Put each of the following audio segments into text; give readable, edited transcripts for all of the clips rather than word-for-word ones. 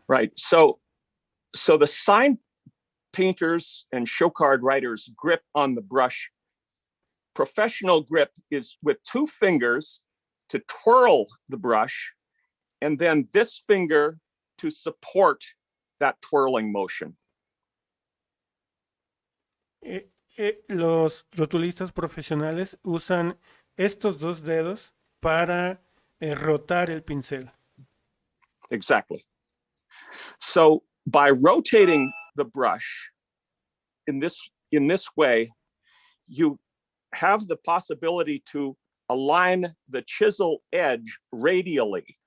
Right. So the sign painters and show card writers grip on the brush. Professional grip is with two fingers to twirl the brush, and then this finger to support that twirling motion. Los rotulistas profesionales usan estos dos dedos para rotar el pincel. Exactly. So by rotating the brush in this way, you have the possibility to align the chisel edge radially.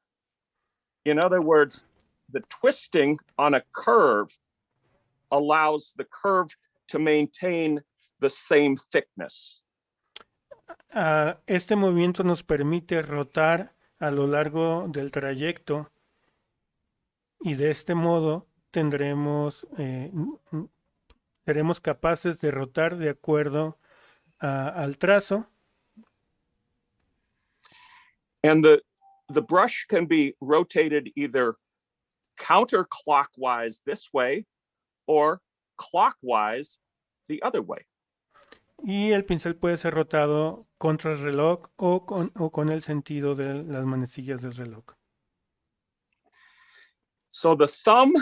In other words, the twisting on a curve allows the curve to maintain the same thickness. Este movimiento nos permite rotar a lo largo del trayecto y de este modo seremos capaces de rotar de acuerdo al trazo. And the brush can be rotated either counterclockwise this way or clockwise the other way. Y el pincel puede ser rotado contra el reloj o con el sentido de las manecillas del reloj. So the thumb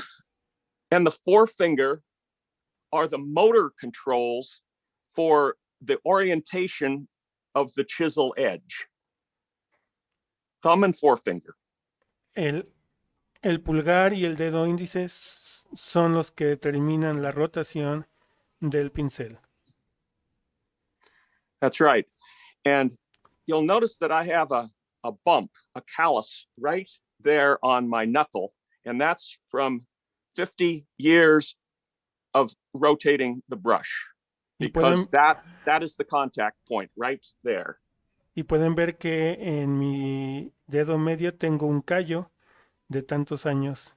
and the forefinger are the motor controls for the orientation of the chisel edge. Thumb and forefinger. El pulgar y el dedo índice son los que determinan la rotación del pincel. That's right. And you'll notice that I have a bump, a callus right there on my knuckle. And that's from 50 years of rotating the brush. Because that is the contact point right there. Y pueden ver que en mi dedo medio tengo un callo de tantos años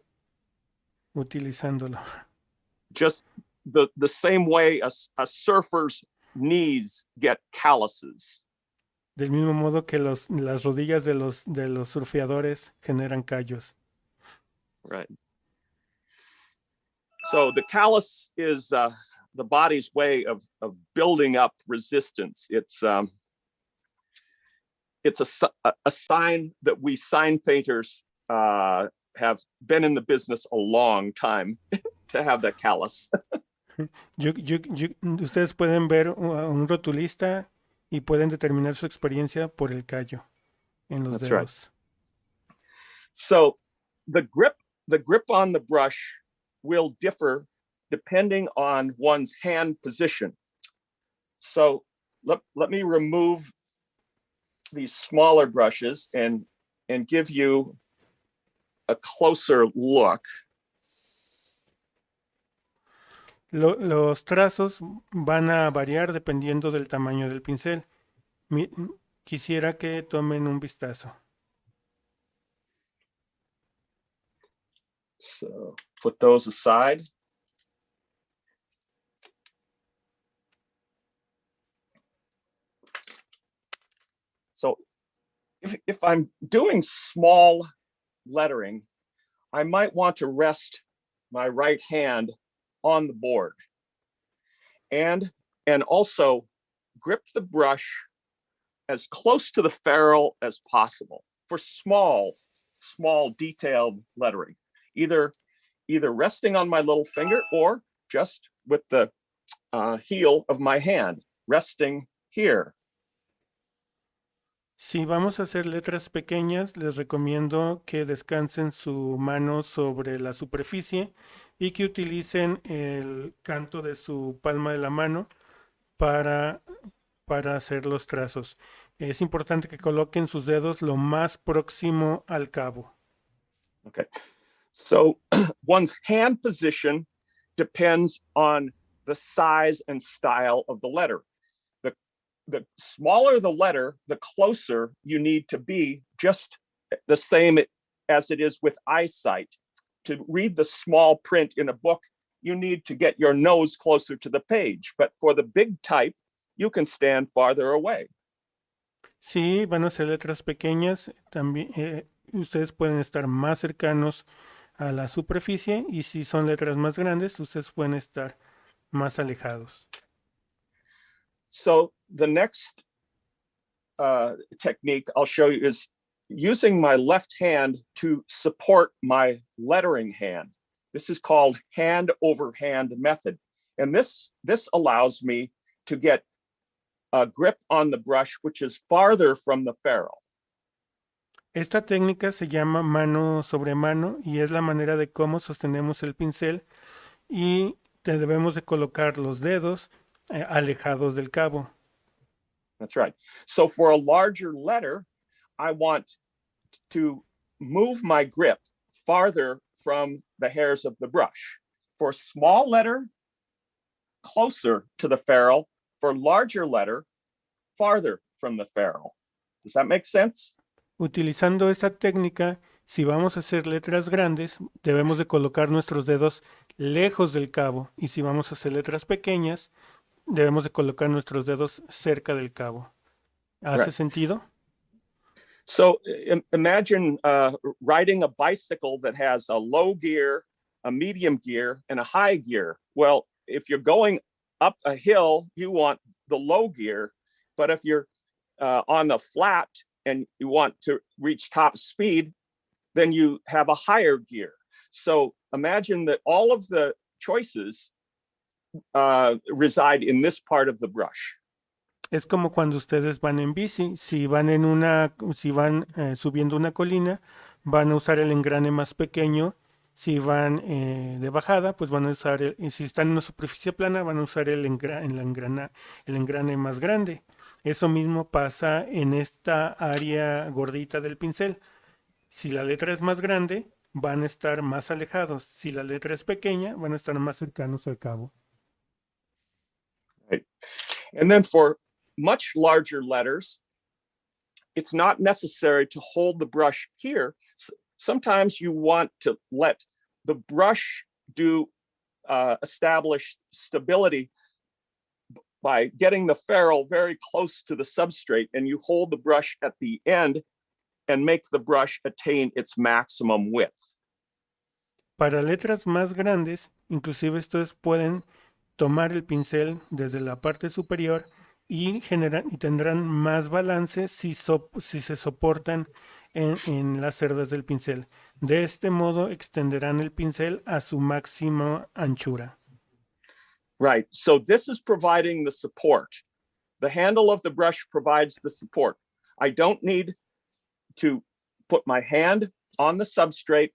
utilizándolo. Just the same way a surfer's knees get calluses. Del mismo modo que las rodillas de los surfeadores generan callos. Right. So the callus is the body's way of building up resistance. It's a sign that we sign painters have been in the business a long time to have that callus. Ustedes pueden ver a un rotulista y pueden determinar su experiencia por el callo en los That's dedos. right. So the grip on the brush will differ depending on one's hand position. So let me remove these smaller brushes and give you a closer look. Los trazos van a variar dependiendo del tamaño del pincel. Quisiera que tomen un vistazo. So put those aside. So if I'm doing small lettering, I might want to rest my right hand on the board and also grip the brush as close to the ferrule as possible for small detailed lettering, either resting on my little finger or just with the heel of my hand resting here. Si vamos a hacer letras pequeñas, les recomiendo que descansen su mano sobre la superficie y que utilicen el canto de su palma de la mano para hacer los trazos. Es importante que coloquen sus dedos lo más próximo al cabo. Okay. So one's hand position depends on the size and style of the letter. The smaller the letter, the closer you need to be, just the same as it is with eyesight. To read the small print in a book, you need to get your nose closer to the page. But for the big type, you can stand farther away. Sí, van a ser letras pequeñas. También ustedes pueden estar más cercanos a la superficie, y si son letras más grandes, ustedes pueden estar más alejados. So the next technique I'll show you is using my left hand to support my lettering hand. This is called hand over hand method. And this allows me to get a grip on the brush, which is farther from the ferrule. Esta técnica se llama mano sobre mano y es la manera de cómo sostenemos el pincel y debemos de colocar los dedos alejados del cabo. That's right. So for a larger letter, I want to move my grip farther from the hairs of the brush. For a small letter, closer to the ferrule. For larger letter, farther from the ferrule. Does that make sense? Utilizando esta técnica, si vamos a hacer letras grandes, debemos de colocar nuestros dedos lejos del cabo, y si vamos a hacer letras pequeñas, debemos de colocar nuestros dedos cerca del cabo. ¿Hace sentido? So imagine riding a bicycle that has a low gear, a medium gear, and a high gear. Well, if you're going up a hill, you want the low gear, but if you're on the flat and you want to reach top speed, then you have a higher gear. So imagine that all of the choices reside in this part of the brush. Es como cuando ustedes van en bici, si van subiendo una colina, van a usar el engrane más pequeño. Si van de bajada, pues van a usar, si están en una superficie plana, van a usar el engrane más grande. Eso mismo pasa en esta área gordita del pincel. Si la letra es más grande, van a estar más alejados. Si la letra es pequeña, van a estar más cercanos al cabo. Right. And then for much larger letters, it's not necessary to hold the brush here. Sometimes you want to let the brush establish stability by getting the ferrule very close to the substrate, and you hold the brush at the end and make the brush attain its maximum width. Para letras más grandes, inclusive ustedes pueden tomar el pincel desde la parte superior y tendrán más balance si se soportan en las cerdas del pincel. De este modo extenderán el pincel a su máxima anchura. Right, so this is providing the support. The handle of the brush provides the support. I don't need to put my hand on the substrate,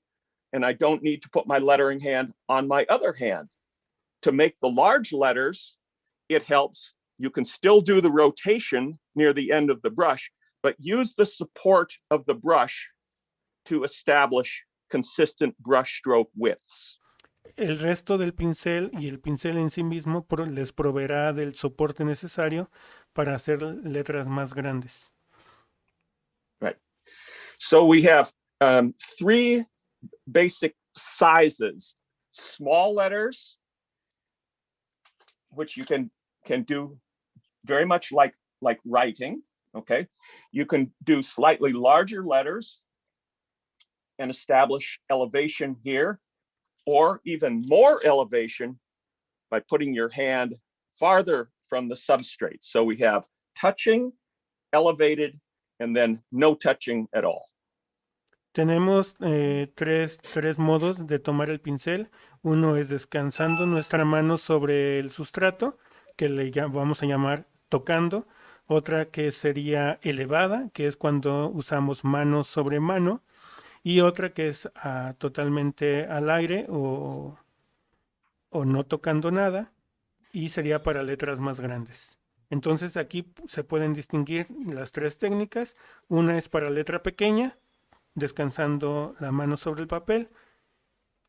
and I don't need to put my lettering hand on my other hand. To make the large letters, it helps. You can still do the rotation near the end of the brush, but use the support of the brush to establish consistent brush stroke widths. El resto del pincel y el pincel en sí mismo les proveerá del soporte necesario para hacer letras más grandes. Right. So we have three basic sizes: small letters, which you can do very much like writing. Okay, you can do slightly larger letters and establish elevation here, or even more elevation by putting your hand farther from the substrate. So we have touching, elevated, and then no touching at all. Tenemos tres modos de tomar el pincel. Uno es descansando nuestra mano sobre el sustrato, que vamos a llamar tocando. Otra que sería elevada, que es cuando usamos mano sobre mano. Y otra que es totalmente al aire o no tocando nada, y sería para letras más grandes. Entonces aquí se pueden distinguir las tres técnicas. Una es para letra pequeña, descansando la mano sobre el papel.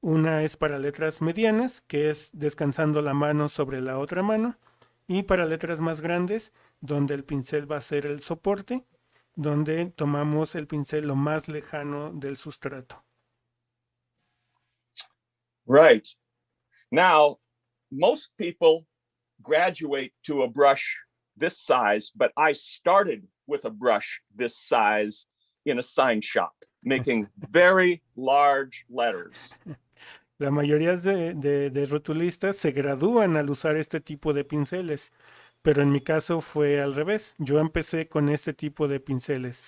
Una es para letras medianas, que es descansando la mano sobre la otra mano. Y para letras más grandes, donde el pincel va a ser el soporte, donde tomamos el pincel lo más lejano del sustrato. Right. Now, most people graduate to a brush this size, but I started with a brush this size in a sign shop. making very large letters. La mayoría de rotulistas se gradúan al usar este tipo de pinceles, pero en mi caso fue al revés. Yo empecé con este tipo de pinceles.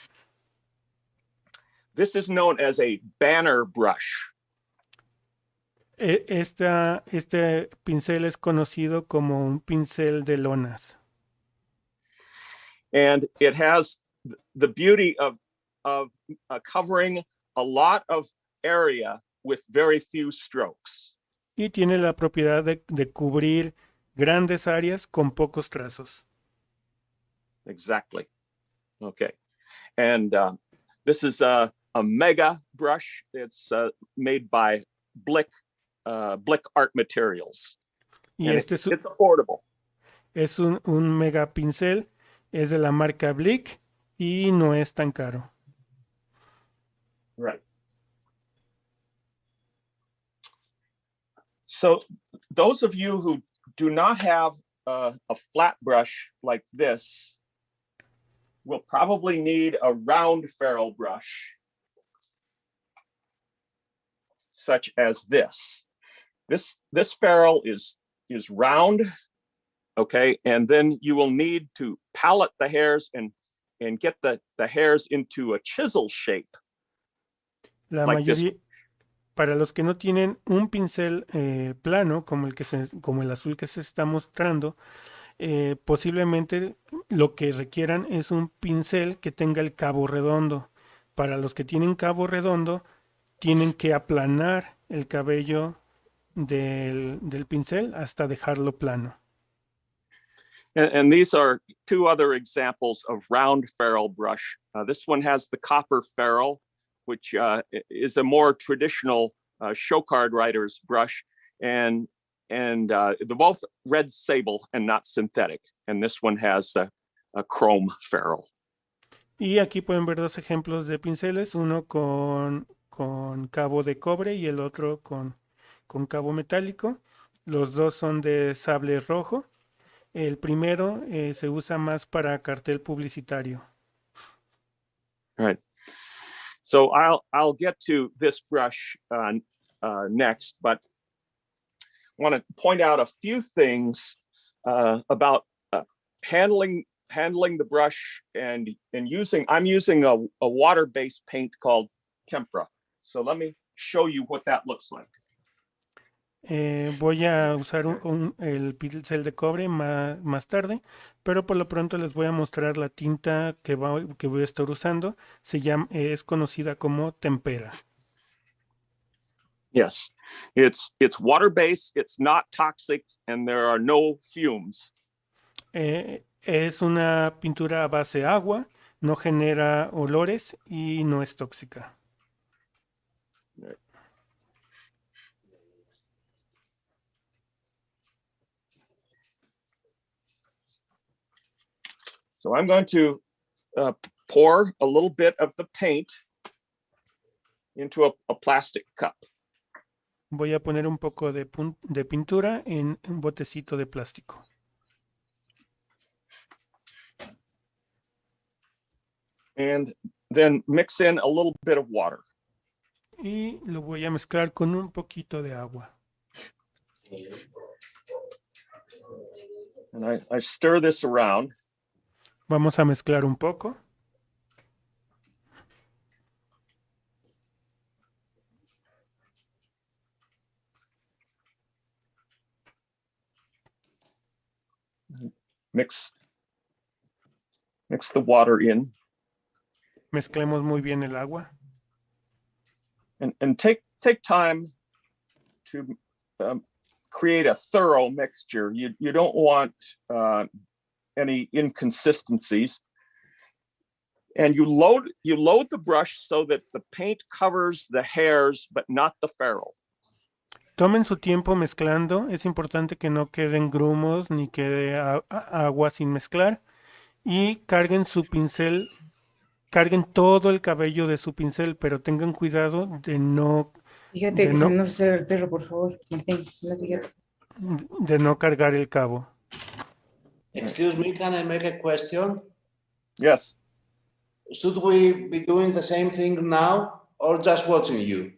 This is known as a banner brush. Este pincel es conocido como un pincel de lonas. And it has the beauty of covering a lot of area with very few strokes. Y tiene la propiedad de cubrir grandes áreas con pocos trazos. Exactly. Okay. And this is a mega brush. It's made by Blick Art Materials. Y And este it's affordable. es un mega pincel, es de la marca Blick y no es tan caro. Right. So those of you who do not have a flat brush like this will probably need a round ferrule brush, such as this. This ferrule is round, okay, and then you will need to palette the hairs and get the hairs into a chisel shape. La like mayoría, this. para los que no tienen un pincel plano como el azul que se está mostrando, posiblemente lo que requieran es un pincel que tenga el cabo redondo. Para los que tienen cabo redondo, tienen que aplanar el cabello del pincel hasta dejarlo plano. And these are two other examples of round ferrule brush. This one has the copper ferrule, which is a more traditional show card writer's brush, and they're both red sable and not synthetic. And this one has a chrome ferrule. Y aquí pueden ver dos ejemplos de pinceles, uno con cabo de cobre y el otro con cabo metálico. Los dos son de sable rojo. El primero se usa más para cartel publicitario. All right. So I'll get to this brush next, but I want to point out a few things about handling the brush and using. I'm using a water-based paint called tempera. So let me show you what that looks like. Voy a usar el pincel de cobre más tarde, pero por lo pronto les voy a mostrar la tinta que voy a estar usando. Es conocida como tempera. Yes, it's water-based, it's not toxic, and there are no fumes. Es una pintura a base agua, no genera olores y no es tóxica. So I'm going to pour a little bit of the paint into a plastic cup. Voy a poner un poco de pintura en un botecito de plástico. And then mix in a little bit of water. Y lo voy a mezclar con un poquito de agua. And I stir this around. Vamos a mezclar un poco. Mix the water in. Mezclemos muy bien el agua. And take time to create a thorough mixture. You don't want any inconsistencies. And you load the brush so that the paint covers the hairs, but not the ferrule. Tomen su tiempo mezclando. Es importante que no queden grumos ni quede agua sin mezclar. Y carguen su pincel, carguen todo el cabello de su pincel, pero tengan cuidado de no... Fíjate que no se ve el perro, por favor, Martín. De no cargar el cabo. Excuse me, can I make a question? Yes. Should we be doing the same thing now? or just watching you?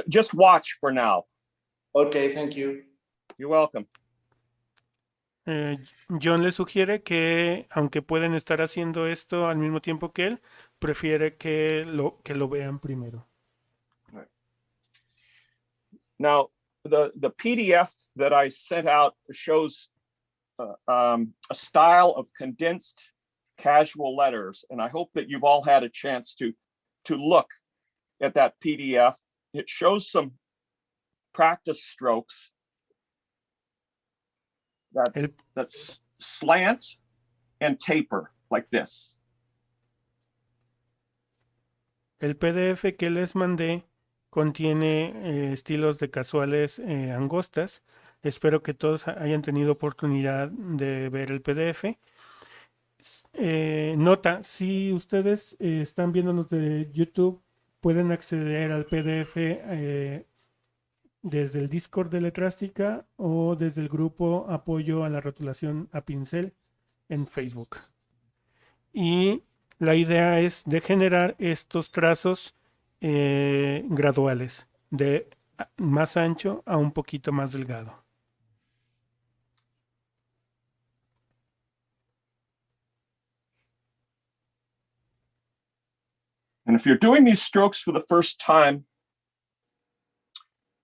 Just watch for now. Okay, thank you. You're welcome. John le sugiere que, aunque pueden estar haciendo esto al mismo tiempo que él, prefiere que lo vean primero. Now, the PDF that I sent out shows a style of condensed casual letters, and I hope that you've all had a chance to look at that PDF. It shows some practice strokes that's slant and taper like this. El PDF que les mandé contiene estilos de casuales angostas. Espero que todos hayan tenido oportunidad de ver el PDF. Nota, si ustedes están viéndonos de YouTube, pueden acceder al PDF desde el Discord de Letrástica o desde el grupo Apoyo a la Rotulación a Pincel en Facebook. Y la idea es de generar estos trazos graduales, de más ancho a un poquito más delgado. And if you're doing these strokes for the first time,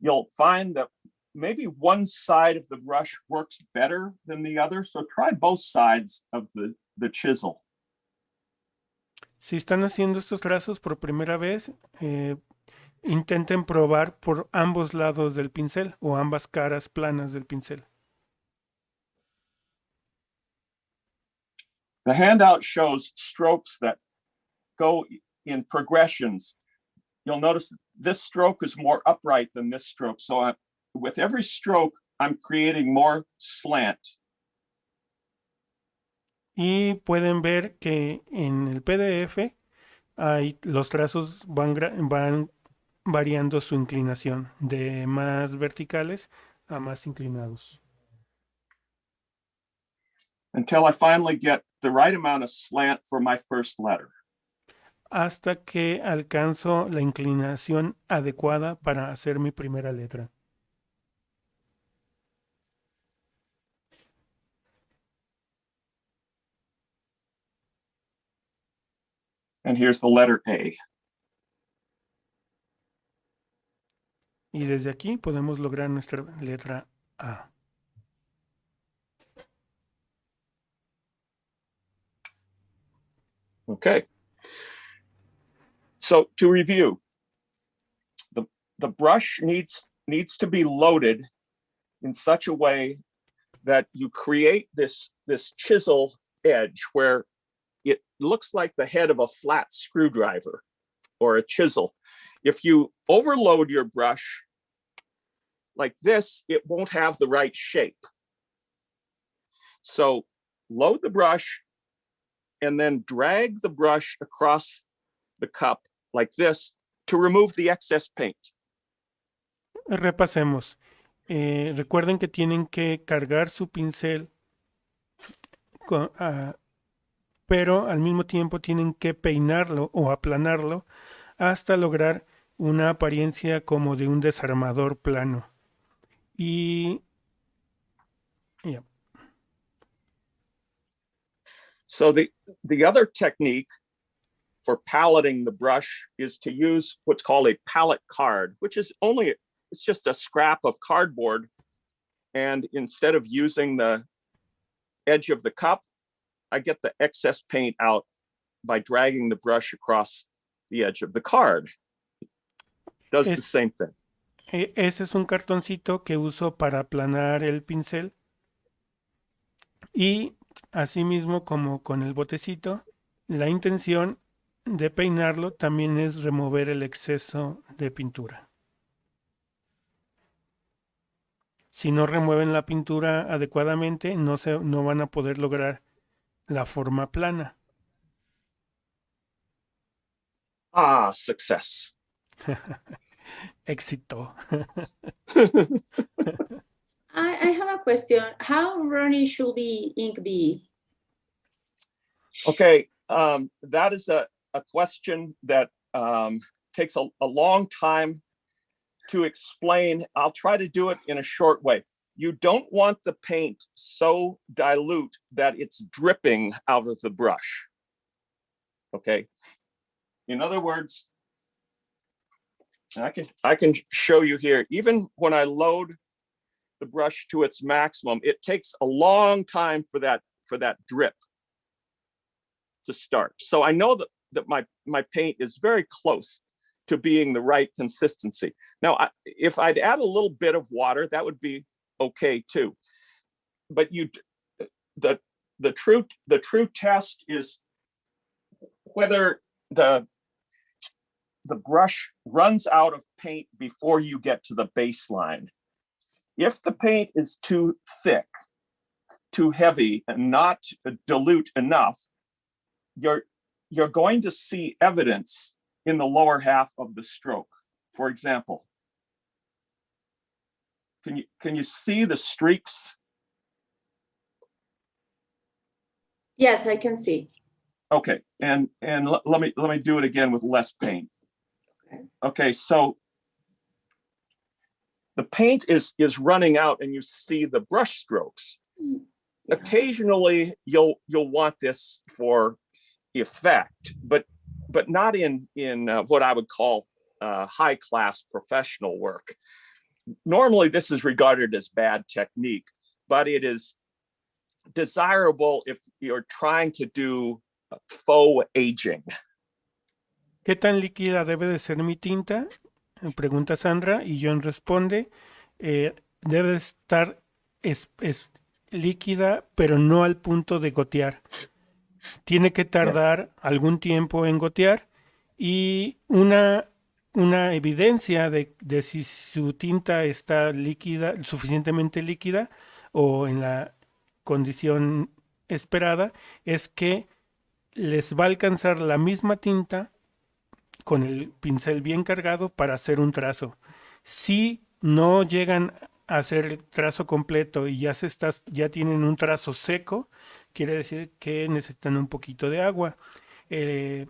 you'll find that maybe one side of the brush works better than the other. So try both sides of the chisel. Si están haciendo estos trazos por primera vez, intenten probar por ambos lados del pincel o ambas caras planas del pincel. The handout shows strokes that go in progressions. You'll notice this stroke is more upright than this stroke. So with every stroke, I'm creating more slant. Y pueden ver que en el PDF los trazos van variando su inclinación de más verticales a más inclinados. Until I finally get the right amount of slant for my first letter. Hasta que alcanzo la inclinación adecuada para hacer mi primera letra. And here's the letter A. Y desde aquí podemos lograr nuestra letra A. Okay. So to review, the brush needs to be loaded in such a way that you create this chisel edge where it looks like the head of a flat screwdriver or a chisel. If you overload your brush like this, it won't have the right shape. So load the brush and then drag the brush across the cup like this to remove the excess paint. Repasemos. Recuerden que tienen que cargar su pincel pero al mismo tiempo tienen que peinarlo o aplanarlo hasta lograr una apariencia como de un desarmador plano. Y yeah. So the other technique for paleting the brush is to use what's called a palette card, which is it's just a scrap of cardboard. And instead of using the edge of the cup, I get the excess paint out by dragging the brush across the edge of the card. It does the same thing. Ese es un cartoncito que uso para aplanar el pincel. Y asimismo, como con el botecito, la intención de peinarlo también es remover el exceso de pintura. Si no remueven la pintura adecuadamente, no van a poder lograr la forma plana. Ah, success. Éxito. I have a question. How runny should the ink be? Okay, that is a question that takes a long time to explain. I'll try to do it in a short way. You don't want the paint so dilute that it's dripping out of the brush. Okay. In other words, I can show you here, even when I load the brush to its maximum, it takes a long time for that drip to start. So I know that my paint is very close to being the right consistency. Now, if I'd add a little bit of water, that would be okay too. But the true test is whether the brush runs out of paint before you get to the baseline. If the paint is too thick, too heavy, and not dilute enough, you're going to see evidence in the lower half of the stroke. For example, can you see the streaks? Yes, I can see. Okay, and let me do it again with less paint. Okay, so the paint is running out and you see the brush strokes. Yeah. Occasionally you'll want this for effect, but not in what I would call high class professional work. Normally this is regarded as bad technique, but it is desirable if you're trying to do faux aging. ¿Qué tan líquida debe de ser mi tinta? Pregunta Sandra y John responde, debe estar es líquida, pero no al punto de gotear. Tiene que tardar algún tiempo en gotear y una evidencia de si su tinta está líquida, suficientemente líquida o en la condición esperada es que les va a alcanzar la misma tinta con el pincel bien cargado para hacer un trazo. Si no llegan a hacer el trazo completo y ya tienen un trazo seco, quiere decir que necesitan un poquito de agua. Él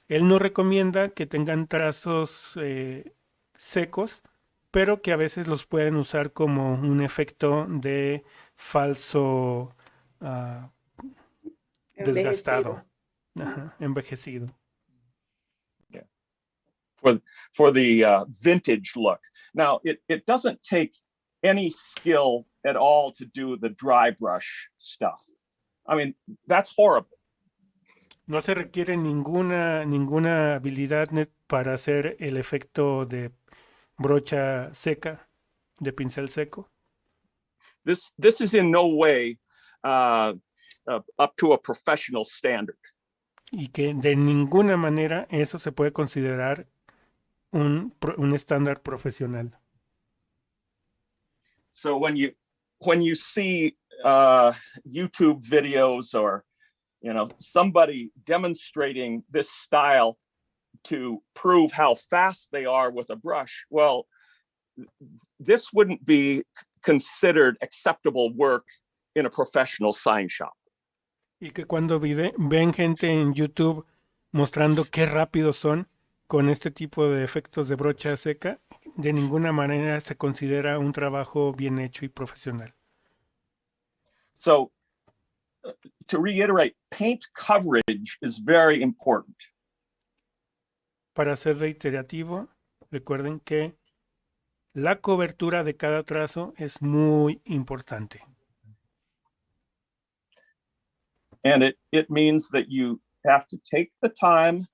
no recomienda que tengan trazos secos, pero que a veces los pueden usar como un efecto de falso desgastado, envejecido. For the vintage look. Now, it doesn't take any skill at all to do the dry brush stuff. I mean, that's horrible. No se requiere ninguna habilidad para hacer el efecto de brocha seca, de pincel seco. This is in no way up to a professional standard. Y que de ninguna manera eso se puede considerar un estándar profesional. So when you see YouTube videos or somebody demonstrating this style to prove how fast they are with a brush, well, this wouldn't be considered acceptable work in a professional sign shop. Y que cuando ven gente en YouTube mostrando qué rápidos son con este tipo de efectos de brocha seca, de ninguna manera se considera un trabajo bien hecho y profesional. So, to reiterate, paint coverage is very important. Para ser reiterativo, recuerden que la cobertura de cada trazo es muy importante. And it means that you have to take the time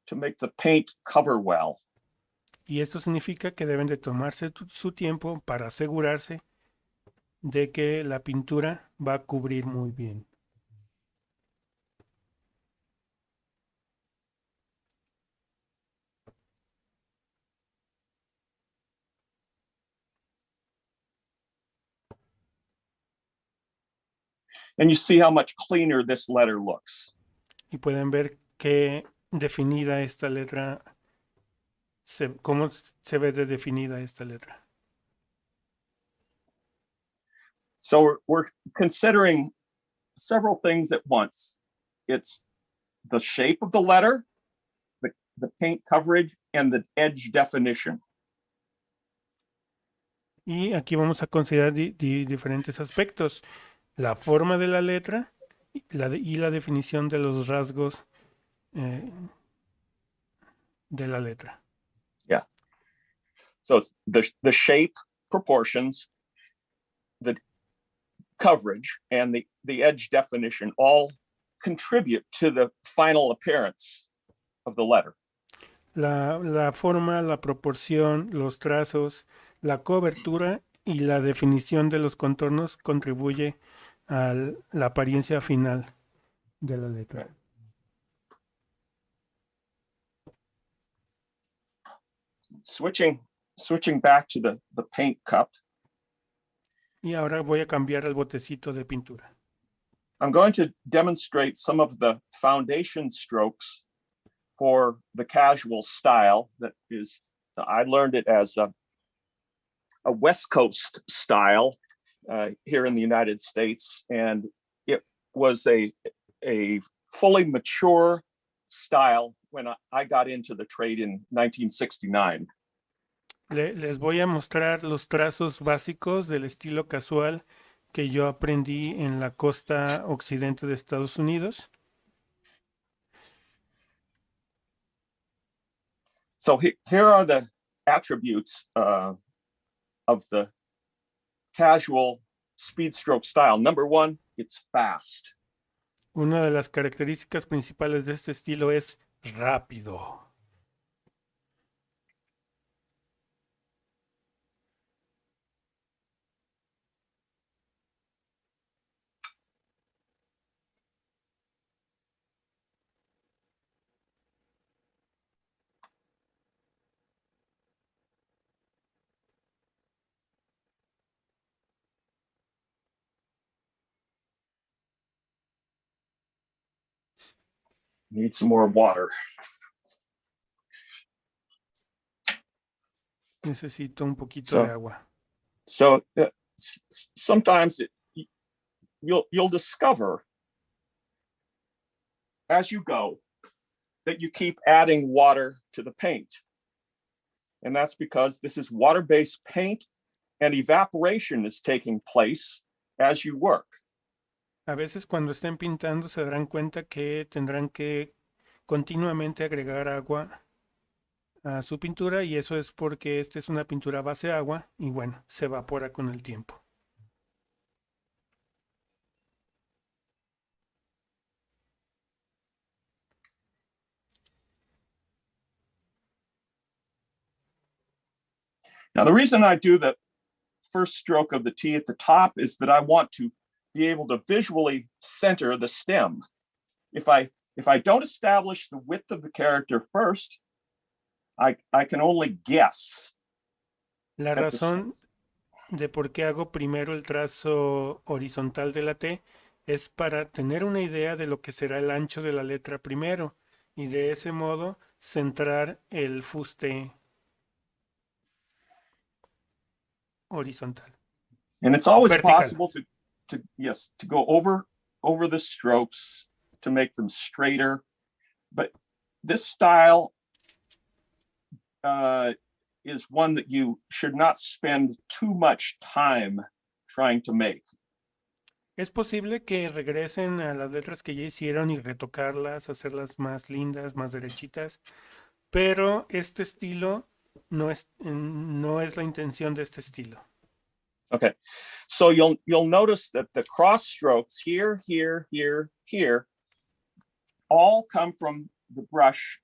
to make the paint cover well. Y esto significa que deben de tomarse su tiempo para asegurarse de que la pintura va a cubrir muy bien. And you see how much cleaner this letter looks. Y pueden ver qué definida esta letra, cómo se ve de definida esta letra. So we're considering several things at once. It's the shape of the letter, the paint coverage and the edge definition. Y aquí vamos a considerar diferentes aspectos. La forma de la letra y la definición de los rasgos de la letra. So it's the shape, proportions, the coverage, and the edge definition all contribute to the final appearance of the letter. La forma, la proporción, los trazos, la cobertura y la definición de los contornos contribuye a la apariencia final de la letra. Switching back to the paint cup, Y ahora voy a cambiar el botecito de pintura. I'm going to demonstrate some of the foundation strokes for the casual style that is, I learned it as a West Coast style here in the United States, and it was a fully mature style when I got into the trade in 1969. Les voy a mostrar los trazos básicos del estilo casual que yo aprendí en la costa occidente de Estados Unidos. So here are the attributes of the casual speed stroke style. Number one, it's fast. Una de las características principales de este estilo es rápido. Need some more water. Necesito un poquito So- de agua. So sometimes you'll discover as you go that you keep adding water to the paint. And that's because this is water-based paint and evaporation is taking place as you work. A veces cuando estén pintando se darán cuenta que tendrán que continuamente agregar agua a su pintura, y eso es porque esta es una pintura base agua y bueno, se evapora con el tiempo. Now, the reason I do the first stroke of the T at the top is that I want to be able to visually center the stem. If I don't establish the width of the character first, I can only guess. La at the razón de por qué hago primero el trazo horizontal de la T es para tener una idea de lo que será el ancho de la letra primero y de ese modo centrar el fuste horizontal. And it's always Vertical. possible to go over the strokes to make them straighter. But this style is one that you should not spend too much time trying to make. Es posible que regresen a las letras que ya hicieron y retocarlas, hacerlas más lindas, más derechitas, pero este estilo no es la intención de este estilo. Okay, so you'll notice that the cross strokes here, here, all come from the brush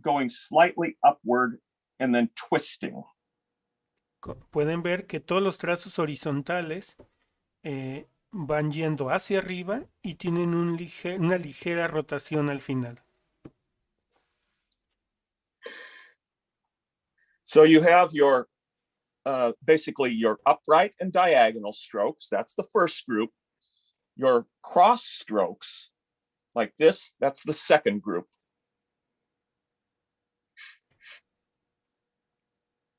going slightly upward and then twisting. Pueden ver que todos los trazos horizontales van yendo hacia arriba y tienen una ligera rotación al final. So you have your basically your upright and diagonal strokes. That's the first group. Your cross strokes like this, that's the second group.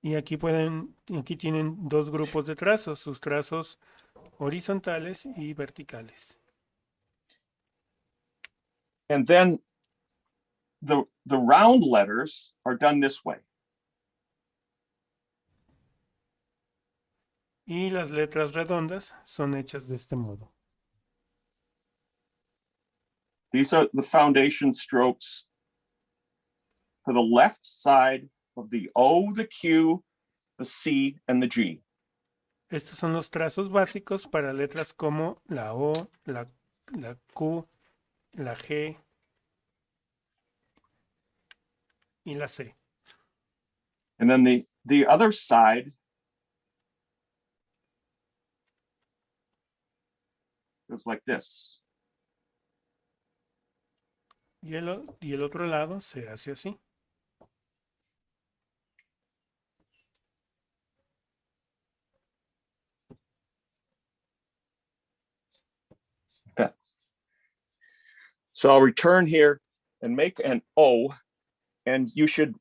Y aquí tienen dos grupos de trazos, sus trazos horizontales y verticales. And then the round letters are done this way. Y las letras redondas son hechas de este modo. These are the foundation strokes for the left side of the O, the Q, the C, and the G. Estos son los trazos básicos para letras como la O, la Q, la G y la C. And then the other side goes like this. Y el otro lado se hace así. Okay. So I'll return here and make an O, and you should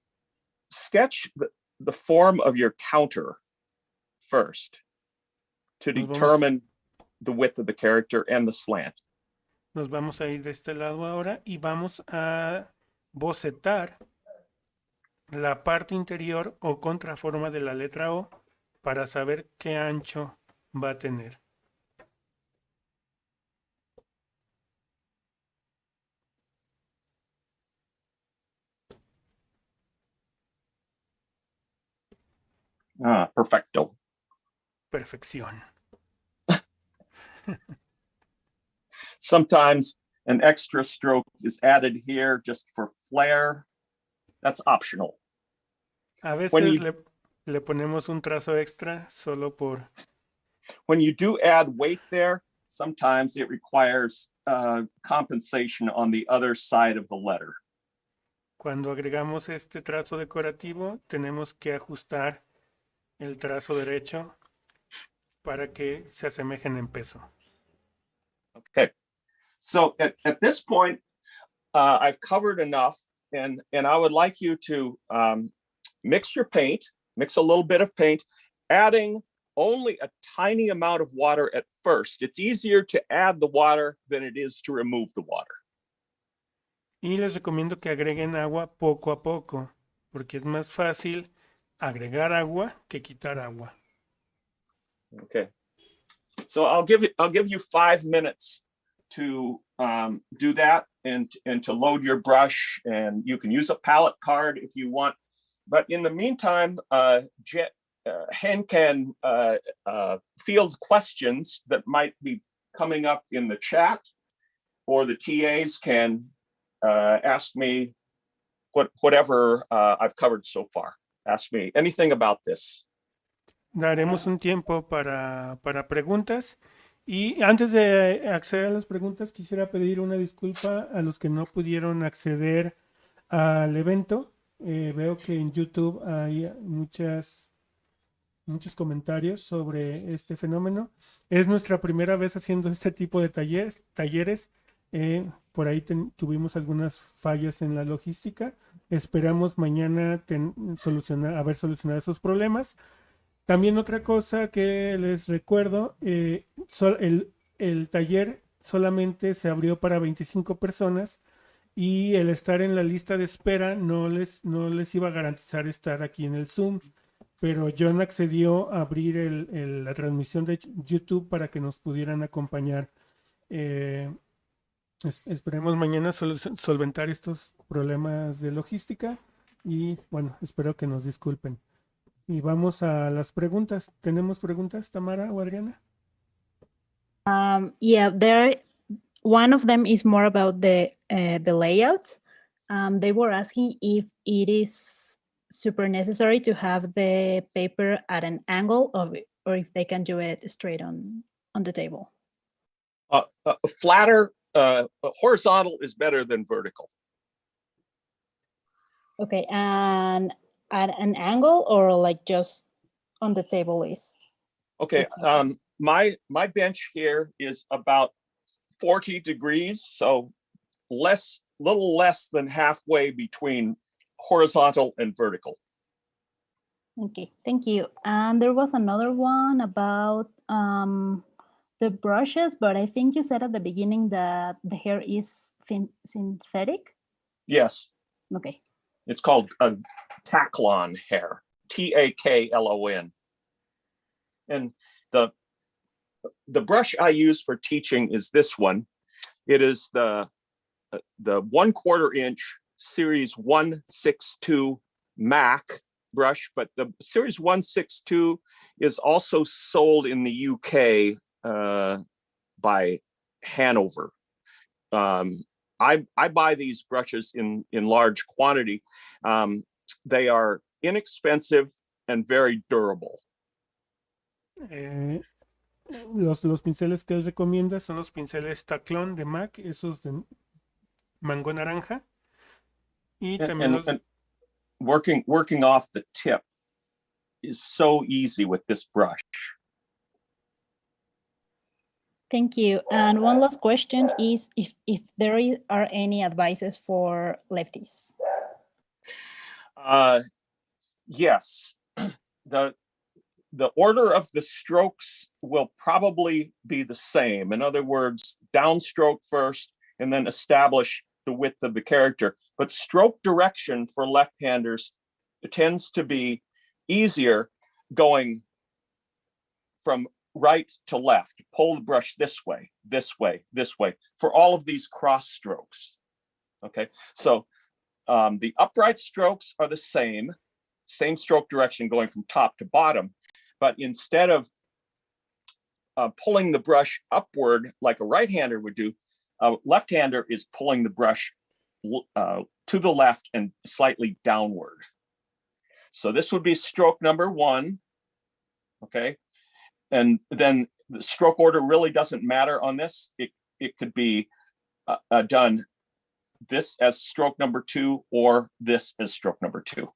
sketch the form of your counter first to determine the width of the character and the slant. Nos vamos a ir de este lado ahora y vamos a bocetar la parte interior o contraforma de la letra O para saber qué ancho va a tener. Perfecto. Perfección. Sometimes an extra stroke is added here just for flair. That's optional. A veces When you- le ponemos un trazo extra solo por... When you do add weight there, sometimes it requires compensation on the other side of the letter. Cuando agregamos este trazo decorativo, tenemos que ajustar el trazo derecho para que se asemejen en peso. Okay. So at this point, I've covered enough, and I would like you to mix your paint, mix a little bit of paint, adding only a tiny amount of water at first. It's easier to add the water than it is to remove the water. Y les recomiendo que agreguen agua poco a poco, porque es más fácil agregar agua que quitar agua. Okay. So I'll give you 5 minutes to do that and to load your brush, and you can use a palette card if you want. But in the meantime, Hen can field questions that might be coming up in the chat, or the TAs can ask me whatever I've covered so far. Ask me anything about this. Daremos un tiempo para preguntas. Y antes de acceder a las preguntas, quisiera pedir una disculpa a los que no pudieron acceder al evento. Veo que en YouTube hay muchos comentarios sobre este fenómeno. Es nuestra primera vez haciendo este tipo de talleres. Por ahí tuvimos algunas fallas en la logística. Esperamos mañana haber solucionado esos problemas. También otra cosa que les recuerdo, el taller solamente se abrió para 25 personas y el estar en la lista de espera no les iba a garantizar estar aquí en el Zoom, pero John accedió a abrir la transmisión de YouTube para que nos pudieran acompañar. Esperemos mañana solventar estos problemas de logística y bueno, espero que nos disculpen. Y vamos a las preguntas. ¿Tenemos preguntas, Tamara o Adriana? Yeah, one of them is more about the layout. They were asking if it is super necessary to have the paper at an angle or if they can do it straight on the table. Flatter, horizontal is better than vertical. Okay, and at an angle or like just on the table is? Okay, my bench here is about 40 degrees, so little less than halfway between horizontal and vertical. Okay, thank you. And there was another one about the brushes, but I think you said at the beginning that the hair is synthetic. Yes. Okay. It's called a taklon hair, Taklon. And the brush I use for teaching is this one. It is the 1/4 inch series 162 Mac brush, but the series 162 is also sold in the UK by Hanover. I buy these brushes in large quantity. They are inexpensive and very durable. Los pinceles que él recomienda son los pinceles Taclón de MAC, esos de mango naranja. Y también los... And working off the tip is so easy with this brush. Thank you. And one last question is if there are any advices for lefties. Yes, the order of the strokes will probably be the same. In other words, downstroke first and then establish the width of the character. But stroke direction for left-handers tends to be easier going from right to left. Pull the brush this way, this way, this way, for all of these cross strokes. Okay, so the upright strokes are the same stroke direction going from top to bottom, but instead of pulling the brush upward like a right-hander would do, a left-hander is pulling the brush to the left and slightly downward. So this would be stroke number 1, okay? And then the stroke order really doesn't matter on this. It could be done this as stroke number 2 or this as stroke number 2.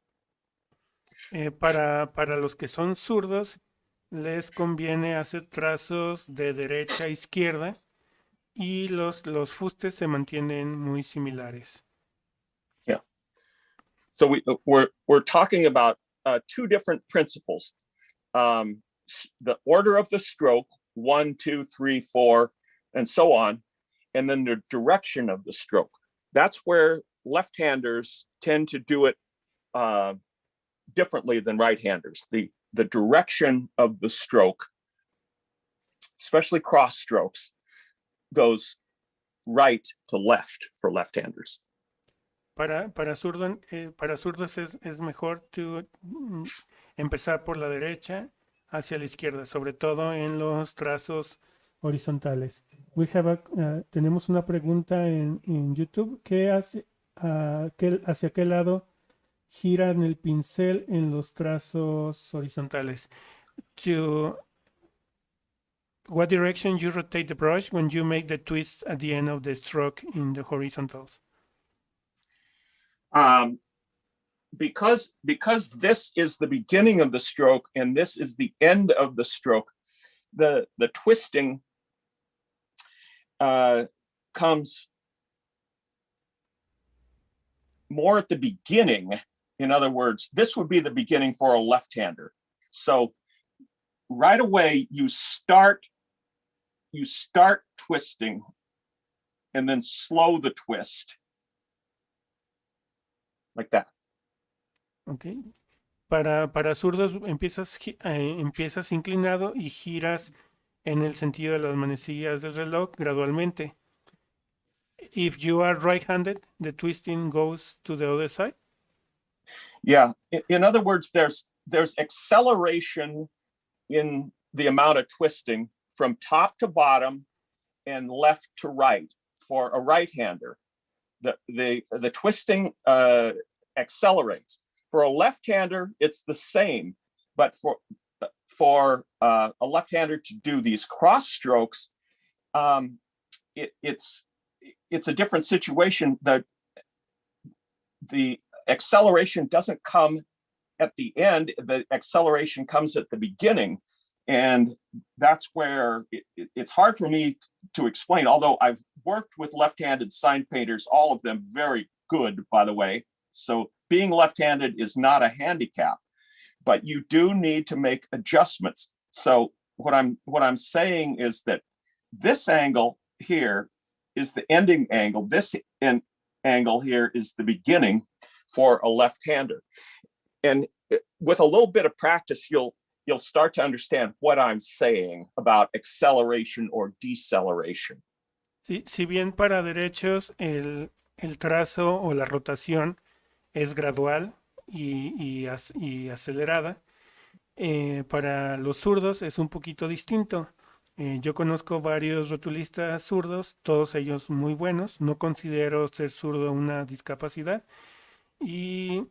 Para los que son zurdos, les conviene hacer trazos de derecha a izquierda y los fustes se mantienen muy similares. Yeah. So we're talking about 2 different principles. The order of the stroke, 1, 2, 3, 4, and so on, and then the direction of the stroke. That's where left-handers tend to do it differently than right-handers. The direction of the stroke, especially cross strokes, goes right to left for left-handers. Para zurdos es mejor empezar por la derecha hacia la izquierda, sobre todo en los trazos horizontales. Tenemos una pregunta en YouTube. ¿Hacia qué lado giran el pincel en los trazos horizontales? What direction you rotate the brush when you make the twist at the end of the stroke in the horizontals? Because this is the beginning of the stroke and this is the end of the stroke, the twisting comes more at the beginning. In other words, this would be the beginning for a left-hander. So right away you start twisting and then slow the twist like that. Okay. Para zurdos empiezas inclinado y giras en el sentido de las manecillas del reloj gradualmente. If you are right-handed, the twisting goes to the other side. Yeah. In other words, there's acceleration in the amount of twisting from top to bottom and left to right for a right-hander. The twisting accelerates. For a left-hander, it's the same, but for a left-hander to do these cross strokes, it's a different situation. The acceleration doesn't come at the end. The acceleration comes at the beginning, and that's where it's hard for me to explain. Although I've worked with left-handed sign painters, all of them very good, by the way. So being left-handed is not a handicap, but you do need to make adjustments. So what I'm saying is that this angle here is the ending angle. This and angle here is the beginning for a left-hander. And with a little bit of practice, you'll start to understand what I'm saying about acceleration or deceleration. Sí, si bien para derechos el trazo o la rotación es gradual y acelerada, para los zurdos es un poquito distinto. Yo conozco varios rotulistas zurdos, todos ellos muy buenos. No considero ser zurdo una discapacidad. Y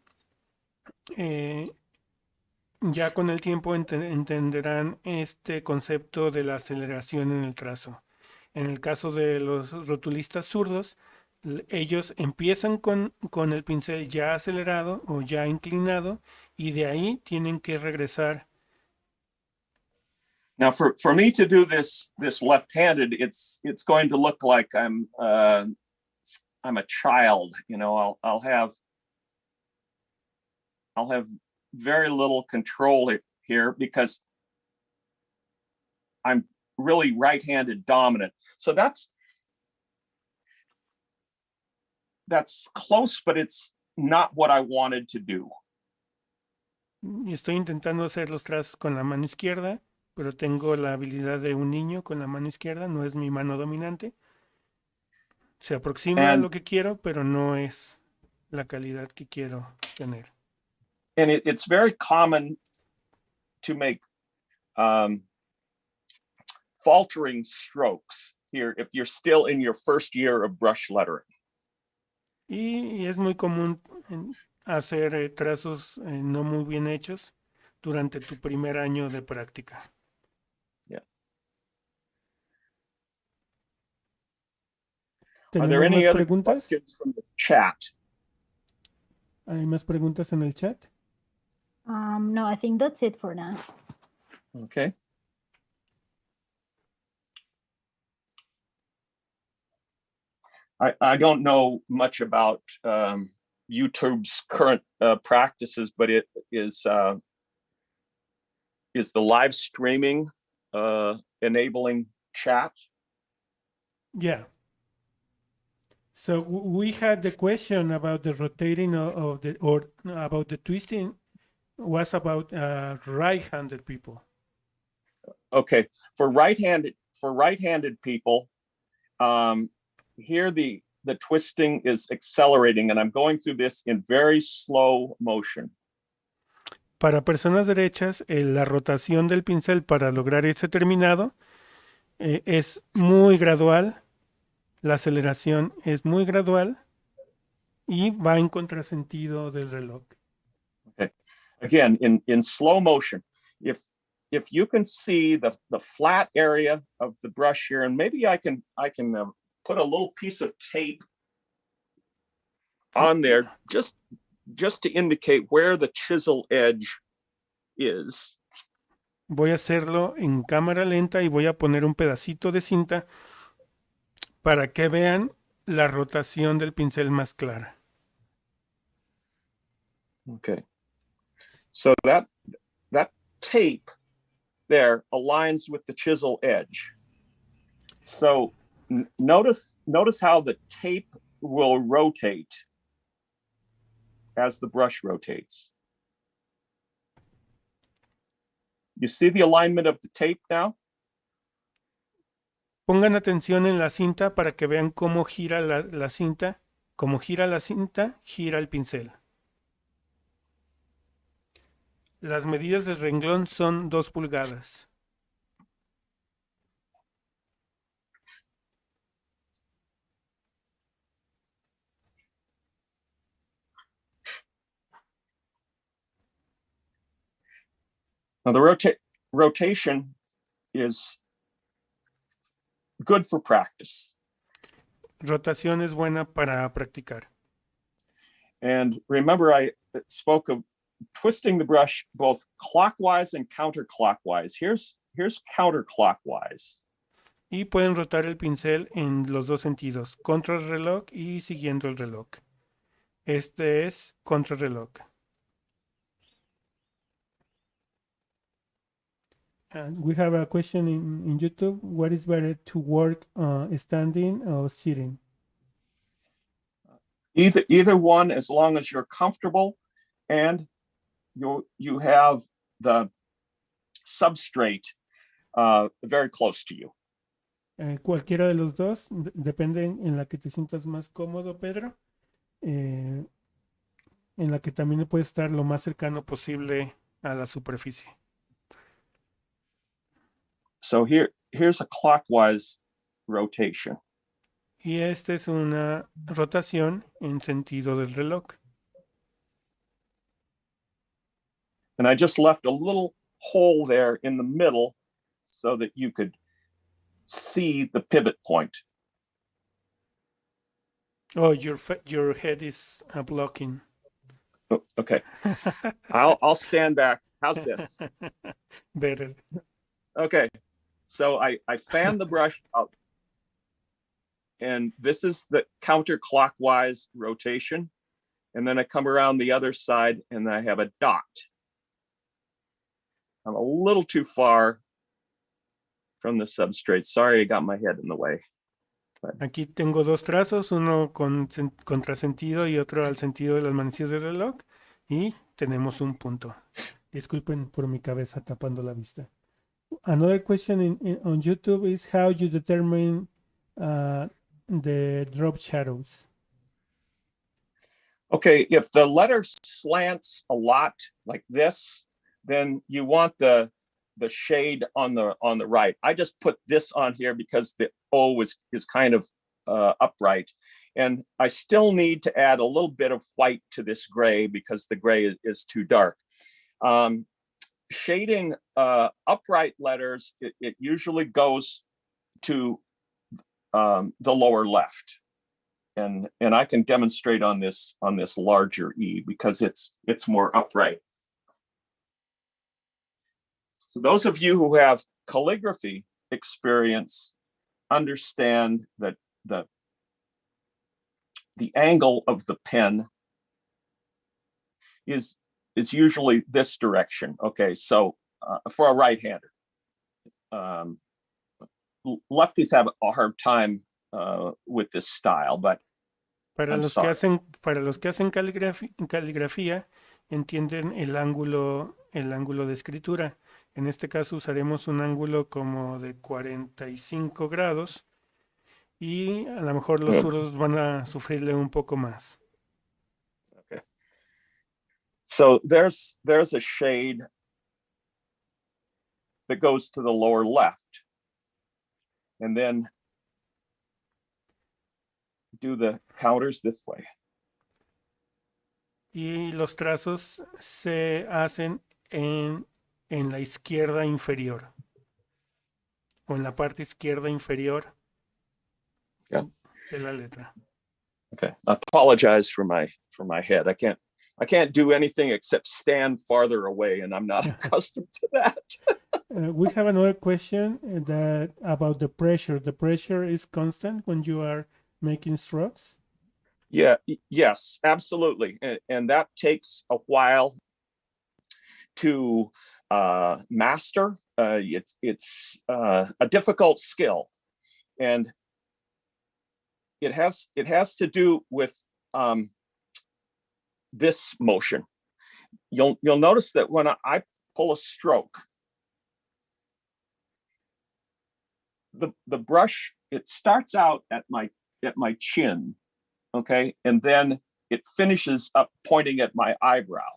ya con el tiempo entenderán este concepto de la aceleración en el trazo. En el caso de los rotulistas zurdos, ellos empiezan con el pincel ya acelerado o ya inclinado y de ahí tienen que regresar. Now, for me to do this left-handed, it's going to look like I'm a child. You know, I'll have very little control here because I'm really right-handed dominant. So that's close, but it's not what I wanted to do. Y estoy intentando hacer los trazos con la mano izquierda, pero tengo la habilidad de un niño con la mano izquierda, no es mi mano dominante. Se aproxima a lo que quiero, pero no es la calidad que quiero tener. And it's very common to make faltering strokes here if you're still in your first year of brush lettering. Y es muy común hacer trazos no muy bien hechos durante tu primer año de práctica. Yeah. Are there ¿Tenemos any más other preguntas? questions from the chat? ¿Hay más preguntas en el chat? No, I think that's it for now. Okay. I don't know much about YouTube's current practices, but it is the live streaming enabling chat? Yeah. So we had the question about the rotating of the, or about the twisting was about right-handed people. Okay, for right-handed people, here the twisting is accelerating, and I'm going through this in very slow motion. Para personas derechas, la rotación del pincel para lograr ese terminado es muy gradual, la aceleración es muy gradual y va en contrasentido del reloj. Okay, again, in slow motion, if you can see the flat area of the brush here, and maybe I can put a little piece of tape on there just to indicate where the chisel edge is. Voy a hacerlo en cámara lenta y voy a poner un pedacito de cinta para que vean la rotación del pincel más clara. Okay. So that tape there aligns with the chisel edge. So notice how the tape will rotate as the brush rotates. You see the alignment of the tape now? Pongan atención en la cinta para que vean cómo gira la cinta. Como gira la cinta, gira el pincel. Las medidas del renglón son 2 pulgadas. Now the rotation is good for practice. Rotación es buena para practicar. And remember, I spoke of twisting the brush both clockwise and counterclockwise. Here's counterclockwise. Y pueden rotar el pincel en los dos sentidos, contra el reloj y siguiendo el reloj. Este es contra el reloj. We have a question in YouTube. What is better to work standing or sitting? Either one, as long as you're comfortable and you have the substrate very close to you. Cualquiera de los dos, depende en la que te sientas más cómodo, Pedro. En la que también puede estar lo más cercano posible a la superficie. So here's a clockwise rotation. Y esta es una rotación en sentido del reloj. And I just left a little hole there in the middle so that you could see the pivot point. Oh, your head is blocking. Oh, okay. I'll stand back. How's this? Better. Okay. So I fan the brush out. And this is the counterclockwise rotation. And then I come around the other side and I have a dot. I'm a little too far from the substrate. Sorry, I got my head in the way. Aquí tengo dos trazos, uno con contrasentido y otro al sentido de las manecillas del reloj. Y tenemos un punto. Disculpen por mi cabeza tapando la vista. Another question on YouTube is how you determine the drop shadows. Okay, if the letter slants a lot like this, then you want the shade on the right. I just put this on here because the O is kind of upright. And I still need to add a little bit of white to this gray because the gray is too dark. Shading upright letters, it usually goes to the lower left. And I can demonstrate on this larger E because it's more upright. So those of you who have calligraphy experience understand that the angle of the pen is usually this direction. Okay, so for a right-hander, lefties have a hard time with this style, but para I'm los que hacen caligrafía entienden el ángulo de escritura. En este caso usaremos un ángulo como de 45 grados y a lo mejor los zurdos van a sufrirle un poco más. Okay. So there's a shade that goes to the lower left, and then do the counters this way. Y los trazos se hacen en la izquierda inferior o en la parte izquierda inferior de la letra. Okay, I apologize for my head. I can't do anything except stand farther away, and I'm not accustomed to that. We have another question about the pressure. The pressure is constant when you are making strokes? Yes, absolutely. And that takes a while to master. It's a difficult skill, and it has to do with this motion. You'll notice that when I pull a stroke, the brush, it starts out at my chin, okay, and then it finishes up pointing at my eyebrow.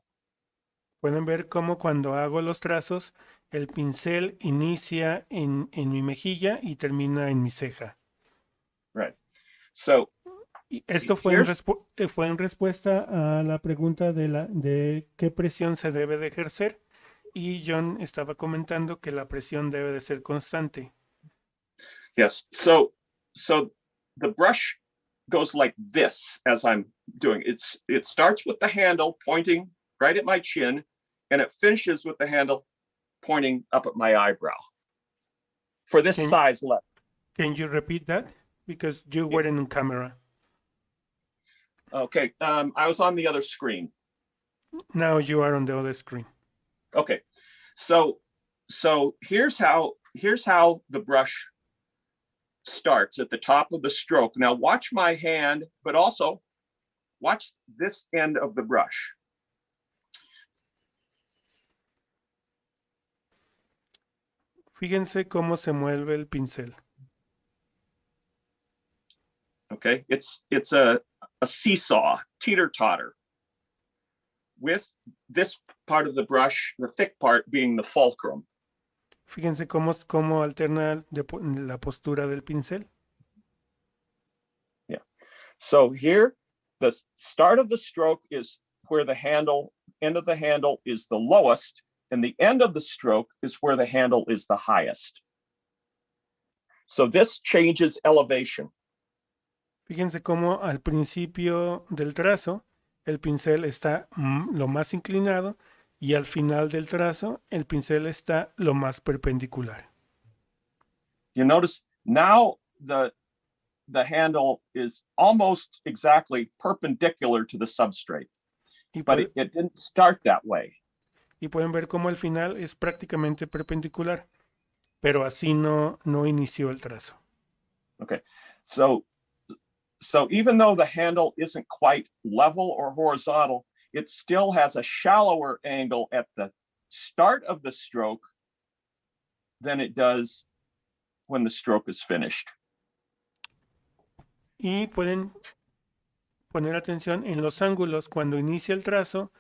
Pueden ver cómo cuando hago los trazos, el pincel inicia en mi mejilla y termina en mi ceja. Right. So esto fue en respuesta a la pregunta de qué presión se debe de ejercer, y John estaba comentando que la presión debe de ser constante. Yes. So the brush goes like this as I'm doing. It starts with the handle pointing right at my chin, and it finishes with the handle pointing up at my eyebrow. For this size letter. Can you repeat that? Because you weren't on camera. Okay. I was on the other screen. Now you are on the other screen. Okay. So here's how the brush starts at the top of the stroke. Now watch my hand, but also watch this end of the brush. Fíjense cómo se mueve el pincel. Okay, it's a seesaw, teeter-totter, with this part of the brush, the thick part being the fulcrum. Fíjense cómo alterna la postura del pincel. So here, the start of the stroke is where the end of the handle is the lowest, and the end of the stroke is where the handle is the highest. So this changes elevation. Fíjense cómo al principio del trazo el pincel está lo más inclinado y al final del trazo el pincel está lo más perpendicular. You notice now the handle is almost exactly perpendicular to the substrate, Y, but it didn't start that way. y pueden ver cómo al final es prácticamente perpendicular, pero así no inició el trazo. Okay, so even though the handle isn't quite level or horizontal, it still has a shallower angle at the start of the stroke than it does when the stroke is finished. Y pueden poner atención en los ángulos. Cuando inicia el trazo,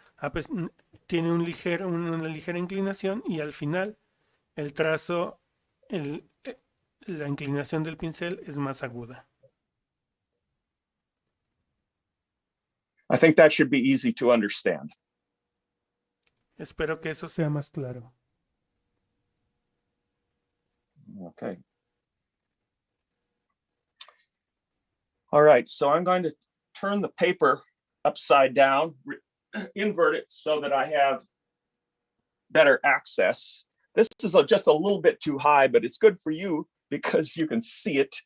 tiene una ligera inclinación y al final el trazo, la inclinación del pincel es más aguda. I think that should be easy to understand. Espero que eso sea más claro. Okay. All right, so I'm going to turn the paper upside down, invert it so that I have better access. This is just a little bit too high, but it's good for you because you can see it.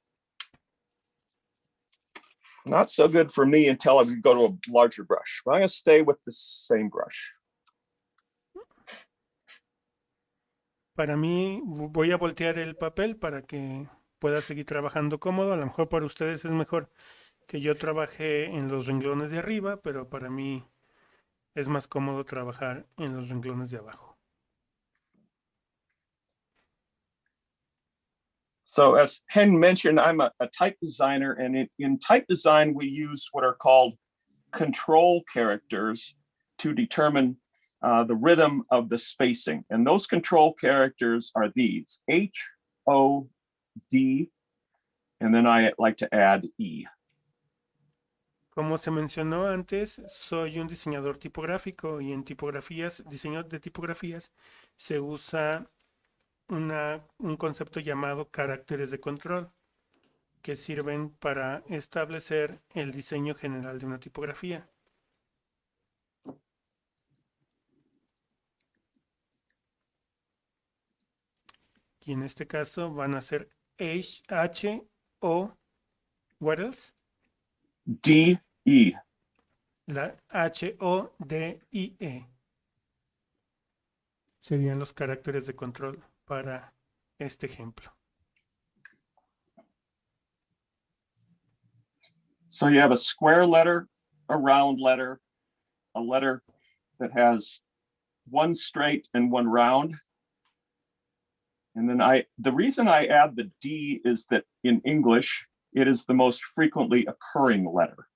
Not so good for me until I go to a larger brush. But I'm going to stay with the same brush. Para mí, voy a voltear el papel para que pueda seguir trabajando cómodo. A lo mejor para ustedes es mejor que yo trabaje en los renglones de arriba, pero para mí es más cómodo trabajar en los renglones de abajo. So as Hen mentioned, I'm a type designer, and in type design, we use what are called control characters to determine the rhythm of the spacing. And those control characters are these: H, O, D, and then I like to add E. Como se mencionó antes, soy un diseñador tipográfico y en diseño de tipografías, se usa un concepto llamado caracteres de control, que sirven para establecer el diseño general de una tipografía. Y en este caso van a ser H, O, what else? D, E. La H, O, D, I, E. Serían los caracteres de control para este ejemplo. So you have a square letter, a round letter, a letter that has one straight and one round. And then the reason I add the D is that in English, it is the most frequently occurring letter.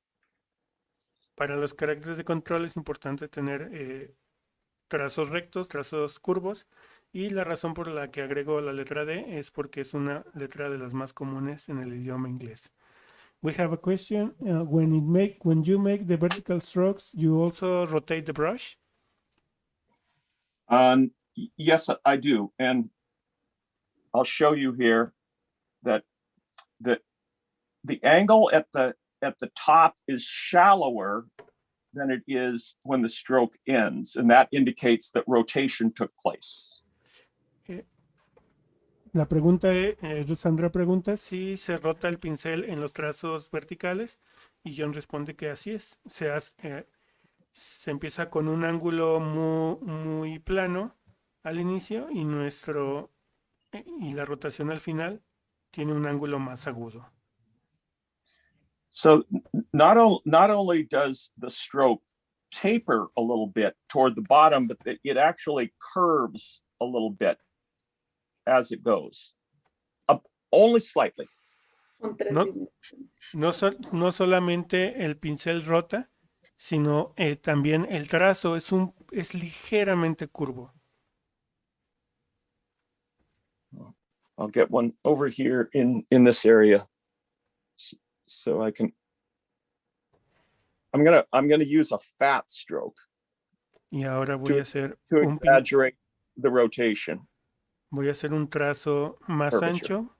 Para los caracteres de control es importante tener trazos rectos, trazos curvos, y la razón por la que agrego la letra D es porque es una letra de las más comunes en el idioma inglés. We have a question. When you make the vertical strokes, you also rotate the brush? Yes, I do. And I'll show you here that the angle at the top is shallower than it is when the stroke ends, and that indicates that rotation took place. La pregunta Sandra pregunta si se rota el pincel en los trazos verticales y John responde que así es. Se empieza con un ángulo muy plano al inicio y la rotación al final tiene un ángulo más agudo. So not only does the stroke taper a little bit toward the bottom, but it actually curves a little bit as it goes, up only slightly. Son tres No. dimensiones. No solamente el pincel rota, sino también el trazo es ligeramente curvo. I'll get one over here in this area, so I can. I'm gonna use a fat stroke Y ahora voy a hacer to un exaggerate the rotation. voy a hacer un trazo más Curvature. ancho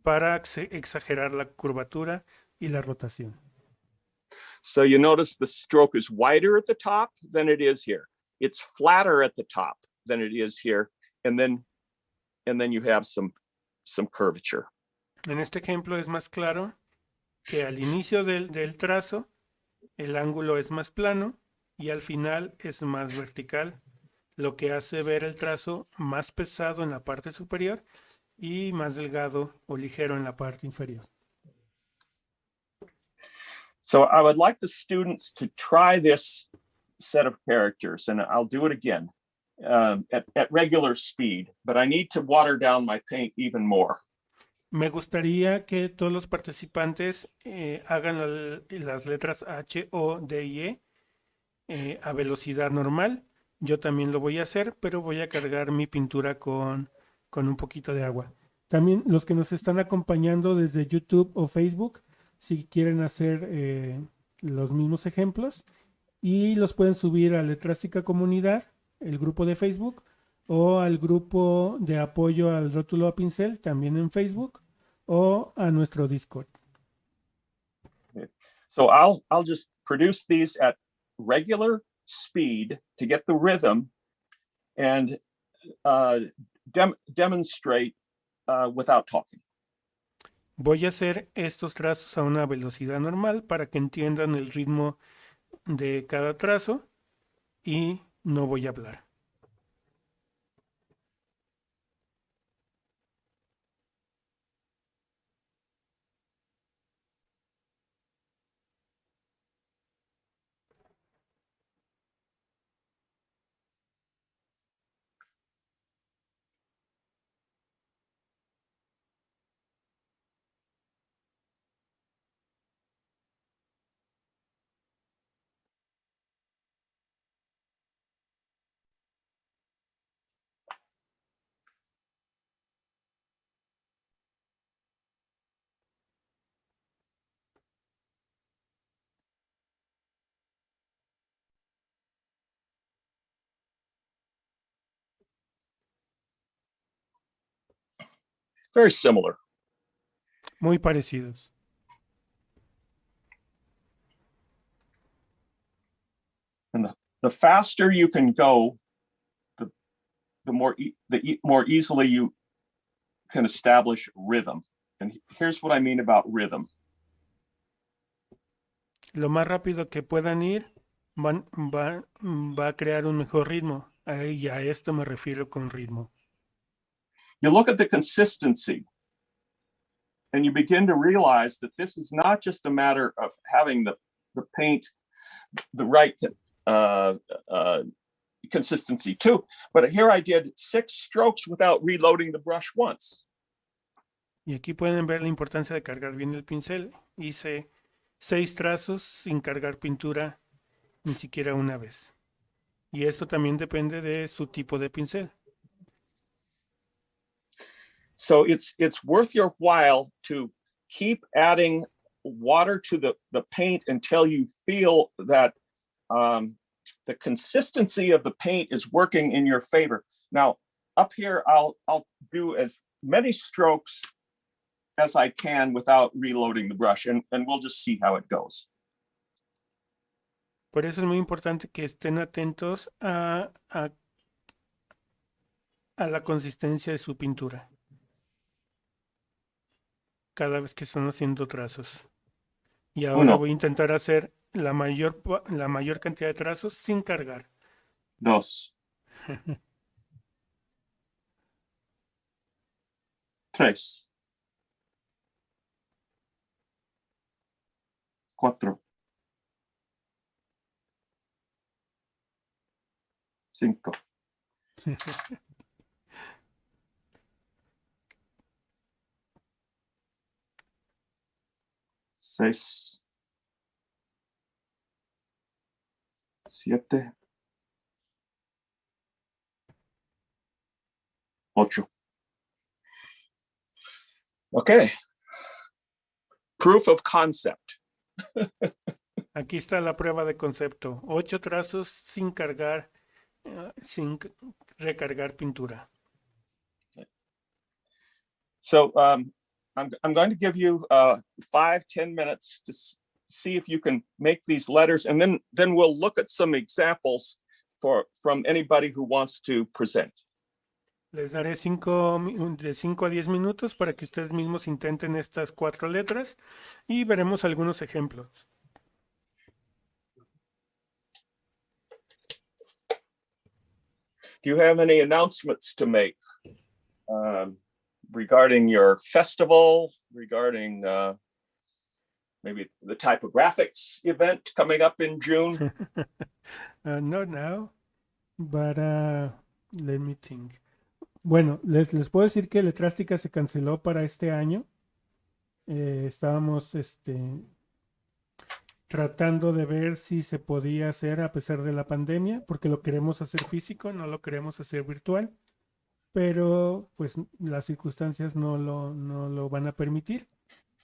para exagerar la curvatura y la rotación. So you notice the stroke is wider at the top than it is here. It's flatter at the top than it is here, and then you have some curvature. En este ejemplo es más claro que al inicio del trazo el ángulo es más plano y al final es más vertical, lo que hace ver el trazo más pesado en la parte superior y más delgado o ligero en la parte inferior. So I would like the students to try this set of characters, and I'll do it again at regular speed, but I need to water down my paint even more. Me gustaría que todos los participantes hagan las letras H, O, D y E a velocidad normal. Yo también lo voy a hacer, pero voy a cargar mi pintura con un poquito de agua. También los que nos están acompañando desde YouTube o Facebook, si quieren hacer los mismos ejemplos, y los pueden subir a Letrástica Comunidad, el grupo de Facebook, o al grupo de apoyo al rótulo a pincel, también en Facebook, o a nuestro Discord. So I'll just produce these at regular speed to get the rhythm and demonstrate without talking. Voy a hacer estos trazos a una velocidad normal para que entiendan el ritmo de cada trazo y no voy a hablar. Very similar. Muy parecidos. And the faster you can go, the more easily you can establish rhythm. And here's what I mean about rhythm. Lo más rápido que puedan ir va a crear un mejor ritmo. Y a esto me refiero con ritmo. You look at the consistency and you begin to realize that this is not just a matter of having the paint the right consistency too, but here I did 6 strokes without reloading the brush once. Y aquí pueden ver la importancia de cargar bien el pincel. Hice 6 trazos sin cargar pintura ni siquiera una vez. Y esto también depende de su tipo de pincel. So it's worth your while to keep adding water to the paint until you feel that the consistency of the paint is working in your favor. Now, up here, I'll do as many strokes as I can without reloading the brush, and we'll just see how it goes. Por eso es muy importante que estén atentos a la consistencia de su pintura cada vez que están haciendo trazos. Y ahora voy a intentar hacer la mayor cantidad de trazos sin cargar. 2, 3, 4, cinco. 6, 7, 8. Okay. Proof of concept. Aquí está la prueba de concepto. 8 trazos sin cargar, sin recargar pintura. So I'm going to give you 5-10 minutes to see if you can make these letters, and then we'll look at some examples from anybody who wants to present. Les daré de 5 a 10 minutos para que ustedes mismos intenten estas 4 letras y veremos algunos ejemplos. Do you have any announcements to make regarding your festival, regarding maybe the typographics event coming up in June? Not now, but let me think. Bueno, les puedo decir que Letrástica se canceló para este año. Estábamos tratando de ver si se podía hacer a pesar de la pandemia, porque lo queremos hacer físico, no lo queremos hacer virtual, pero pues las circunstancias no lo van a permitir.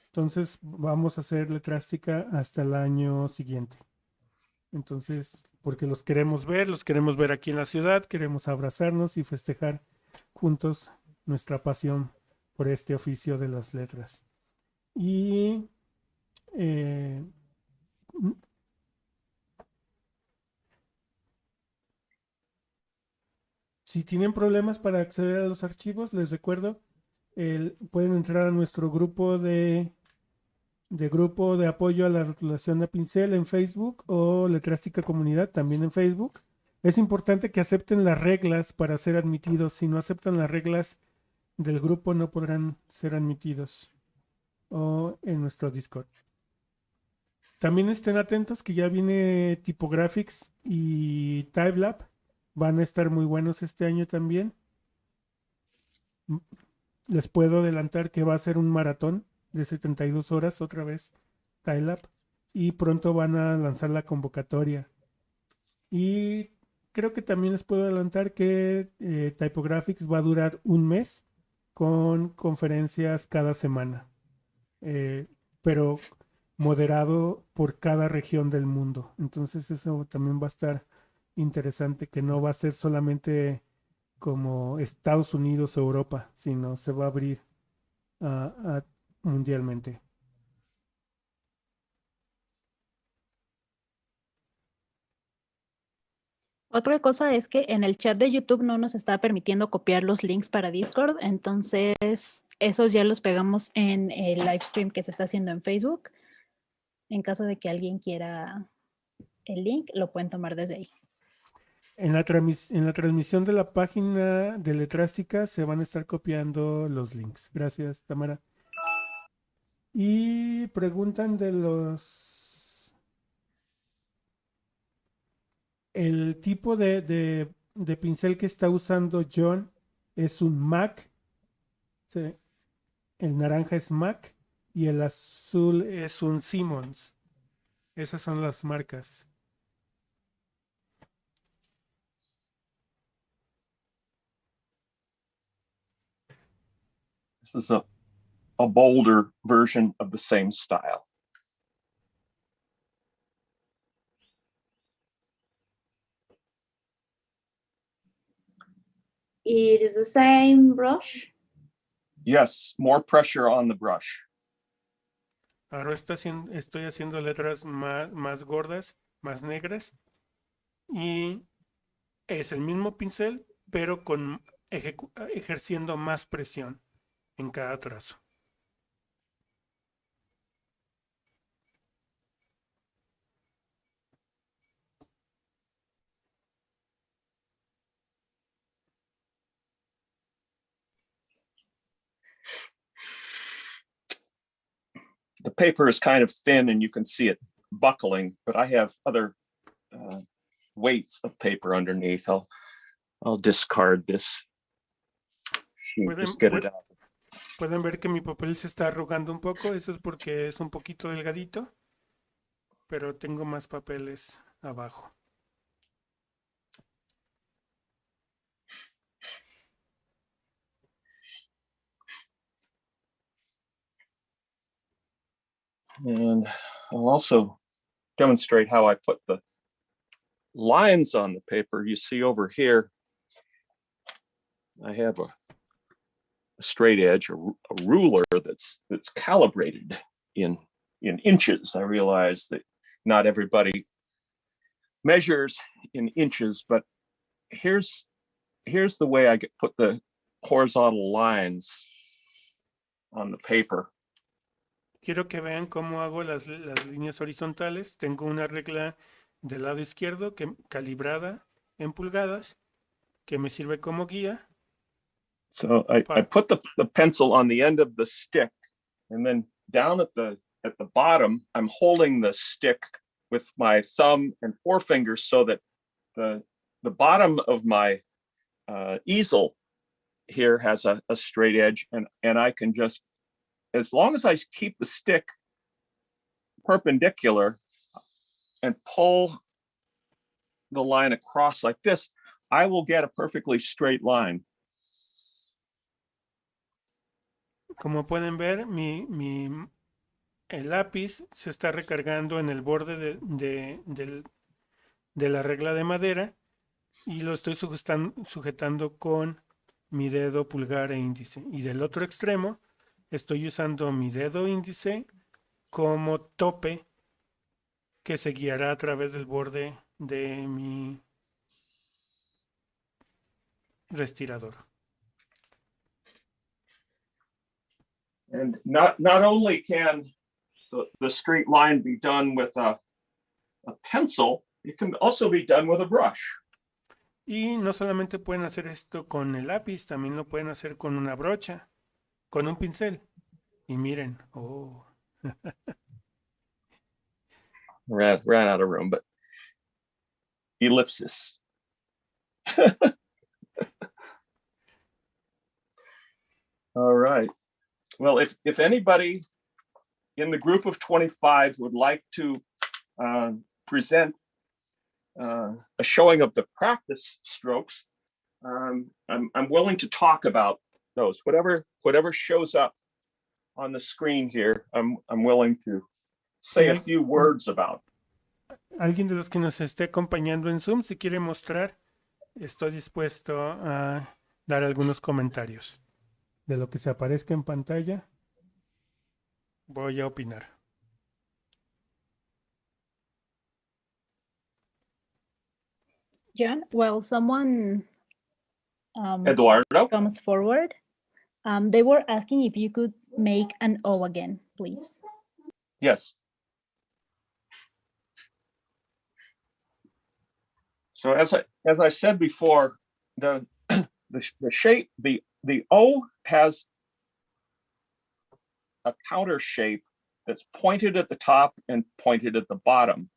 Entonces vamos a hacer Letrástica hasta el año siguiente. Entonces, porque los queremos ver aquí en la ciudad, queremos abrazarnos y festejar juntos nuestra pasión por este oficio de las letras. Y si tienen problemas para acceder a los archivos, les recuerdo, pueden entrar a nuestro grupo de apoyo a la rotulación de Pincel en Facebook o Letrástica Comunidad también en Facebook. Es importante que acepten las reglas para ser admitidos. Si no aceptan las reglas del grupo, no podrán ser admitidos. O en nuestro Discord. También estén atentos que ya viene Typographics y TypeLab. Van a estar muy buenos este año también. Les puedo adelantar que va a ser un maratón de 72 horas otra vez, TypeLab. Y pronto van a lanzar la convocatoria. Y creo que también les puedo adelantar que Typographics va a durar un mes con conferencias cada semana. Pero moderado por cada región del mundo. Entonces eso también va a estar interesante, que no va a ser solamente como Estados Unidos o Europa, sino se va a abrir mundialmente. Otra cosa es que en el chat de YouTube no nos está permitiendo copiar los links para Discord, entonces esos ya los pegamos en el live stream que se está haciendo en Facebook. En caso de que alguien quiera el link, lo pueden tomar desde ahí. En la transmisión de la página de Letrástica se van a estar copiando los links. Gracias, Tamara. Y preguntan de el tipo de pincel que está usando John es un MAC. Sí. El naranja es MAC y el azul es un Simmons. Esas son las marcas. This is a bolder version of the same style. It is the same brush. Yes, more pressure on the brush. Ahora estoy haciendo letras más gordas, más negras. Y es el mismo pincel, pero ejerciendo más presión en cada trazo. The paper is kind of thin and you can see it buckling, but I have other weights of paper underneath. I'll discard this sheet. Just get it out. Pueden ver que mi papel se está arrugando un poco. Eso es porque es un poquito delgadito. Pero tengo más papeles abajo. And I'll also demonstrate how I put the lines on the paper. You see over here, I have a straight edge, a ruler that's calibrated in inches. I realize that not everybody measures in inches, but here's the way I put the horizontal lines on the paper. Quiero que vean cómo hago las líneas horizontales. Tengo una regla del lado izquierdo calibrada en pulgadas que me sirve como guía. So I put the pencil on the end of the stick, and then down at the bottom, I'm holding the stick with my thumb and forefinger so that the bottom of my easel here has a straight edge, and I can just, as long as I keep the stick perpendicular and pull the line across like this, I will get a perfectly straight line. Como pueden ver, el lápiz se está recargando en el borde de la regla de madera y lo estoy sujetando con mi dedo pulgar e índice. Y del otro extremo estoy usando mi dedo índice como tope que se guiará a través del borde de mi respirador. And not only can the straight line be done with a pencil, it can also be done with a brush. Y no solamente pueden hacer esto con el lápiz, también lo pueden hacer con una brocha, con un pincel. Y miren, oh. Ran out of room, but ellipsis. All right. Well, if anybody in the group of 25 would like to present a showing of the practice strokes, I'm willing to talk about those. Whatever shows up on the screen here, I'm willing to say a few words about. Alguien de los que nos esté acompañando en Zoom, si quiere mostrar, estoy dispuesto a dar algunos comentarios. De lo que se aparezca en pantalla, voy a opinar. John, well, someone Eduardo? comes forward. They were asking if you could make an O again, please. Yes. So as I said before, the shape, the O has a counter shape that's pointed at the top and pointed at the bottom.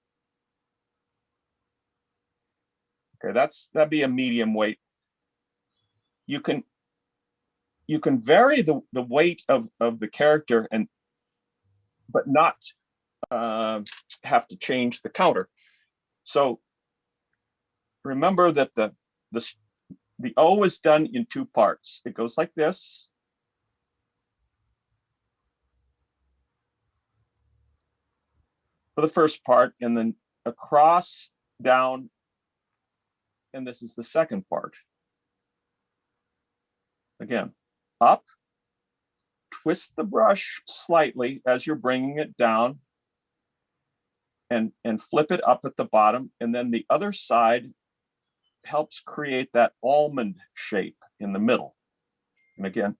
Okay, that'd be a medium weight. You can vary the weight of the character but not have to change the counter. So remember that the O is done in two parts. It goes like this. For the first part, and then across, down, and this is the second part. Again, up, twist the brush slightly as you're bringing it down, and flip it up at the bottom, and then the other side helps create that almond shape in the middle. And again,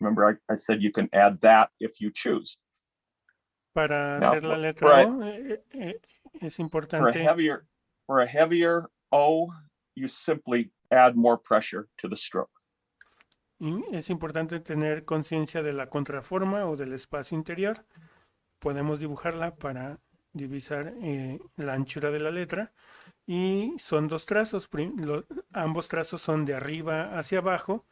remember I said you can add that if you choose. Para Now, hacer la letra O, es importante. For a heavier O, you simply add more pressure to the stroke. Y es importante tener conciencia de la contraforma o del espacio interior. Podemos dibujarla para divisar la anchura de la letra. y son dos trazos. Ambos trazos son de arriba hacia abajo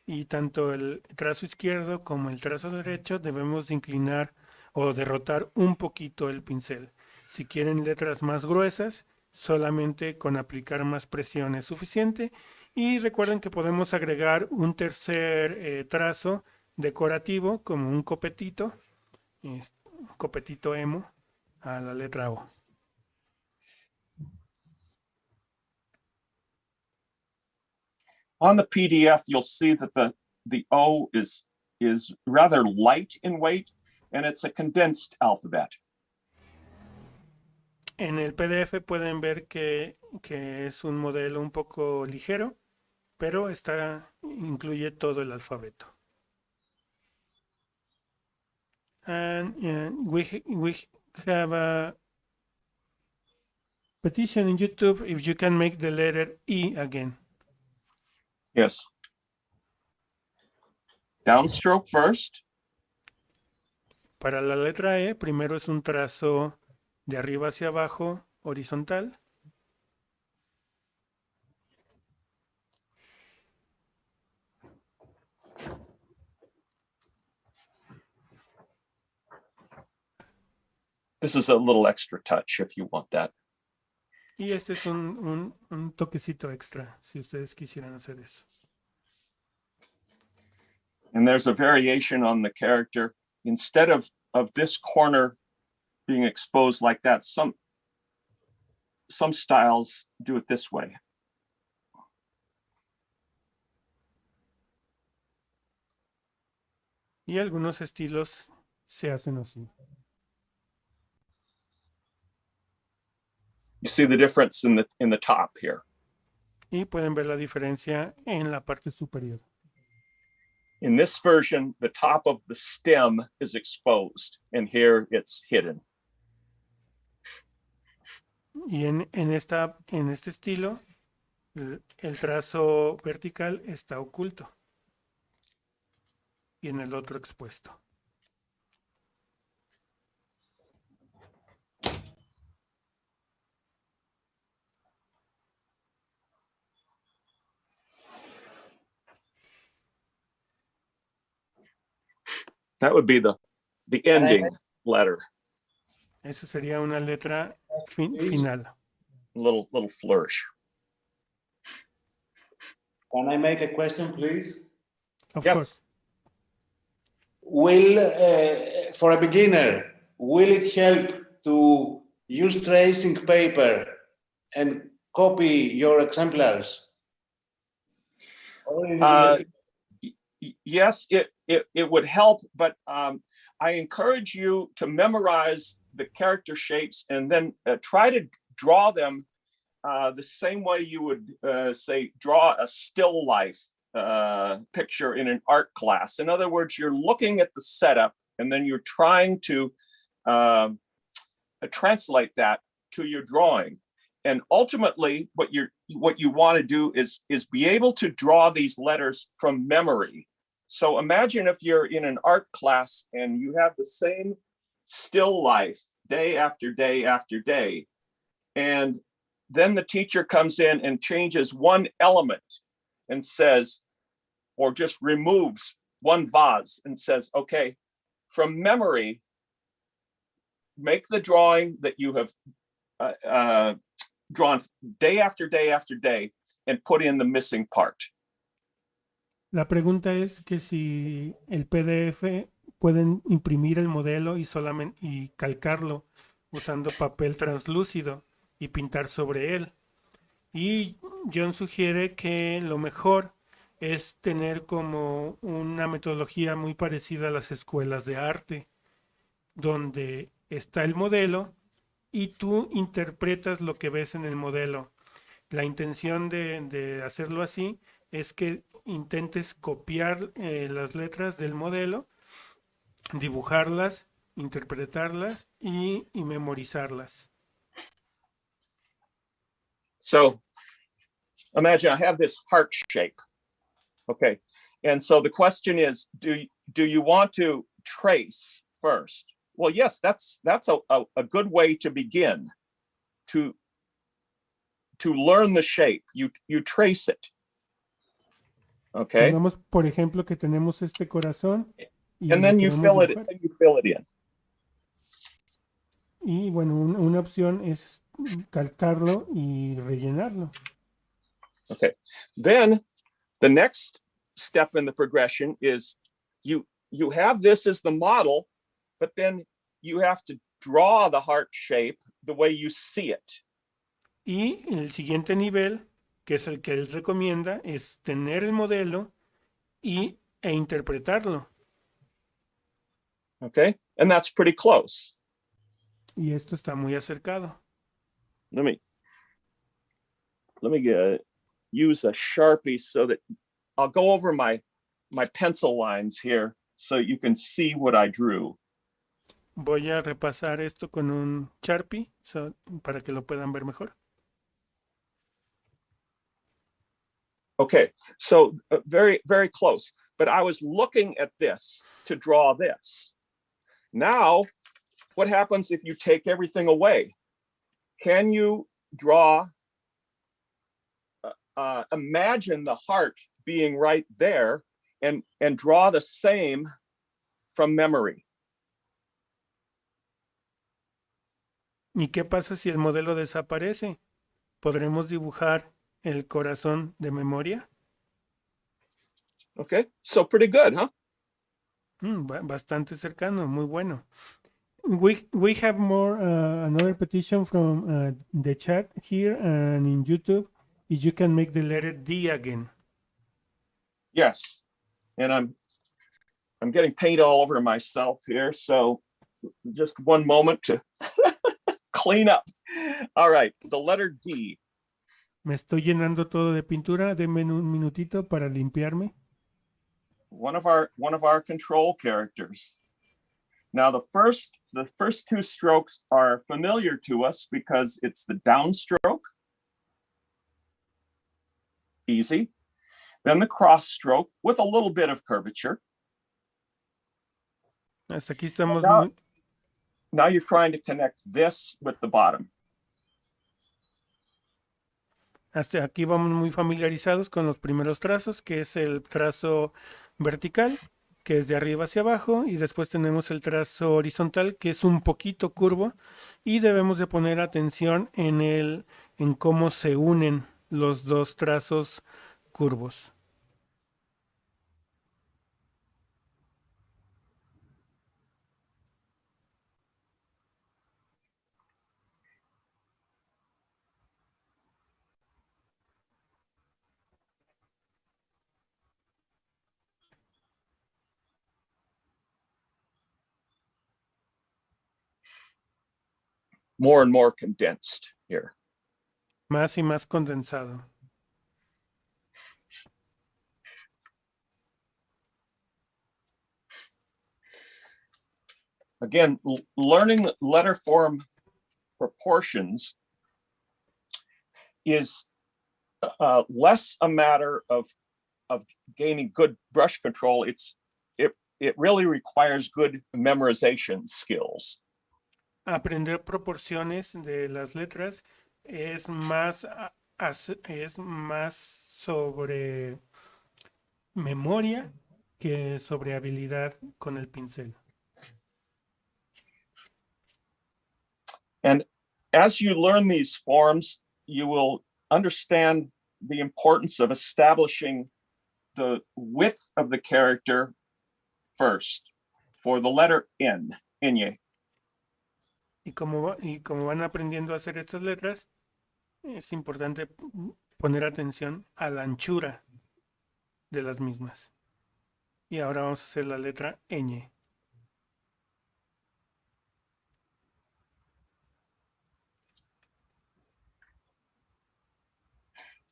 y tanto el trazo izquierdo como el trazo derecho debemos de inclinar o de rotar un poquito el pincel. Si quieren letras más gruesas, solamente con aplicar más presión es suficiente. Y recuerden que podemos agregar un tercer trazo decorativo como un copetito emo a la letra O. On the PDF, you'll see that the O is rather light in weight, and it's a condensed alphabet. En el PDF pueden ver que es un modelo un poco ligero, pero incluye todo el alfabeto. And we have a petition in YouTube if you can make the letter E again. Yes. Downstroke first. Para la letra E, primero es un trazo de arriba hacia abajo horizontal. This is a little extra touch if you want that. Y este es un toquecito extra, si ustedes quisieran hacer eso. And there's a variation on the character. Instead of this corner being exposed like that, some styles do it this way. Y algunos estilos se hacen así. You see the difference in the top here. Y pueden ver la diferencia en la parte superior. In this version, the top of the stem is exposed, and here it's hidden. Y en este estilo, el trazo vertical está oculto. Y en el otro expuesto. That would be the ending letter. Esa sería una letra final. Little flourish. Can I make a question, please? Of Yes. course. For a beginner, will it help to use tracing paper and copy your exemplars? Or is it- Yes, it would help, but I encourage you to memorize the character shapes and then try to draw them the same way you would say draw a still life picture in an art class. In other words, you're looking at the setup and then you're trying to translate that to your drawing. And ultimately, what you want to do is be able to draw these letters from memory. So imagine if you're in an art class and you have the same still life day after day after day, and then the teacher comes in and changes one element and says, or just removes one vase and says, okay, from memory, make the drawing that you have drawn day after day after day and put in the missing part. La pregunta es que si el PDF pueden imprimir el modelo y calcarlo usando papel translúcido y pintar sobre él. Y John sugiere que lo mejor es tener como una metodología muy parecida a las escuelas de arte, donde está el modelo y tú interpretas lo que ves en el modelo. La intención de hacerlo así es que intentes copiar las letras del modelo, dibujarlas, interpretarlas y memorizarlas. So imagine I have this heart shape. Okay. And so the question is, do you want to trace first? Well, yes, that's a good way to begin, to to learn the shape, you trace it. Okay, Pongamos, por ejemplo, que tenemos este corazón y and lo then you queremos fill it, dibujar. you fill it in. Y bueno, una opción es calcarlo y rellenarlo. Okay, then the next step in the progression is you have this as the model, but then you have to draw the heart shape the way you see it. Y el siguiente nivel, que es el que él recomienda, es tener el modelo e interpretarlo. Okay, and that's pretty close. Y esto está muy acercado. Let me use a Sharpie so that I'll go over my pencil lines here so you can see what I drew. Voy a repasar esto con un Sharpie para que lo puedan ver mejor. Okay, so very, very close, but I was looking at this to draw this. Now, what happens if you take everything away? Can you draw, imagine the heart being right there and draw the same from memory? ¿Y qué pasa si el modelo desaparece? ¿Podremos dibujar el corazón de memoria? Okay, so pretty good, huh? Bastante cercano, muy bueno. We have more another petition from the chat here and in YouTube. If you can make the letter D again. Yes, and I'm getting paint all over myself here, so just one moment to clean up. All right, the letter D. Me estoy llenando todo de pintura. Denme un minutito para limpiarme. One of our control characters. Now the first two strokes are familiar to us because it's the downstroke. Easy. Then the cross stroke with a little bit of curvature. Hasta aquí estamos Now you're trying to connect this with the bottom. Hasta aquí vamos muy familiarizados con los primeros trazos, que es el trazo vertical, que es de arriba hacia abajo, y después tenemos el trazo horizontal, que es un poquito curvo, y debemos de poner atención en cómo se unen los dos trazos curvos. More and more condensed here. Más y más condensado. Again, learning letter form proportions is less a matter of gaining good brush control. It really requires good memorization skills. Aprender proporciones de las letras es más sobre memoria que sobre habilidad con el pincel. And as you learn these forms, you will understand the importance of establishing the width of the character first for the letter N, ñ. Y como van aprendiendo a hacer estas letras, es importante poner atención a la anchura de las mismas. Y ahora vamos a hacer la letra ñ.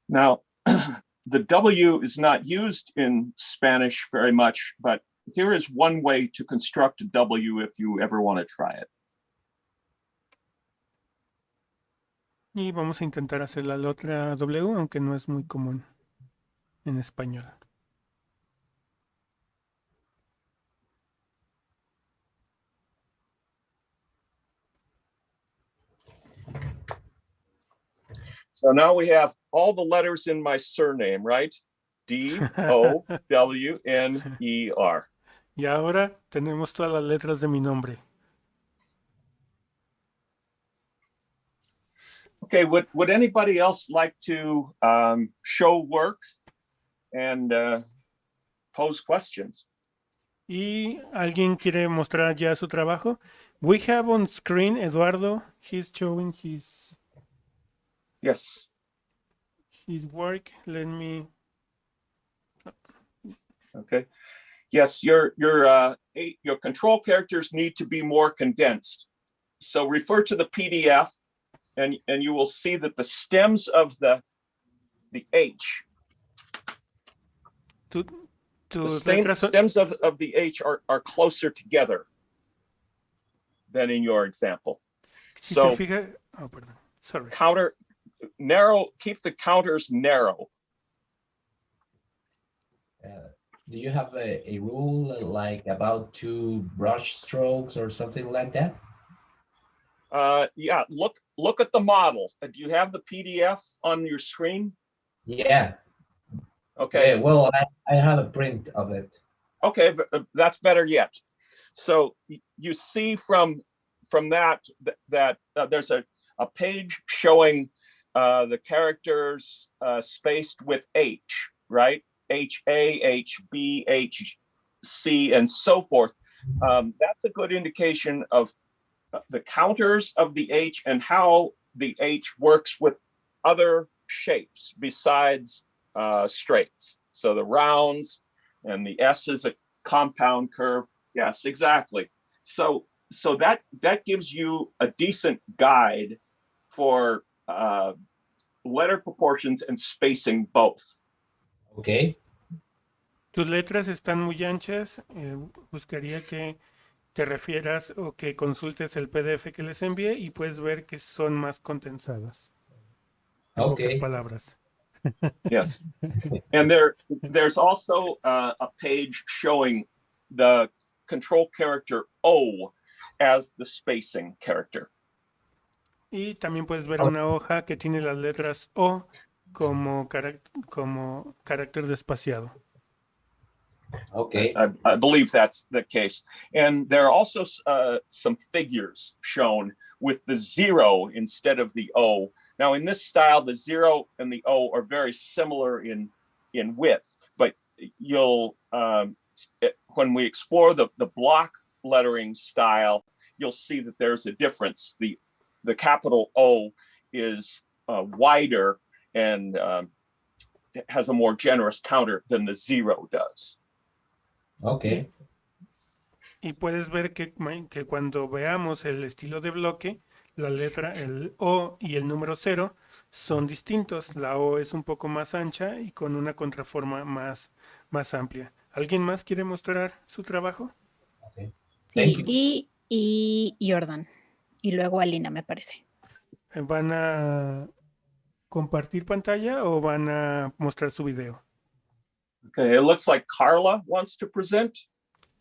Now, the W is not used in Spanish very much, but here is one way to construct a W if you ever want to try it. Y vamos a intentar hacer la letra W, aunque no es muy común en español. So now we have all the letters in my surname, right? D-O-W-N-E-R. Y ahora tenemos todas las letras de mi nombre. Okay, would anybody else like to show work and pose questions? ¿Y alguien quiere mostrar ya su trabajo? We have on screen Eduardo. He's showing his Yes. work. Let me. Okay. Yes, your control characters need to be more condensed. So refer to the PDF, and you will see that the stems of the H, the Tus letras son- stems of the H are closer together than in your example. Si So te fijas, oh, perdón. Sorry. keep the counters narrow. Do you have a rule like about 2 brush strokes or something like that? Yeah, look at the model. Do you have the PDF on your screen? Yeah. Okay. Okay, well, I have a print of it. Okay, that's better yet. So you see from that there's a page showing the characters spaced with H, right? HA, HB, HC, and so forth. That's a good indication of the counters of the H and how the H works with other shapes besides straights. So the rounds, and the S is a compound curve. Yes, exactly. So that gives you a decent guide for letter proportions and spacing both. Okay. Tus letras están muy anchas. Buscaría que te refieras o que consultes el PDF que les envié y puedes ver que son más condensadas. En pocas Okay. palabras. Yes. And there's also a page showing the control character O as the spacing character. Y también puedes ver una hoja que tiene las letras O como carácter despaciado. Okay. I believe that's the case. And there are also some figures shown with the 0 instead of the O. Now, in this style, the 0 and the O are very similar in width, but you'll when we explore the block lettering style, you'll see that there's a difference. The capital O is wider and has a more generous counter than the 0 does. Okay. Y puedes ver que cuando veamos el estilo de bloque, la letra, el O y el número 0 son distintos. La O es un poco más ancha y con una contraforma más amplia. ¿Alguien más quiere mostrar su trabajo? Okay. Sí, Thank you. Dee y Jordan. Y luego Alina, me parece. ¿Van a compartir pantalla o van a mostrar su video? Okay, it looks like Carla wants to present.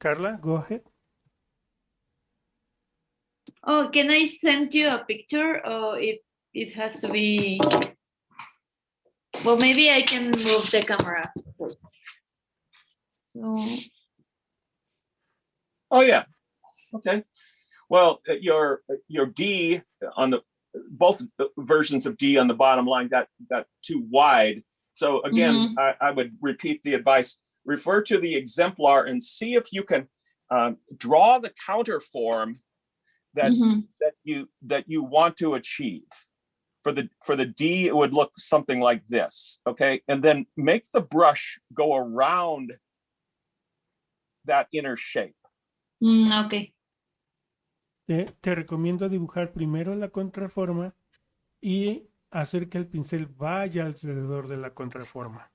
Carla, go ahead. Oh, can I send you a picture or it has to be, well, maybe I can move the camera. So, Oh yeah, okay. Well, your D on the both versions of D on the bottom line got too wide. So again, I would repeat the advice: refer to the exemplar and see if you can draw the counter form that you want to achieve. For the D, it would look something like this, okay? And then make the brush go around that inner shape. okay. Te recomiendo dibujar primero la contraforma y hacer que el pincel vaya alrededor de la contraforma.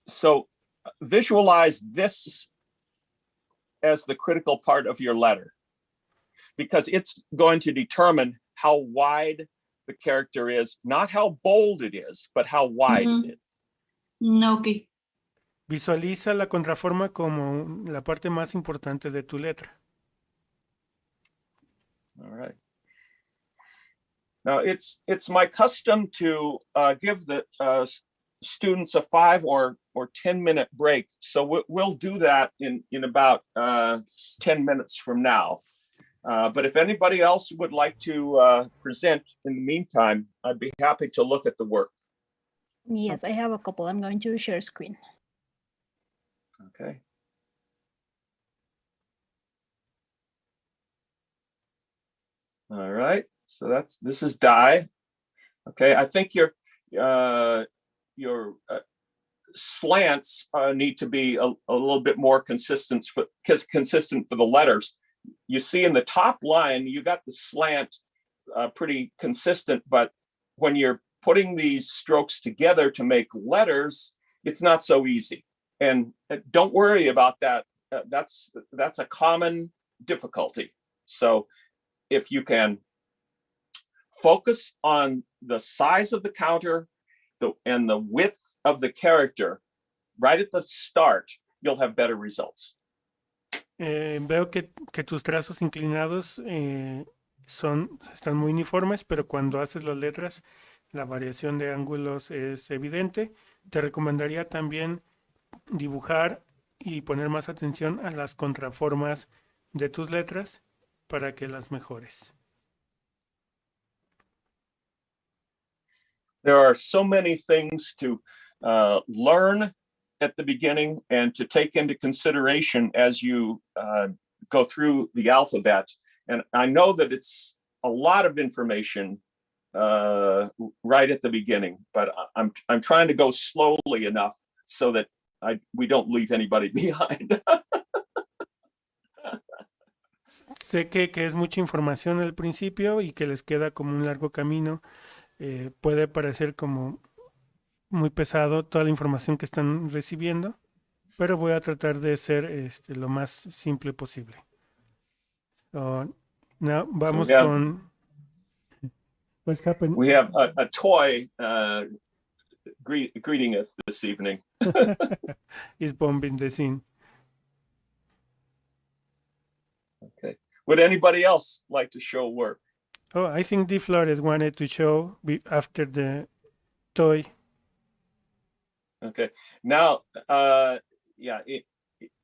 So visualize this as the critical part of your letter, because it's going to determine how wide the character is, not how bold it is, but how wide it is. Okay. Visualiza la contraforma como la parte más importante de tu letra. All right. Now, it's my custom to give the students a 5 or 10-minute break. So we'll do that in about 10 minutes from now. But if anybody else would like to present in the meantime, I'd be happy to look at the work. Yes, I have a couple. I'm going to share screen. Okay. All right. So this is Dai. Okay. I think your slants need to be a little bit more consistent for the letters. You see in the top line, you got the slant pretty consistent, but when you're putting these strokes together to make letters, it's not so easy. And don't worry about that. That's a common difficulty. So if you can focus on the size of the counter and the width of the character right at the start, you'll have better results. Veo que tus trazos inclinados están muy uniformes, pero cuando haces las letras, la variación de ángulos es evidente. Te recomendaría también dibujar y poner más atención a las contraformas de tus letras para que las mejores. There are so many things to learn at the beginning and to take into consideration as you go through the alphabet. And I know that it's a lot of information right at the beginning, but I'm trying to go slowly enough so that we don't leave anybody behind. Sé que es mucha información al principio y que les queda como un largo camino. Puede parecer como muy pesado toda la información que están recibiendo, pero voy a tratar de ser lo más simple posible. So, now vamos con... What's happened? We have a toy greeting us this evening. Is bombing the scene. Okay. Would anybody else like to show work? Oh, I think D. Flores wanted to show after the toy. Okay. Now,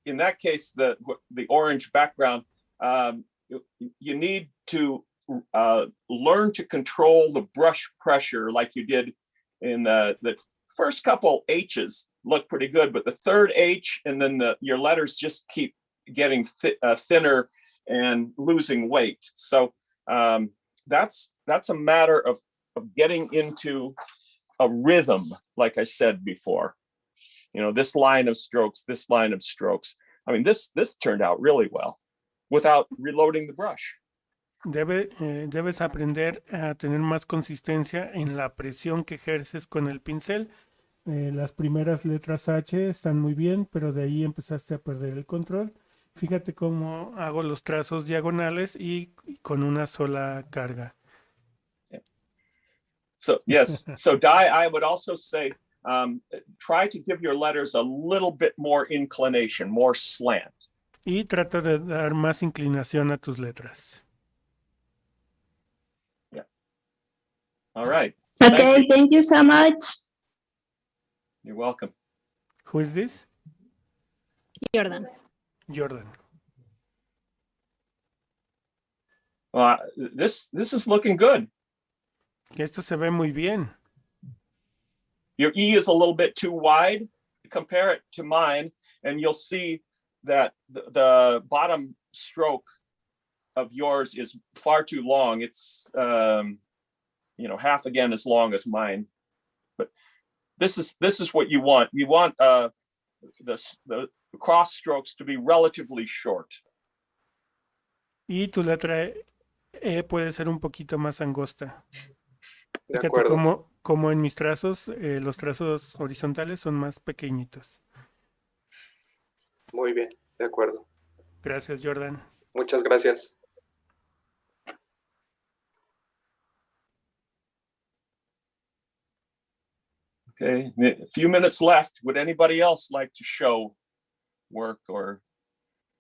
in that case, the orange background, you need to learn to control the brush pressure like you did in the first couple H's look pretty good, but the third H and then your letters just keep getting thinner and losing weight. So that's a matter of getting into a rhythm, like I said before. You know, this line of strokes, this line of strokes. I mean, this turned out really well without reloading the brush. Debes aprender a tener más consistencia en la presión que ejerces con el pincel. Las primeras letras H están muy bien, pero de ahí empezaste a perder el control. Fíjate cómo hago los trazos diagonales y con una sola carga. So yes, so Dai, I would also say, try to give your letters a little bit more inclination, more slant. Y trata de dar más inclinación a tus letras. Yeah. All right. Okay, thank you so much. You're welcome. Who is this? Jordan. Jordan. This is looking good. Esto se ve muy bien. Your E is a little bit too wide. Compare it to mine, and you'll see that the bottom stroke of yours is far too long. It's half again as long as mine. But this is what you want. You want the cross strokes to be relatively short. Y tu letra E puede ser un poquito más angosta. De Fíjate acuerdo. como en mis trazos, los trazos horizontales son más pequeñitos. Muy bien, de acuerdo. Gracias, Jordan. Muchas gracias. Okay, a few minutes left. Would anybody else like to show work or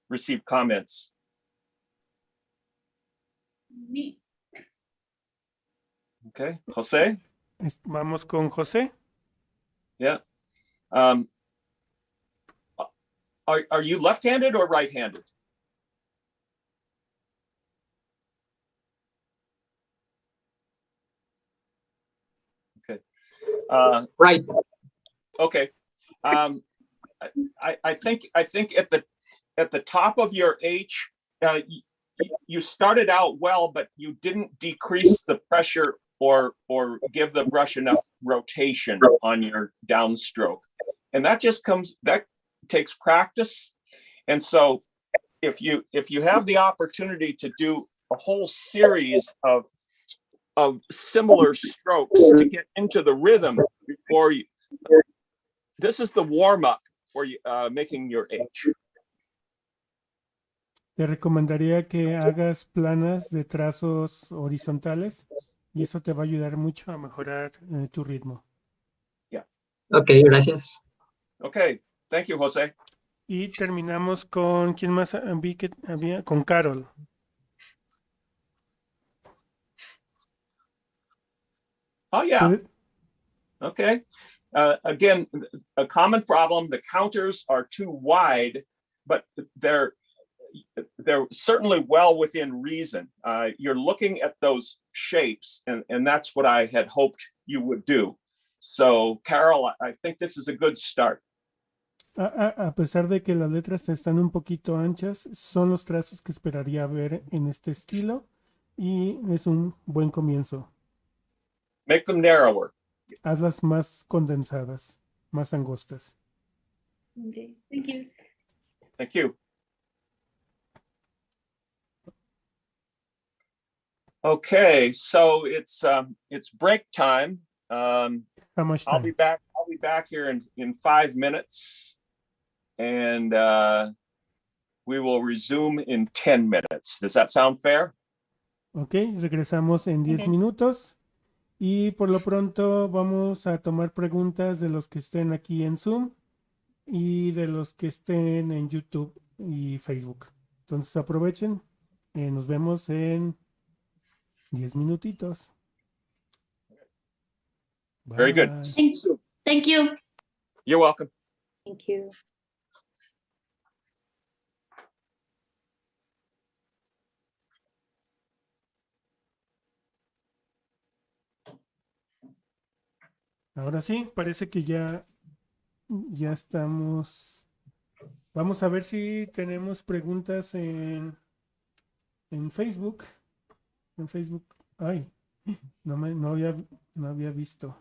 receive comments? Me. Okay, Jose? Vamos con José. Yeah. Are you left-handed or right-handed? Okay. Right. Okay. I think at the top of your H, you started out well, but you didn't decrease the pressure or give the brush enough rotation on your downstroke, and that takes practice. And so if you have the opportunity to do a whole series of similar strokes to get into the rhythm before you, this is the warm-up for you, making your H. Te recomendaría que hagas planas de trazos horizontales y eso te va a ayudar mucho a mejorar tu ritmo. Ok, gracias. Okay, thank you, Jose. Y terminamos con, ¿quién más vi que había? Con Carol. Oh, yeah. ¿Puede- Okay. Again, a common problem, the counters are too wide, but they're certainly well within reason. You're looking at those shapes, and that's what I had hoped you would do. So, Carol, I think this is a good start. A pesar de que las letras están un poquito anchas, son los trazos que esperaría ver en este estilo y es un buen comienzo. Make them narrower. Hazlas más condensadas, más angostas. Okay, thank you. Thank you. Okay, so it's break time. How much I'll time? be back here in 5 minutes, and we will resume in 10 minutes. Does that sound fair? Ok, regresamos en 10 Ok. minutos y por lo pronto vamos a tomar preguntas de los que estén aquí en Zoom y de los que estén en YouTube y Facebook. Entonces aprovechen, nos vemos en 10 minutitos. Very good. Bye. Thank you. You're welcome. Thank you. Ahora sí, parece que ya estamos. Vamos a ver si tenemos preguntas en Facebook. En Facebook. Ay, no había visto.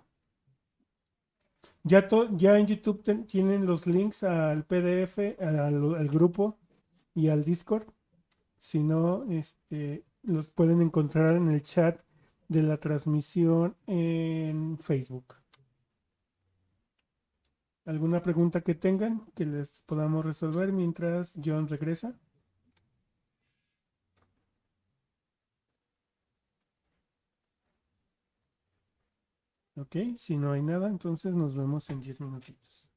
Ya en YouTube tienen los links al PDF, al grupo y al Discord. Si no, los pueden encontrar en el chat de la transmisión en Facebook. ¿Alguna pregunta que tengan que les podamos resolver mientras John regresa? Ok, si no hay nada, entonces nos vemos en 10 minutitos.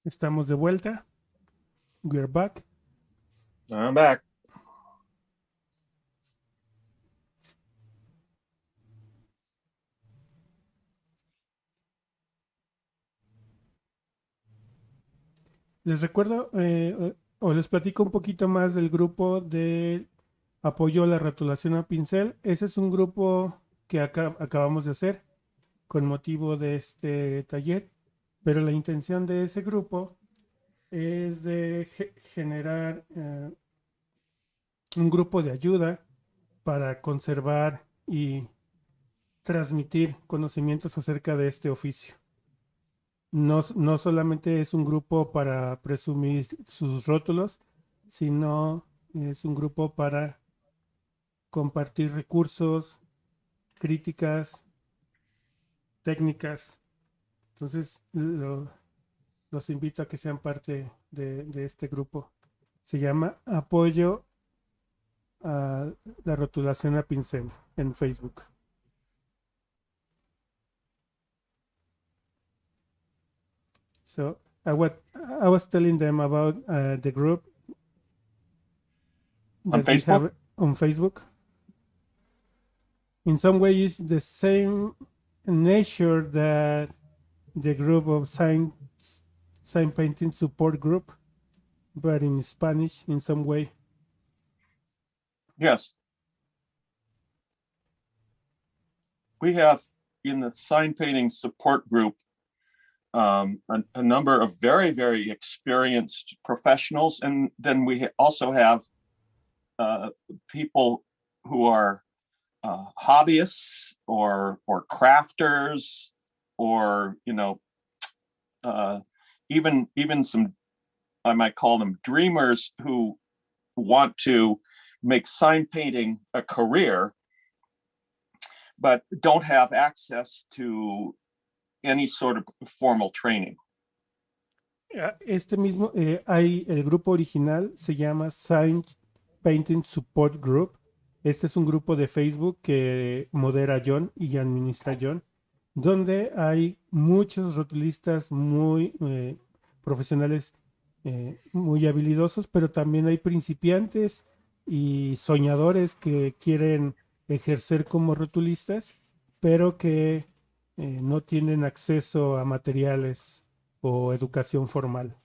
Estamos de vuelta. We're back. I'm back. Les recuerdo o les platico un poquito más del grupo de apoyo a la rotulación a pincel. Ese es un grupo que acabamos de hacer con motivo de este taller, pero la intención de ese grupo es de generar un grupo de ayuda para conservar y transmitir conocimientos acerca de este oficio. No solamente es un grupo para presumir sus rótulos, sino es un grupo para compartir recursos, críticas, técnicas. Entonces, los invito a que sean parte de este grupo. Se llama Apoyo a la Rotulación a Pincel en Facebook. So I was telling them about the group On that we Facebook? have on Facebook. In some way, it's the same nature that the group of sign painting support group, but in Spanish in some way. Yes. We have in the sign painting support group a number of very, very experienced professionals. And then we also have people who are hobbyists or crafters, or, you know, even some, I might call them dreamers, who want to make sign painting a career, but don't have access to any sort of formal training. Este mismo, el grupo original se llama Sign Painting Support Group. Este es un grupo de Facebook que modera John y administra John, donde hay muchos rotulistas muy profesionales, muy habilidosos, pero también hay principiantes y soñadores que quieren ejercer como rotulistas, pero que no tienen acceso a materiales o educación formal.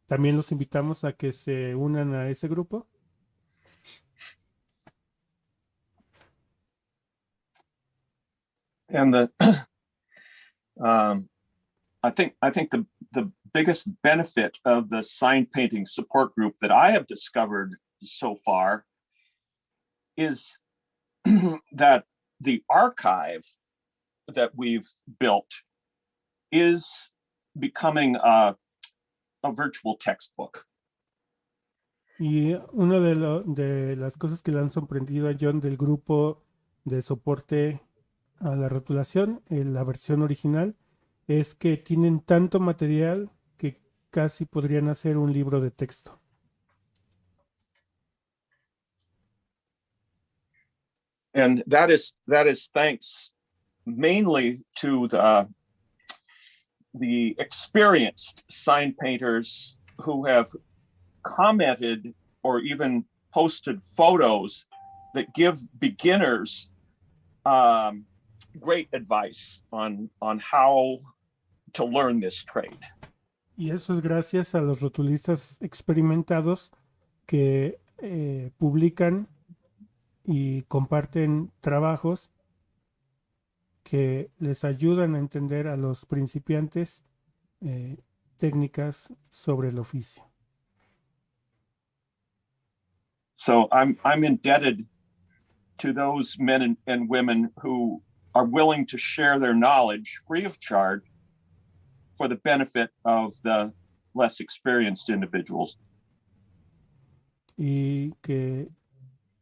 También los invitamos a que se unan a ese grupo. And I think the biggest benefit of the sign painting support group that I have discovered so far is that the archive that we've built is becoming a virtual textbook. Y una de las cosas que le han sorprendido a John del grupo de soporte a la rotulación, la versión original, es que tienen tanto material que casi podrían hacer un libro de texto. And that is thanks mainly to the experienced sign painters who have commented or even posted photos that give beginners great advice on how to learn this trade. Y eso es gracias a los rotulistas experimentados que publican y comparten trabajos que les ayudan a entender a los principiantes técnicas sobre el oficio. So I'm indebted to those men and women who are willing to share their knowledge free of charge for the benefit of the less experienced individuals. Y que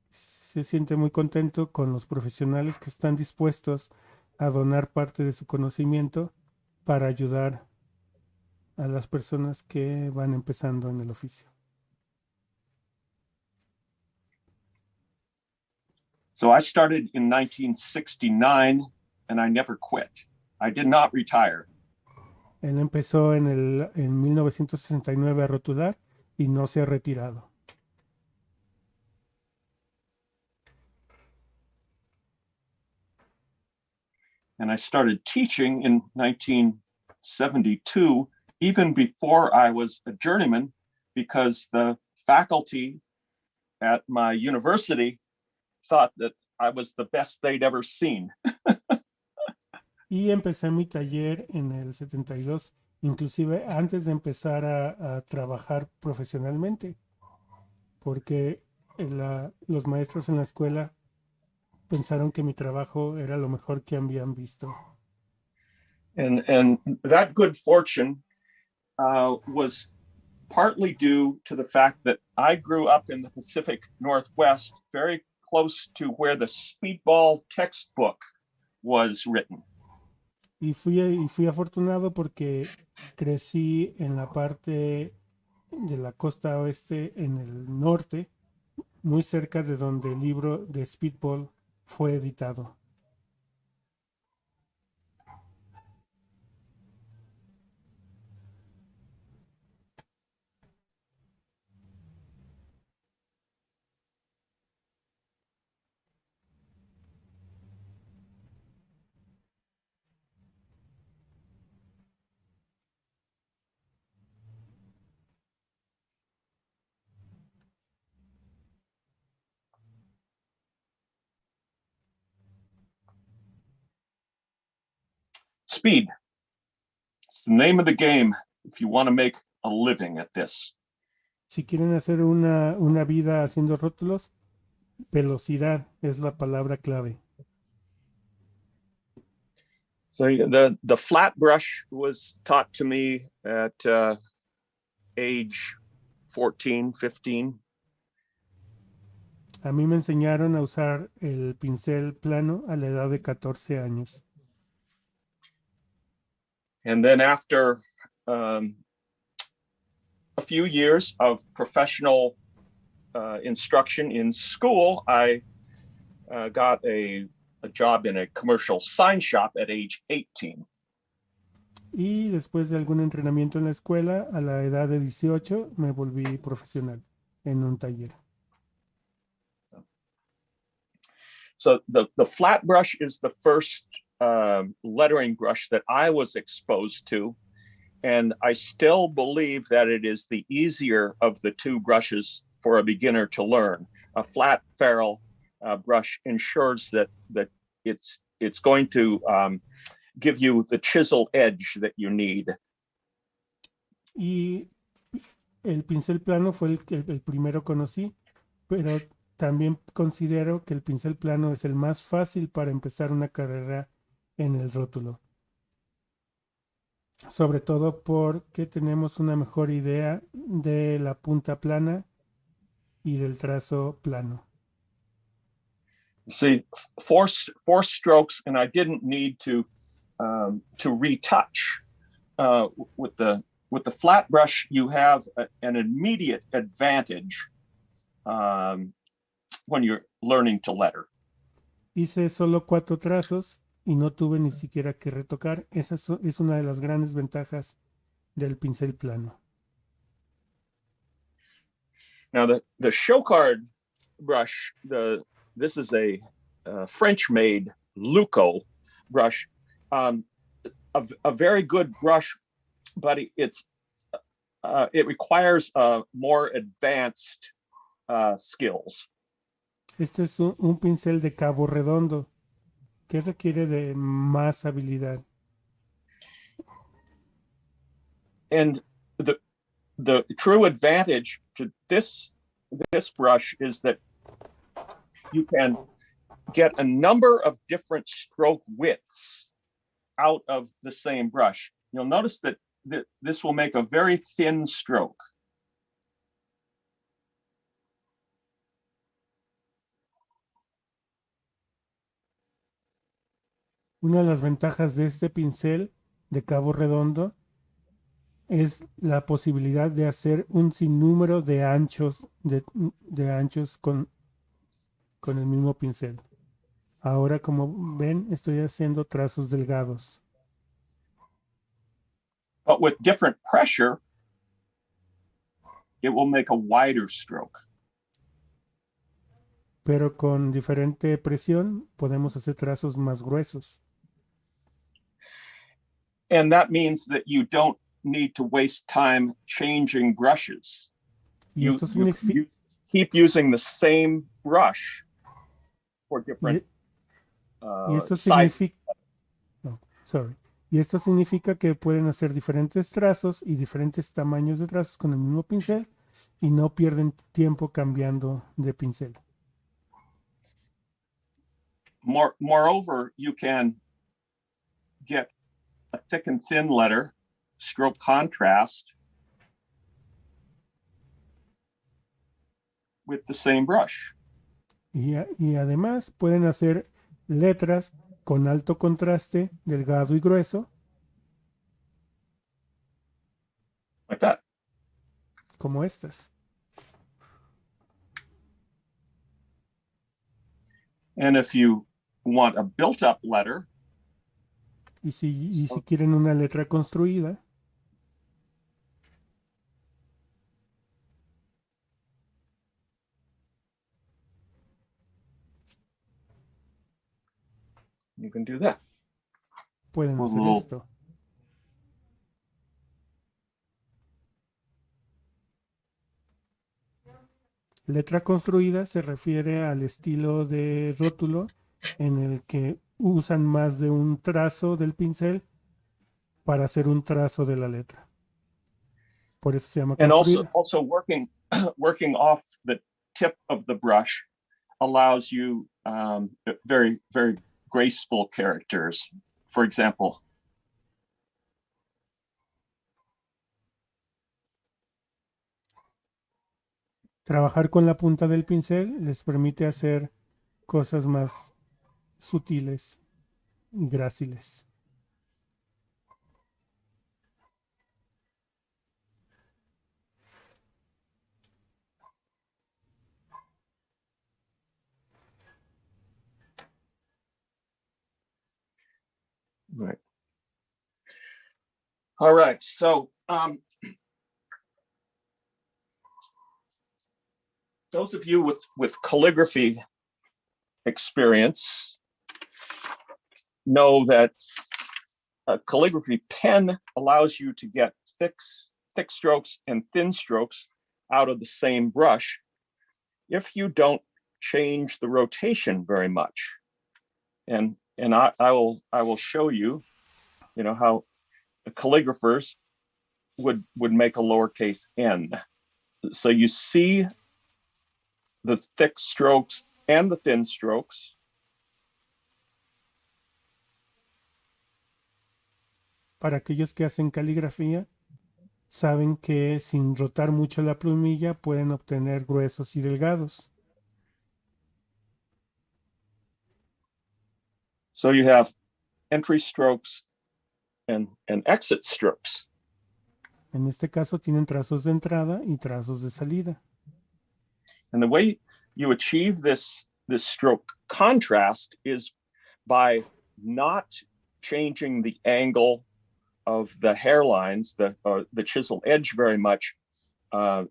se siente muy contento con los profesionales que están dispuestos a donar parte de su conocimiento para ayudar a las personas que van empezando en el oficio. So I started in 1969 and I never quit. I did not retire. Él empezó en 1969 a rotular y no se ha retirado. And I started teaching in 1972, even before I was a journeyman, because the faculty at my university thought that I was the best they'd ever seen. Y empecé mi taller en el 72, inclusive antes de empezar a trabajar profesionalmente, porque los maestros en la escuela pensaron que mi trabajo era lo mejor que habían visto. And that good fortune was partly due to the fact that I grew up in the Pacific Northwest, very close to where the Speedball textbook was written. Y fui afortunado porque crecí en la parte de la costa oeste, en el norte, muy cerca de donde el libro de Speedball fue editado. Speed. It's the name of the game if you want to make a living at this. Si quieren hacer una vida haciendo rótulos, velocidad es la palabra clave. So the flat brush was taught to me at age 14, 15. A mí me enseñaron a usar el pincel plano a la edad de 14 años. And then after a few years of professional instruction in school, I got a job in a commercial sign shop at age 18. Y después de algún entrenamiento en la escuela, a la edad de 18, me volví profesional en un taller. So the flat brush is the first lettering brush that I was exposed to. And I still believe that it is the easier of the two brushes for a beginner to learn. A flat ferrule brush ensures that it's going to give you the chisel edge that you need. Y el pincel plano fue el primero conocí, pero también considero que el pincel plano es el más fácil para empezar una carrera en el rótulo. Sobre todo porque tenemos una mejor idea de la punta plana y del trazo plano. See, four strokes, and I didn't need to retouch. With the flat brush, you have an immediate advantage when you're learning to letter. Hice solo 4 trazos y no tuve ni siquiera que retocar. Esa es una de las grandes ventajas del pincel plano. Now the show card brush, this is a French-made Luco brush, a very good brush, but it requires more advanced skills. Este es un pincel de cabo redondo que requiere de más habilidad. And the true advantage to this brush is that you can get a number of different stroke widths out of the same brush. You'll notice that this will make a very thin stroke. Una de las ventajas de este pincel de cabo redondo es la posibilidad de hacer un sinnúmero de anchos, de anchos con el mismo pincel. Ahora, como ven, estoy haciendo trazos delgados. But with different pressure, it will make a wider stroke. Pero con diferente presión podemos hacer trazos más gruesos. And that means that you don't need to waste time changing brushes. Y esto significa... You keep using the same brush for different Y esto sizes. significa... No, sorry. Y esto significa que pueden hacer diferentes trazos y diferentes tamaños de trazos con el mismo pincel y no pierden tiempo cambiando de pincel. Moreover, you can get a thick and thin letter, stroke contrast with the same brush. Y además pueden hacer letras con alto contraste, delgado y grueso. Like that. Como estas. And if you want a built-up letter, y si quieren una letra construida, you can do that. pueden hacer Ujú. esto. Letra construida se refiere al estilo de rótulo en el que usan más de un trazo del pincel para hacer un trazo de la letra. Por eso se llama And construida. also working off the tip of the brush allows you very, very graceful characters. For example, Trabajar con la punta del pincel les permite hacer cosas más sutiles y gráciles. right. All right, so those of you with calligraphy experience know that a calligraphy pen allows you to get thick strokes and thin strokes out of the same brush if you don't change the rotation very much. And I will show you, how the calligraphers would make a lowercase n. So you see the thick strokes and the thin strokes. Para aquellos que hacen caligrafía, saben que sin rotar mucho la plumilla pueden obtener gruesos y delgados. So you have entry strokes and exit strokes. En este caso tienen trazos de entrada y trazos de salida. And the way you achieve this stroke contrast is by not changing the angle of the hairlines, the chisel edge very much.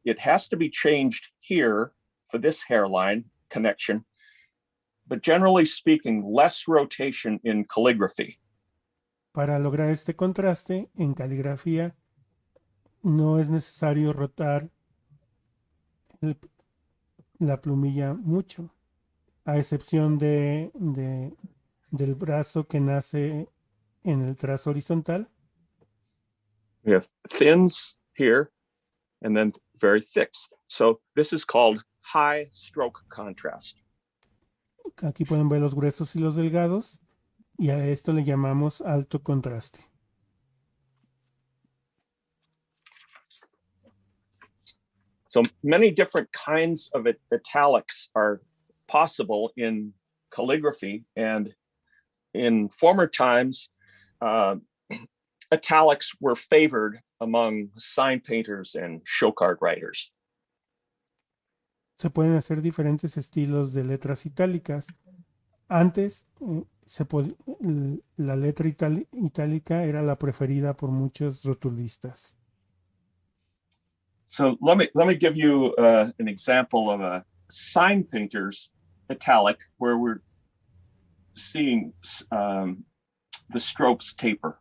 It has to be changed here for this hairline connection, but generally speaking, less rotation in calligraphy. Para lograr este contraste, en caligrafía no es necesario rotar la plumilla mucho, a excepción del brazo que nace en el trazo horizontal. We have thins here and then very thicks. So this is called high stroke contrast. Aquí pueden ver los gruesos y los delgados, y a esto le llamamos alto contraste. So many different kinds of italics are possible in calligraphy, and in former times, italics were favored among sign painters and show card writers. Se pueden hacer diferentes estilos de letras itálicas. Antes la letra itálica era la preferida por muchos rotulistas. So let me give you an example of a sign painter's italic where we're seeing the strokes taper.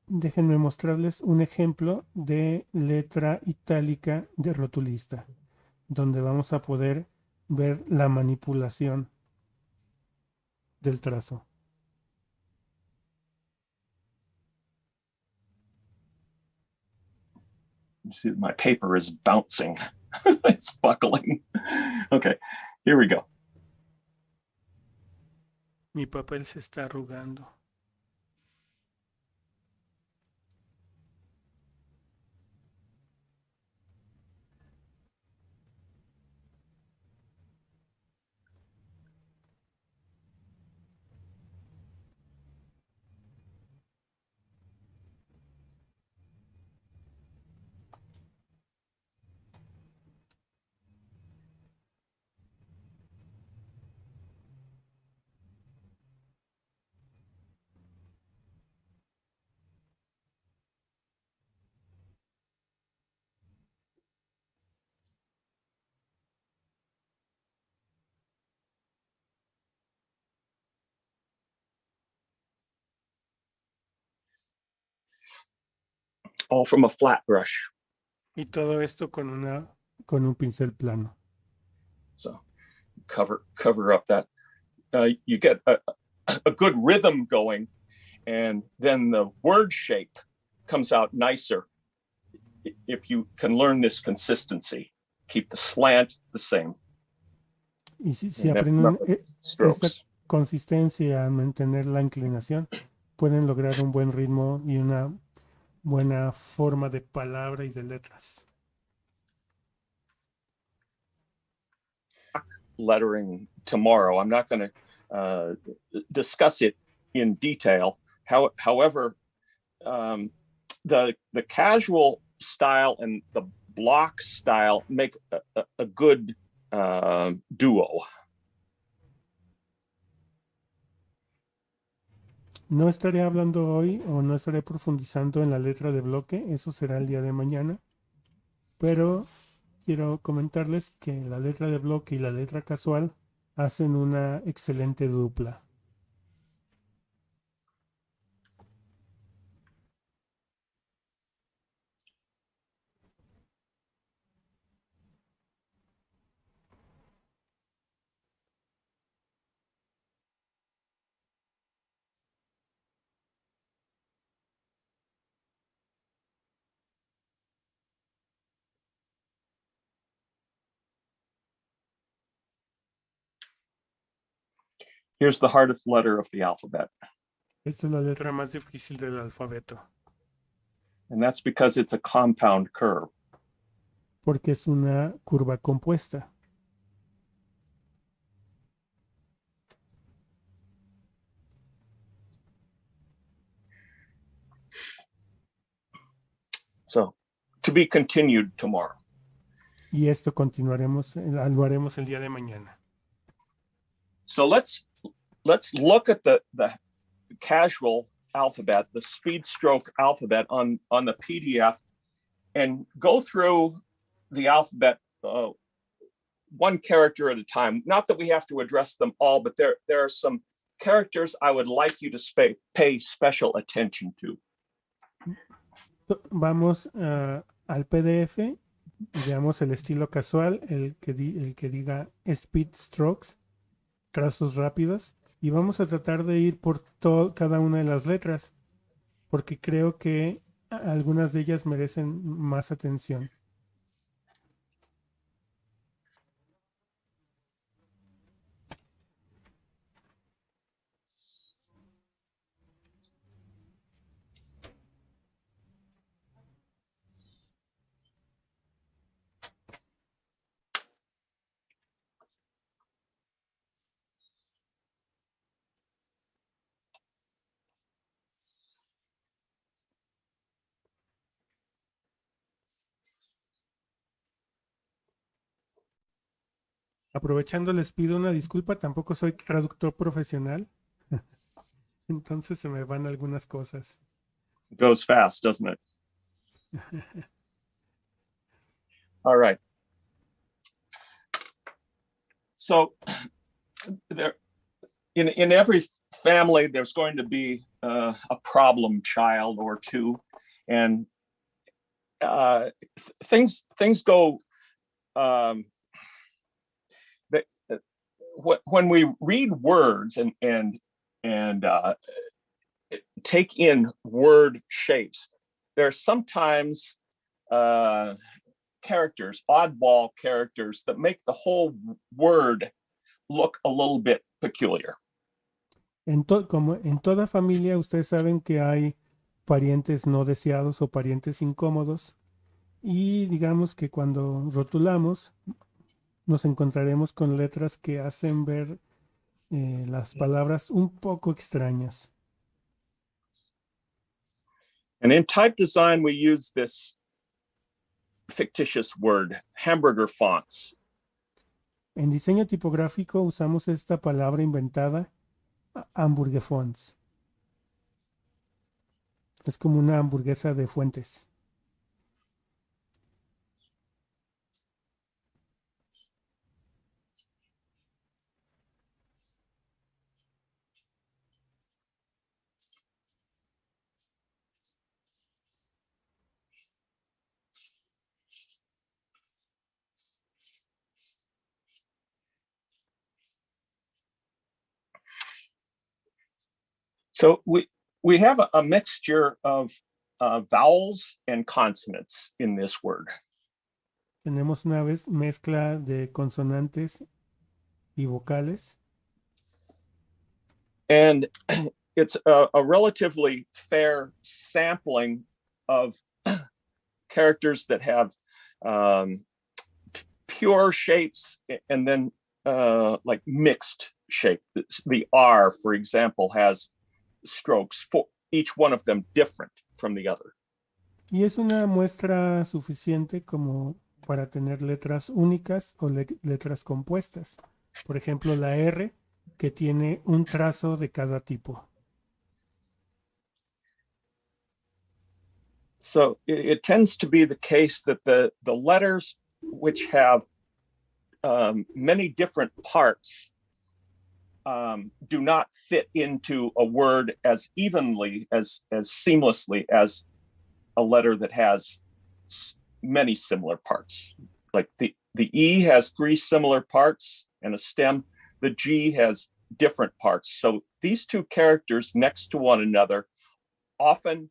Déjenme mostrarles un ejemplo de letra itálica de rotulista, donde vamos a poder ver la manipulación del trazo. You see my paper is bouncing. It's buckling. Okay, here we go. Mi papel se está arrugando. All from a flat brush. Y todo esto con un pincel plano. So cover up that. You get a good rhythm going, and then the word shape comes out nicer if you can learn this consistency. Keep the slant the same. Y si And aprenden esta strokes. consistencia a mantener la inclinación, pueden lograr un buen ritmo y una buena forma de palabra y de letras. Lettering tomorrow. I'm not going to discuss it in detail. However, the casual style and the block style make a good duo. No estaré hablando hoy o no estaré profundizando en la letra de bloque, eso será el día de mañana, pero quiero comentarles que la letra de bloque y la letra casual hacen una excelente dupla. Here's the hardest letter of the alphabet. Esta es la letra más difícil del alfabeto, And that's because it's a compound curve. porque es una curva compuesta. So to be continued tomorrow. Y esto lo haremos el día de mañana. So let's look at the casual alphabet, the speed stroke alphabet on the PDF, and go through the alphabet one character at a time. Not that we have to address them all, but there are some characters I would like you to pay special attention to. Vamos al PDF, veamos el estilo casual, el que diga speed strokes, trazos rápidos, y vamos a tratar de ir por cada una de las letras, porque creo que algunas de ellas merecen más atención. Aprovechando, les pido una disculpa, tampoco soy traductor profesional, entonces se me van algunas cosas. It goes fast, doesn't it? All right. So there, in every family, there's going to be a problem child or two, and things go. When we read words and take in word shapes, there are sometimes characters, oddball characters that make the whole word look a little bit peculiar. Como en toda familia, ustedes saben que hay parientes no deseados o parientes incómodos, y digamos que cuando rotulamos nos encontraremos con letras que hacen ver las palabras un poco extrañas. And in type design, we use this fictitious word, hamburger fonts. En diseño tipográfico usamos esta palabra inventada, hamburger fonts. Es como una hamburguesa de fuentes. So we have a mixture of vowels and consonants in this word. Tenemos una mezcla de consonantes y vocales. And it's a relatively fair sampling of characters that have pure shapes and then like mixed shape. The R, for example, has strokes, for each one of them different from the other. Y es una muestra suficiente como para tener letras únicas o letras compuestas. Por ejemplo, la R, que tiene un trazo de cada tipo. So it tends to be the case that the letters which have many different parts do not fit into a word as evenly, as seamlessly as a letter that has many similar parts. Like the E has 3 similar parts and a stem. The G has different parts. So these two characters next to one another often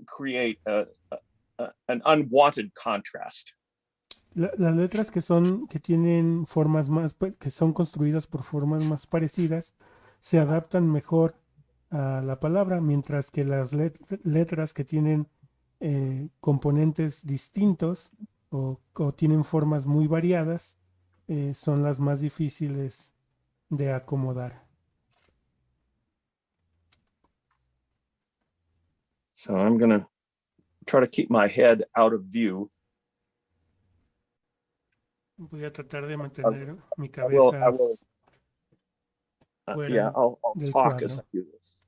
create an unwanted contrast. Las letras que tienen formas que son construidas por formas más parecidas, se adaptan mejor a la palabra, mientras que las letras que tienen componentes distintos o tienen formas muy variadas, son las más difíciles de acomodar. So I'm going to try to keep my head out of view. Voy a tratar de mantener mi cabeza fuera yeah, I'll del talk as I cuadro. do this.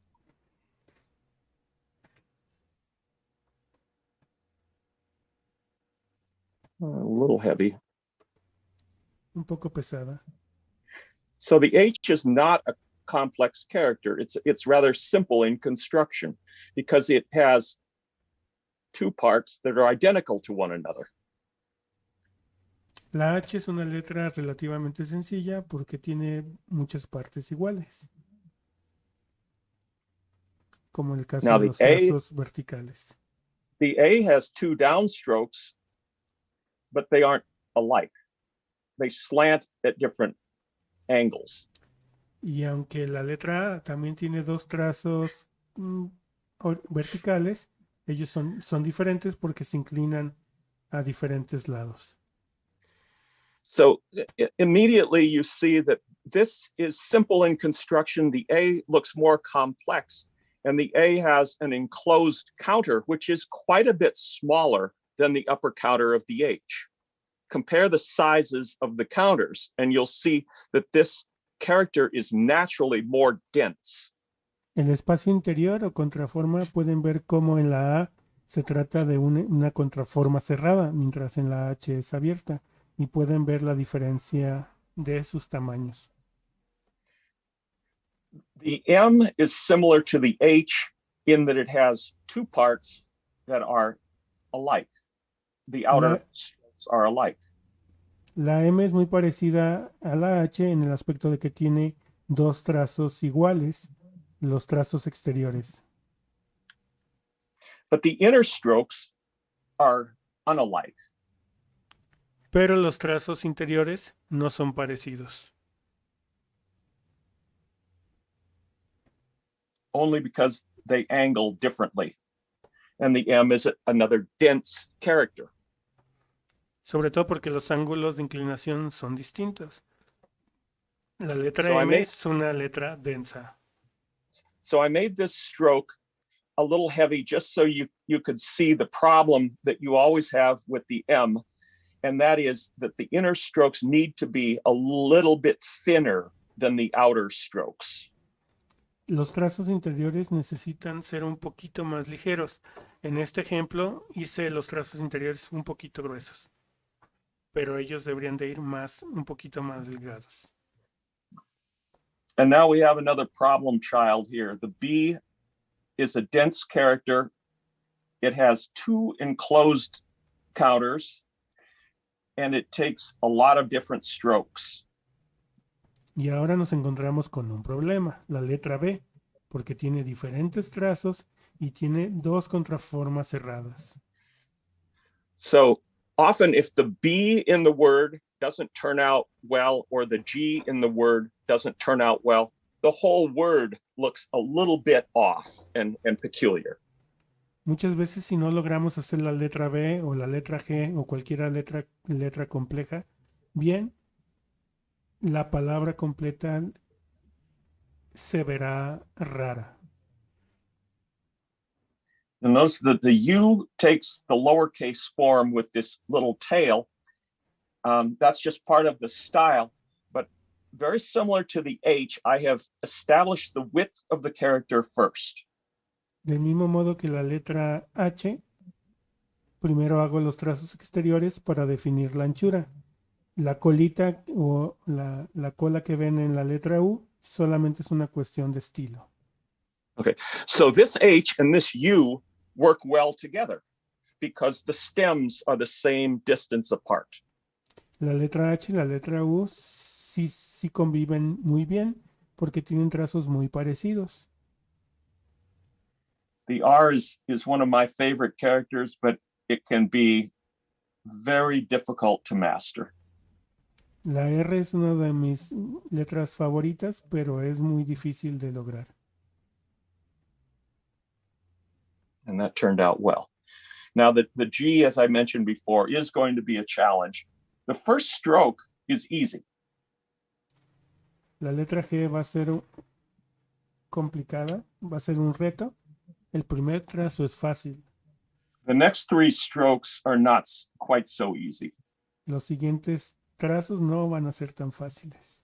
A little heavy. Un poco pesada. So the H is not a complex character. It's rather simple in construction because it has 2 parts that are identical to one another. La H es una letra relativamente sencilla porque tiene muchas partes iguales, como en el caso Now de the los trazos verticales. The A has 2 downstrokes, but they aren't alike. They slant at different angles. Y aunque la letra A también tiene 2 trazos verticales, ellos son diferentes porque se inclinan a diferentes lados. So immediately you see that this is simple in construction. The A looks more complex, and the A has an enclosed counter, which is quite a bit smaller than the upper counter of the H. compare the sizes of the counters, and you'll see that this character is naturally more dense. El espacio interior o contraforma pueden ver cómo en la A se trata de una contraforma cerrada, mientras en la H es abierta, y pueden ver la diferencia de sus tamaños. The M is similar to the H in that it has two parts that are alike. The outer strokes are alike. La M es muy parecida a la H en el aspecto de que tiene dos trazos iguales, los trazos exteriores. But the inner strokes are unalike. Pero los trazos interiores no son parecidos. Only because they angle differently. And the M is another dense character. Sobre todo porque los ángulos de inclinación son distintos. La letra So M es una letra densa. So I made this stroke a little heavy just so you could see the problem that you always have with the M, and that is that the inner strokes need to be a little bit thinner than the outer strokes. Los trazos interiores necesitan ser un poquito más ligeros. En este ejemplo hice los trazos interiores un poquito gruesos, pero ellos deberían de ir un poquito más delgados. And now we have another problem child here. The B is a dense character. It has two enclosed counters, and it takes a lot of different strokes. Y ahora nos encontramos con un problema, la letra B, porque tiene diferentes trazos y tiene dos contraformas cerradas. So often if the B in the word doesn't turn out well, or the G in the word doesn't turn out well, the whole word looks a little bit off and peculiar. Muchas veces si no logramos hacer la letra B o la letra G o cualquier letra compleja, bien, la palabra completa se verá rara. And notice that the U takes the lowercase form with this little tail. That's just part of the style, but very similar to the H, I have established the width of the character first. Del mismo modo que la letra H, primero hago los trazos exteriores para definir la anchura. La colita o la cola que ven en la letra U solamente es una cuestión de estilo. Okay, so this H and this U work well together because the stems are the same distance apart. La letra H y la letra U sí conviven muy bien porque tienen trazos muy parecidos. The R is one of my favorite characters, but it can be very difficult to master. La R es una de mis letras favoritas, pero es muy difícil de lograr. And that turned out well. Now the G, as I mentioned before, is going to be a challenge. The first stroke is easy. La letra G va a ser complicada, va a ser un reto. El primer trazo es fácil. The next three strokes are not quite so easy. Los siguientes trazos no van a ser tan fáciles.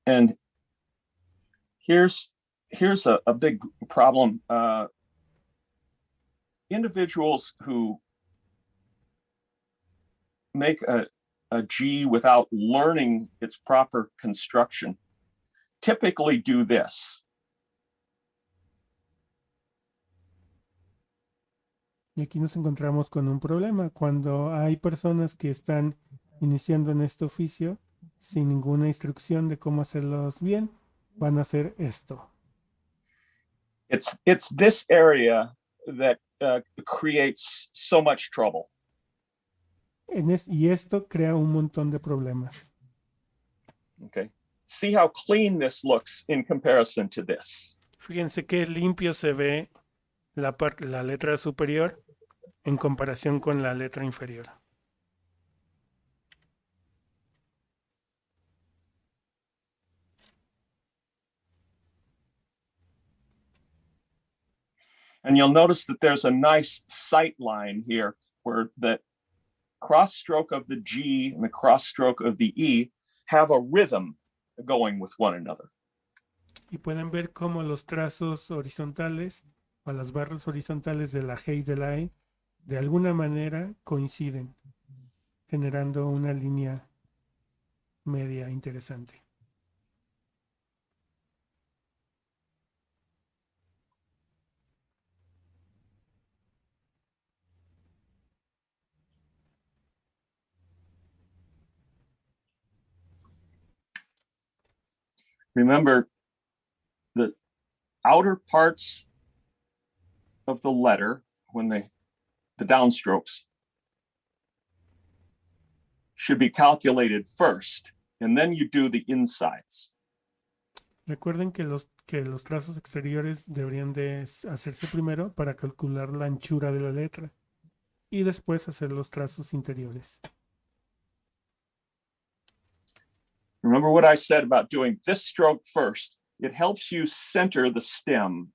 And here's a big problem. Individuals who make a G without learning its proper construction typically do this. Y aquí nos encontramos con un problema. Cuando hay personas que están iniciando en este oficio sin ninguna instrucción de cómo hacerlos bien, van a hacer esto. It's this area that creates so much trouble. Y esto crea un montón de problemas. Okay. See how clean this looks in comparison to this. Fíjense qué limpio se ve la letra superior en comparación con la letra inferior. And you'll notice that there's a nice sight line here where the cross stroke of the G and the cross stroke of the E have a rhythm going with one another. Y pueden ver cómo los trazos horizontales o las barras horizontales de la G y de la E de alguna manera coinciden, generando una línea media interesante. Remember, the outer parts of the letter, when the downstrokes, should be calculated first, and then you do the insides. Recuerden que los trazos exteriores deberían de hacerse primero para calcular la anchura de la letra y después hacer los trazos interiores. Remember what I said about doing this stroke first. It helps you center the stem.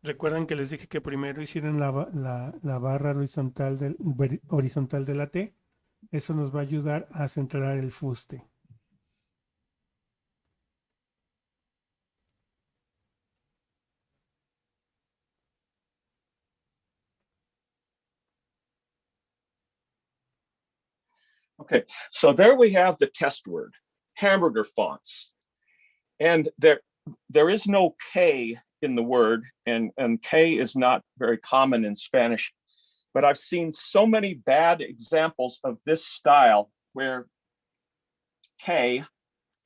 Recuerden que les dije que primero hicieran la barra horizontal de la T. Eso nos va a ayudar a centrar el fuste. Okay, so there we have the test word, hamburger fonts. And there is no K in the word, and K is not very common in Spanish, but I've seen so many bad examples of this style where K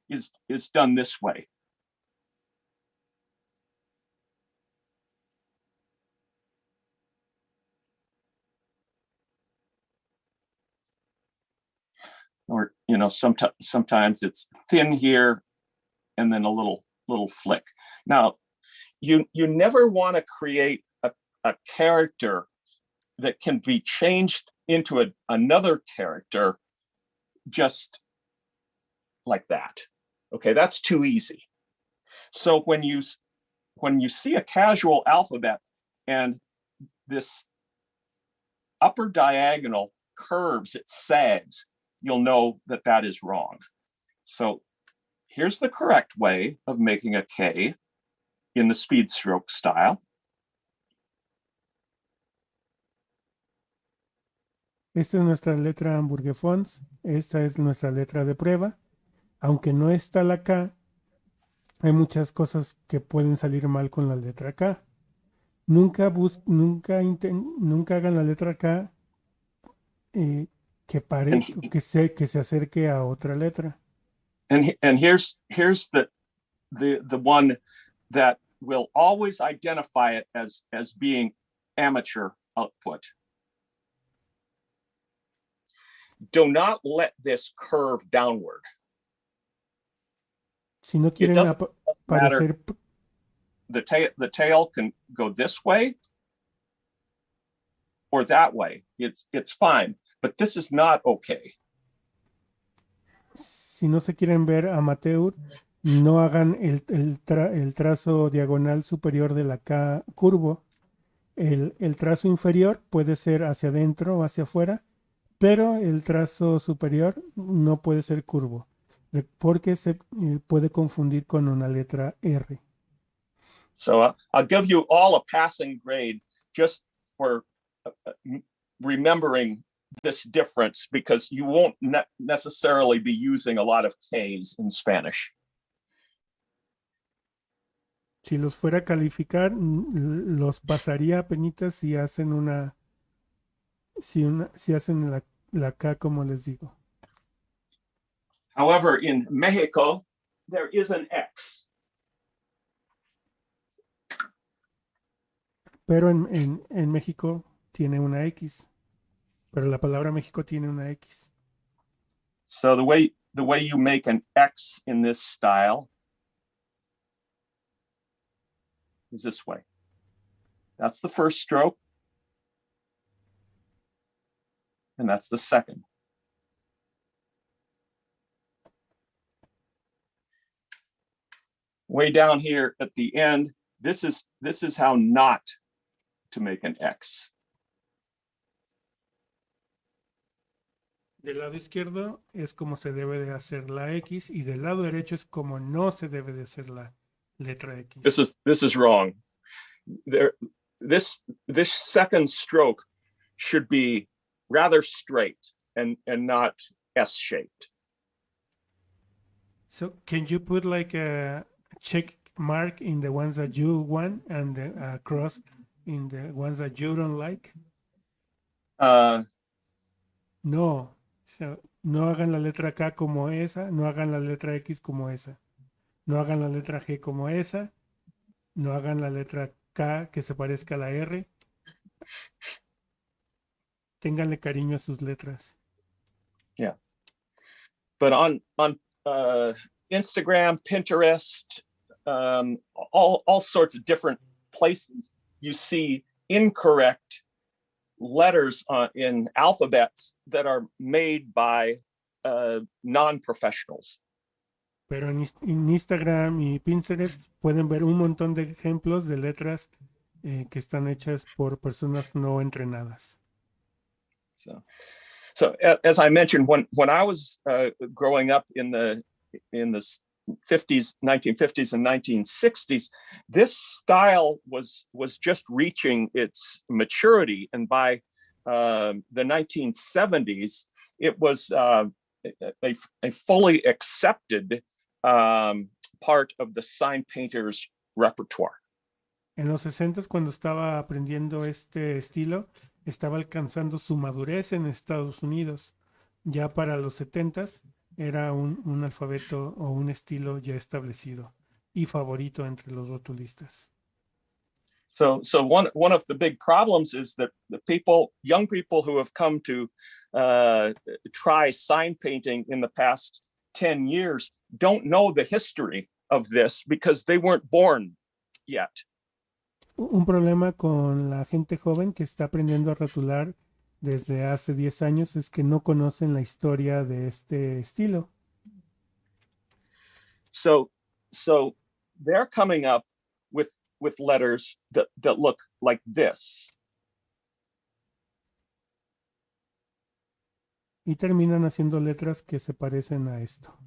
is done this way. Or, you know, sometimes it's thin here and then a little flick. Now, you never want to create a character that can be changed into another character just like that. Okay, that's too easy. So when you see a casual alphabet and this upper diagonal curves, it sags, you'll know that that is wrong. So here's the correct way of making a K in the speed stroke style. Esta es nuestra letra Hamburger Fonts. Esta es nuestra letra de prueba. Aunque no está la K, hay muchas cosas que pueden salir mal con la letra K. Nunca hagan la letra K que se acerque a otra letra. And here's the one that will always identify it as being amateur output. Do not let this curve downward. Si no quieren parecer... The tail can go this way or that way. It's fine, but this is not okay. Si no se quieren ver amateur, no hagan el trazo diagonal superior de la K curvo. El trazo inferior puede ser hacia adentro o hacia afuera, pero el trazo superior no puede ser curvo, porque se puede confundir con una letra R. So I'll give you all a passing grade just for remembering this difference, because you won't necessarily be using a lot of K's in Spanish. Si los fuera a calificar, los pasaría a penitas si hacen si hacen la K como les digo. However, in Mexico, there is an X. Pero en México tiene una X. Pero la palabra México tiene una X. So the way you make an X in this style is this way. That's the first stroke. And that's the second. Way down here at the end, this is how not to make an X. Del lado izquierdo es como se debe de hacer la X y del lado derecho es como no se debe de hacer la letra X. This is wrong. This second stroke should be rather straight and not S-shaped. So can you put like a check mark in the ones that you want and a cross in the ones that you don't like? No. So, no hagan la letra K como esa, no hagan la letra X como esa, no hagan la letra G como esa, no hagan la letra K que se parezca a la R. Ténganle cariño a sus letras. Yeah. But on Instagram, Pinterest, all sorts of different places, you see incorrect letters in alphabets that are made by non-professionals. Pero en Instagram y Pinterest pueden ver un montón de ejemplos de letras que están hechas por personas no entrenadas. So as I mentioned, when I was growing up in the 50s, 1950s and 1960s, this style was just reaching its maturity, and by the 1970s, it was a fully accepted part of the sign painter's repertoire. En los 60s, cuando estaba aprendiendo este estilo, estaba alcanzando su madurez en Estados Unidos. Ya para los 70s era un alfabeto o un estilo ya establecido y favorito entre los rotulistas. So one of the big problems is that the young people who have come to try sign painting in the past 10 years don't know the history of this because they weren't born yet. Un problema con la gente joven que está aprendiendo a rotular desde hace 10 años es que no conocen la historia de este estilo. So they're coming up with letters that look like this. Y terminan haciendo letras que se parecen a esto.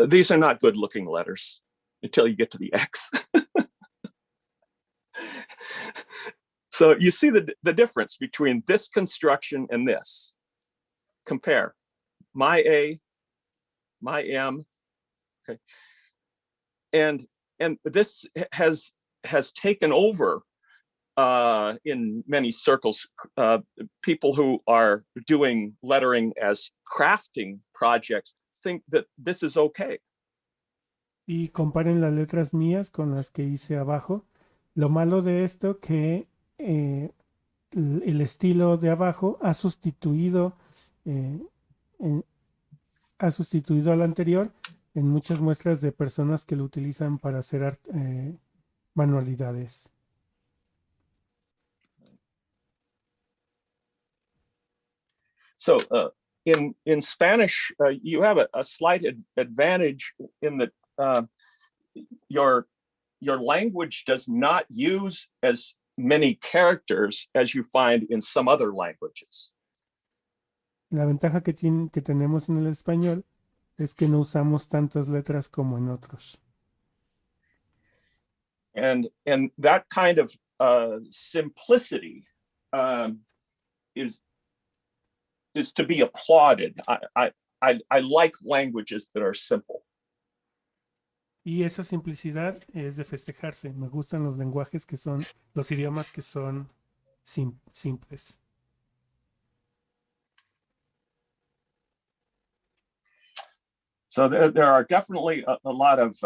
These are not good looking letters until you get to the X. So you see the difference between this construction and this. Compare my A, my M, okay. And this has taken over in many circles. People who are doing lettering as crafting projects think that this is okay. Y comparen las letras mías con las que hice abajo. Lo malo de esto que el estilo de abajo ha sustituido al anterior en muchas muestras de personas que lo utilizan para hacer manualidades. So in Spanish, you have a slight advantage in that your language does not use as many characters as you find in some other languages. La ventaja que tenemos en el español es que no usamos tantas letras como en otros. And that kind of simplicity is to be applauded. I like languages that are simple. Y esa simplicidad es de festejarse. Me gustan los lenguajes que son, los idiomas que son simples. So there are definitely a lot of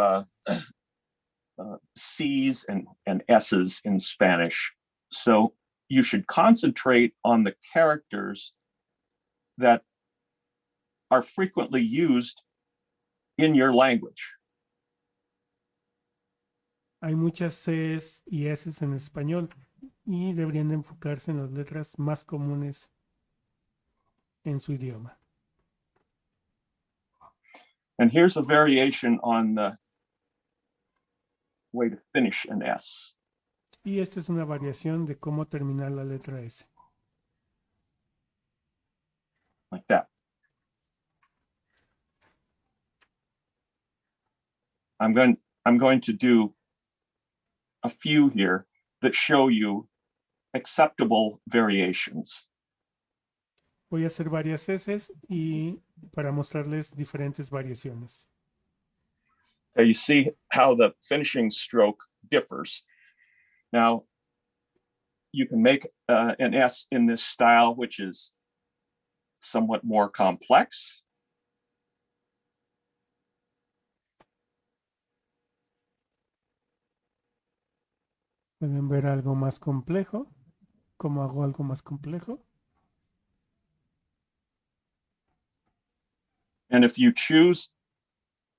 C's and S's in Spanish. So you should concentrate on the characters that are frequently used in your language. Hay muchas Cs y Ss en español y deberían de enfocarse en las letras más comunes en su idioma. And here's a variation on the way to finish an S. Y esta es una variación de cómo terminar la letra S. Like that. I'm going to do a few here that show you acceptable variations. Voy a hacer varias S y para mostrarles diferentes variaciones. So you see how the finishing stroke differs. Now, you can make an S in this style, which is somewhat more complex. Pueden ver algo más complejo. ¿Cómo hago algo más complejo? And if you choose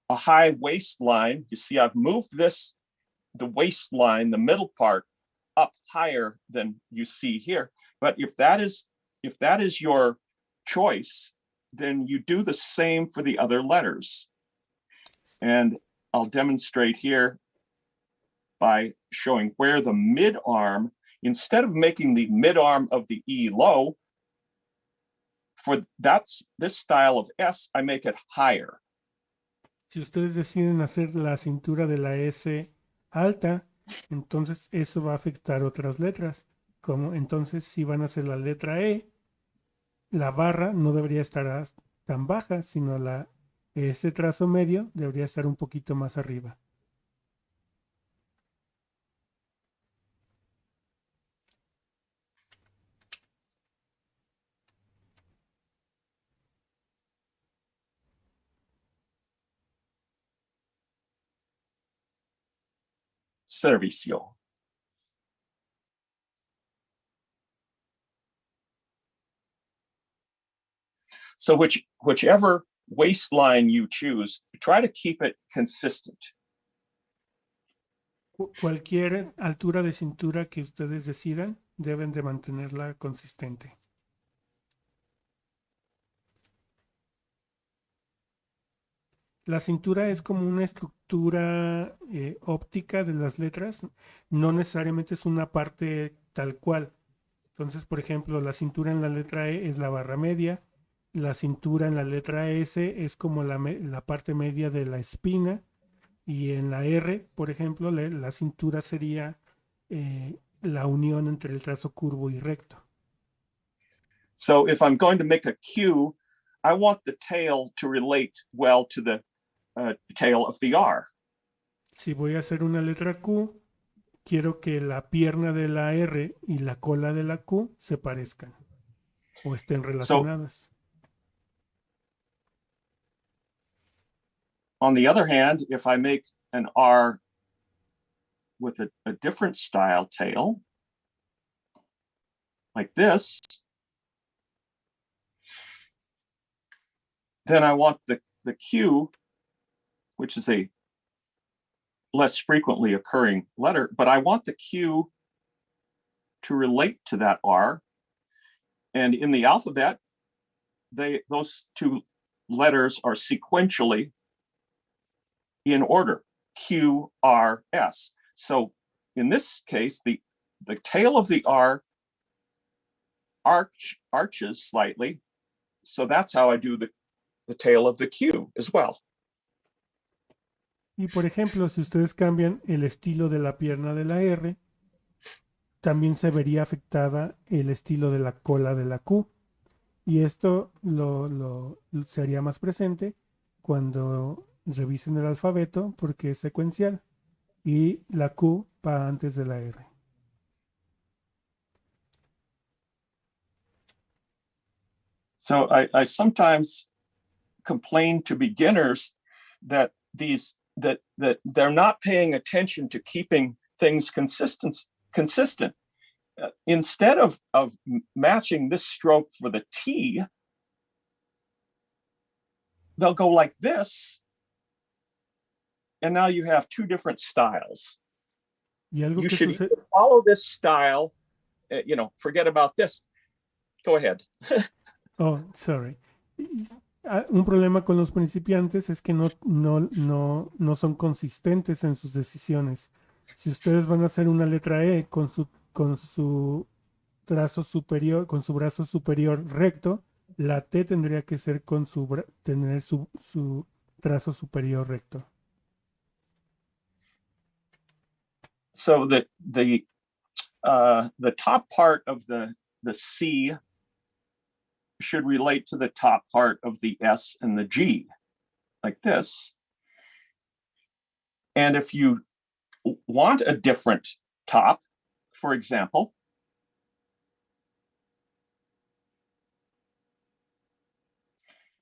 a high waistline, you see I've moved the waistline, the middle part, up higher than you see here. But if that is your choice, then you do the same for the other letters. And I'll demonstrate here by showing where the mid arm, instead of making the mid arm of the E low, for this style of S, I make it higher. Si ustedes deciden hacer la cintura de la S alta, entonces eso va a afectar otras letras. Como entonces si van a hacer la letra E, la barra no debería estar tan baja, sino ese trazo medio debería estar un poquito más arriba. Servicio. So whichever waistline you choose, try to keep it consistent. Cualquier altura de cintura que ustedes decidan, deben de mantenerla consistente. La cintura es como una estructura óptica de las letras, no necesariamente es una parte tal cual. Entonces, por ejemplo, la cintura en la letra E es la barra media, la cintura en la letra S es como la parte media de la espina, y en la R, por ejemplo, la cintura sería la unión entre el trazo curvo y recto. So if I'm going to make a Q, I want the tail to relate well to the tail of the R. Si voy a hacer una letra Q, quiero que la pierna de la R y la cola de la Q se parezcan o estén relacionadas. On the other hand, if I make an R with a different style tail, like this, then I want the Q, which is a less frequently occurring letter, but I want the Q to relate to that R. And in the alphabet, those two letters are sequentially in order, Q, R, S. So in this case, the tail of the R arches slightly. So that's how I do the tail of the Q as well. Y por ejemplo, si ustedes cambian el estilo de la pierna de la R, también se vería afectada el estilo de la cola de la Q. Y esto se haría más presente cuando revisen el alfabeto porque es secuencial y la Q va antes de la R. So I sometimes complain to beginners that they're not paying attention to keeping things consistent. Instead of matching this stroke for the T, they'll go like this. And now you have two different styles. Y algo You que should sucede, either follow this style, forget about this. Go ahead. oh, sorry. Un problema con los principiantes es que no son consistentes en sus decisiones. Si ustedes van a hacer una letra E con su trazo superior, con su brazo superior recto, la T tendría que ser tener su trazo superior recto. So the top part of the C should relate to the top part of the S and the G, like this. And if you want a different top, for example,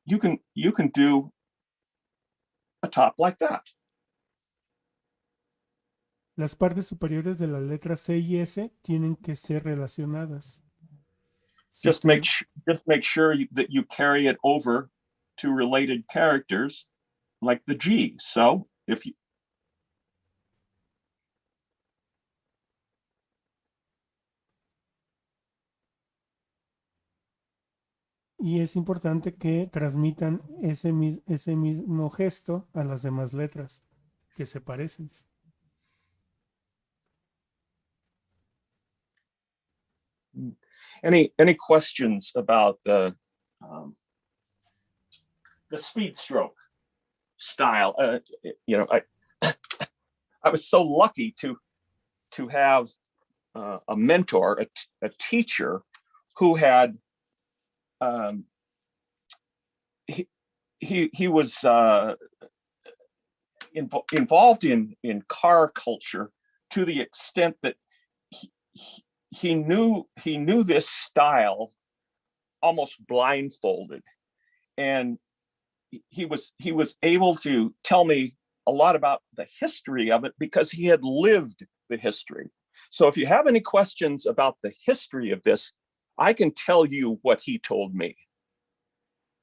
you can do a top like that. Las partes superiores de la letra C y S tienen que ser relacionadas. Si Just ustedes- make sure that you carry it over to related characters like the G. So if you Y es importante que transmitan ese mismo gesto a las demás letras que se parecen. any questions about the speed stroke style? I was so lucky to have a mentor, a teacher who had he was involved in car culture to the extent that he knew this style almost blindfolded, and he was able to tell me a lot about the history of it because he had lived the history. So if you have any questions about the history of this, I can tell you what he told me.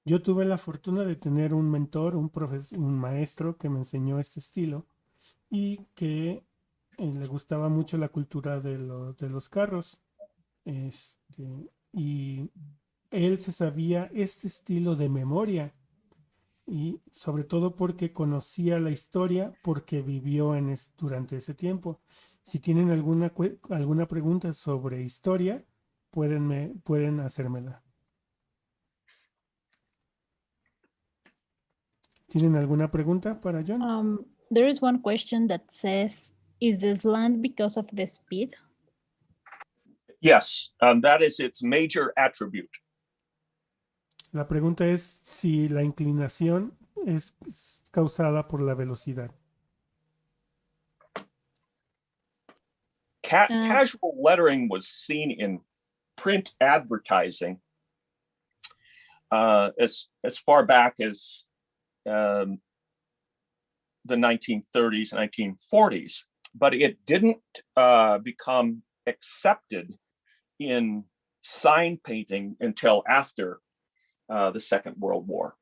Yo tuve la fortuna de tener un mentor, un maestro que me enseñó este estilo y que le gustaba mucho la cultura de los carros. Y él se sabía este estilo de memoria, y sobre todo porque conocía la historia, porque vivió durante ese tiempo. Si tienen alguna pregunta sobre historia, pueden hacérmela. ¿Tienen alguna pregunta para John? There is one question that says, is the slant because of the speed? Yes, that is its major attribute. La pregunta es si la inclinación es causada por la velocidad. Casual lettering was seen in print advertising as far back as the 1930s, 1940s, but it didn't become accepted in sign painting until after the Second World War.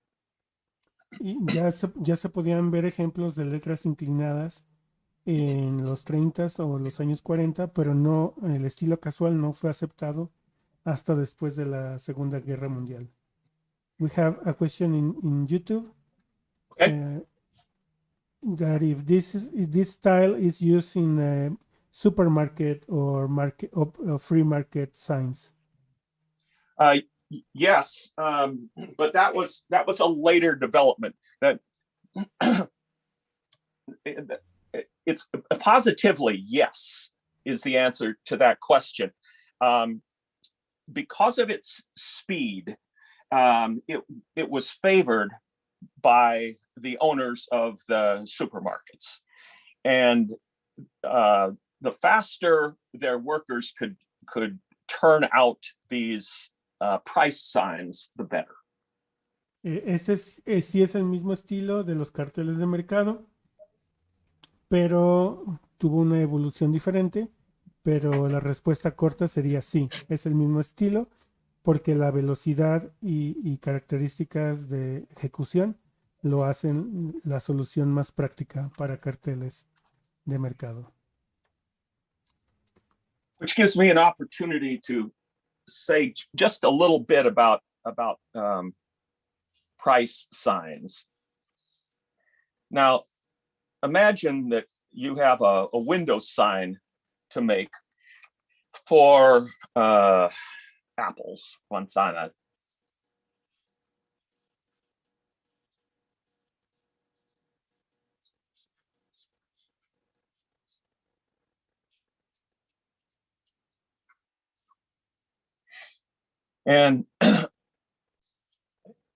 Y ya se podían ver ejemplos de letras inclinadas en los 30s o los años 40, pero no, el estilo casual no fue aceptado hasta después de la Segunda Guerra Mundial. We have a question in YouTube. Okay. That if this style is used in a supermarket or free market signs. Yes, but that was a later development. That it's positively yes is the answer to that question. Because of its speed, it was favored by the owners of the supermarkets, and the faster their workers could turn out these price signs, the better. Sí es el mismo estilo de los carteles de mercado, pero tuvo una evolución diferente, pero la respuesta corta sería sí, es el mismo estilo, porque la velocidad y características de ejecución lo hacen la solución más práctica para carteles de mercado. Which gives me an opportunity to say just a little bit about price signs. Now, imagine that you have a window sign to make for apples, manzana. And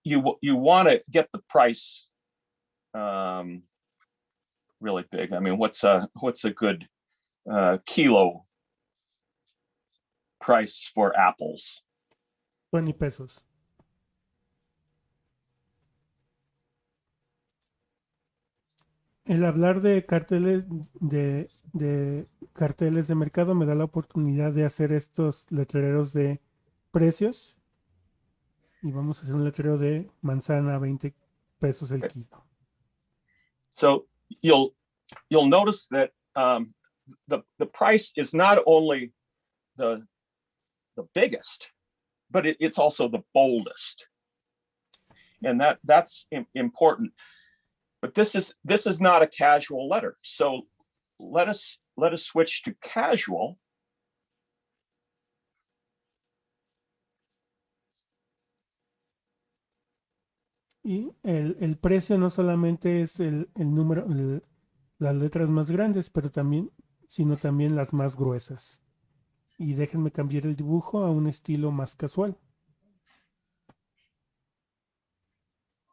you want to get the price really big. I mean, what's a good kilo price for apples? 20 pesos. El hablar de carteles de carteles de mercado me da la oportunidad de hacer estos letreros de precios. Y vamos a hacer un letrero de manzana a 20 pesos el kilo. So you'll notice that the price is not only the biggest, but it's also the boldest, and that's important. But this is not a casual letter. So let us switch to casual. Y el precio no solamente es el número, las letras más grandes, sino también las más gruesas. Y déjenme cambiar el dibujo a un estilo más casual.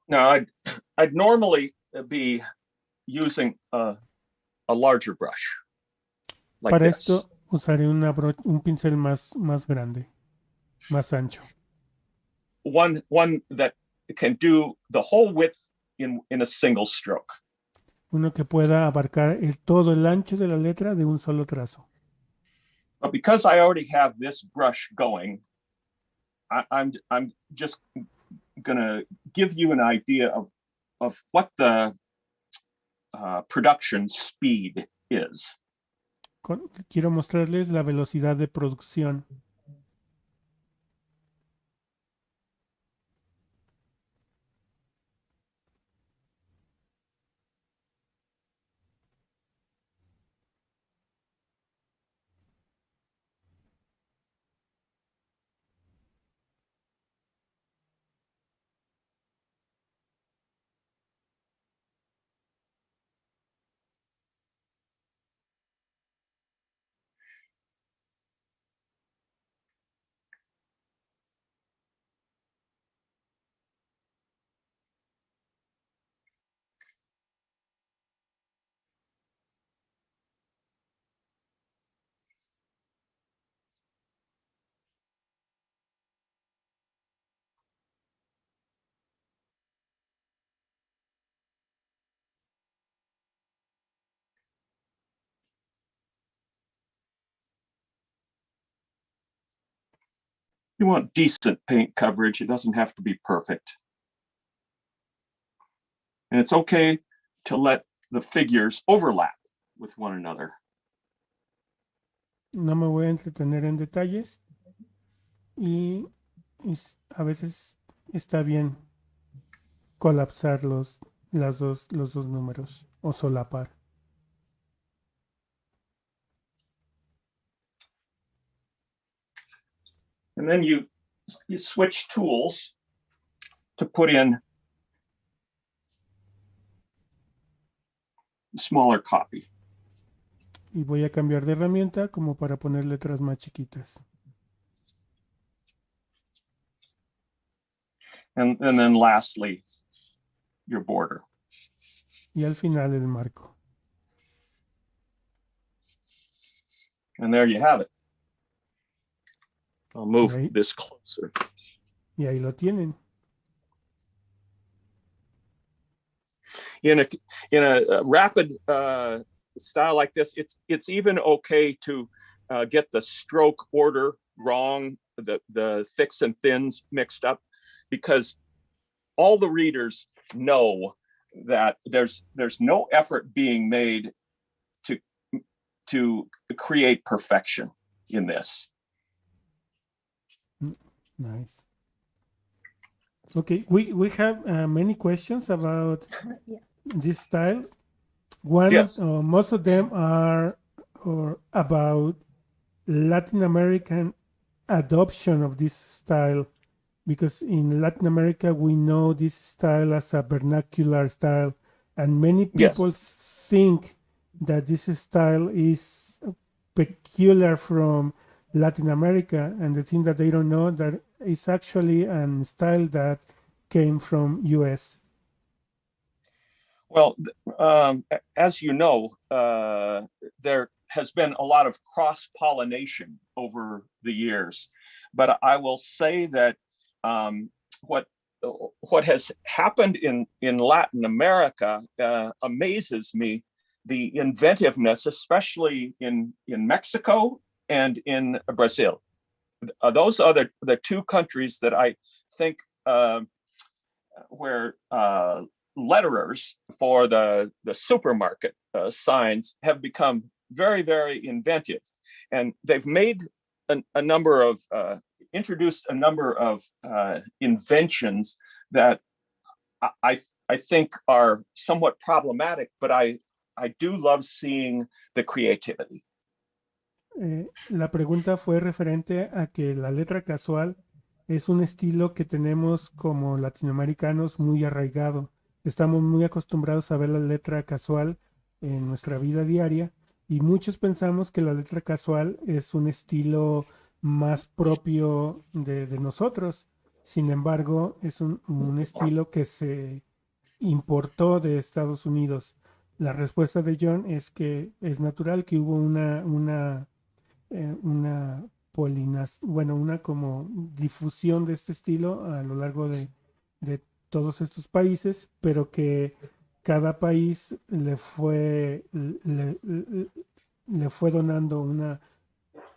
Now, I'd normally be using a larger brush. Like Para this. esto usaré un pincel más grande, más ancho. One that can do the whole width in a single stroke. Uno que pueda abarcar todo el ancho de la letra de un solo trazo. But because I already have this brush going, I'm just gonna give you an idea of what the production speed is. Quiero mostrarles la velocidad de producción. You want decent paint coverage. It doesn't have to be perfect. And it's okay to let the figures overlap with one another. No me voy a entretener en detalles y a veces está bien colapsar los dos números o solapar. And then you switch tools to put in a smaller copy. Y voy a cambiar de herramienta como para poner letras más chiquitas. And then lastly, your border. Y al final el marco. And there you have it. I'll move Right. this closer. Y ahí lo tienen. In a rapid style like this, it's even okay to get the stroke order wrong, the thicks and thins mixed up, because all the readers know that there's no effort being made to create perfection in this. Nice. Okay, we have many questions about Yeah. this style. Yes. Most of them are about Latin American adoption of this style, because in Latin America we know this style as a vernacular style, and many Yes. people think that this style is peculiar from Latin America, and the thing that they don't know that it's actually a style that came from US. Well, as you know, there has been a lot of cross-pollination over the years, but I will say that what has happened in Latin America amazes me, the inventiveness, especially in Mexico and in Brazil. Those are the two countries that I think where letterers for the supermarket signs have become very, very inventive, and they've made a number of introduced a number of inventions that I think are somewhat problematic, but I do love seeing the creativity. La pregunta fue referente a que la letra casual es un estilo que tenemos como latinoamericanos muy arraigado. Estamos muy acostumbrados a ver la letra casual en nuestra vida diaria, y muchos pensamos que la letra casual es un estilo más propio de nosotros. Sin embargo, es un estilo que se importó de Estados Unidos. La respuesta de John es que es natural que hubo una como difusión de este estilo a lo largo de todos estos países, pero que cada país le fue donando una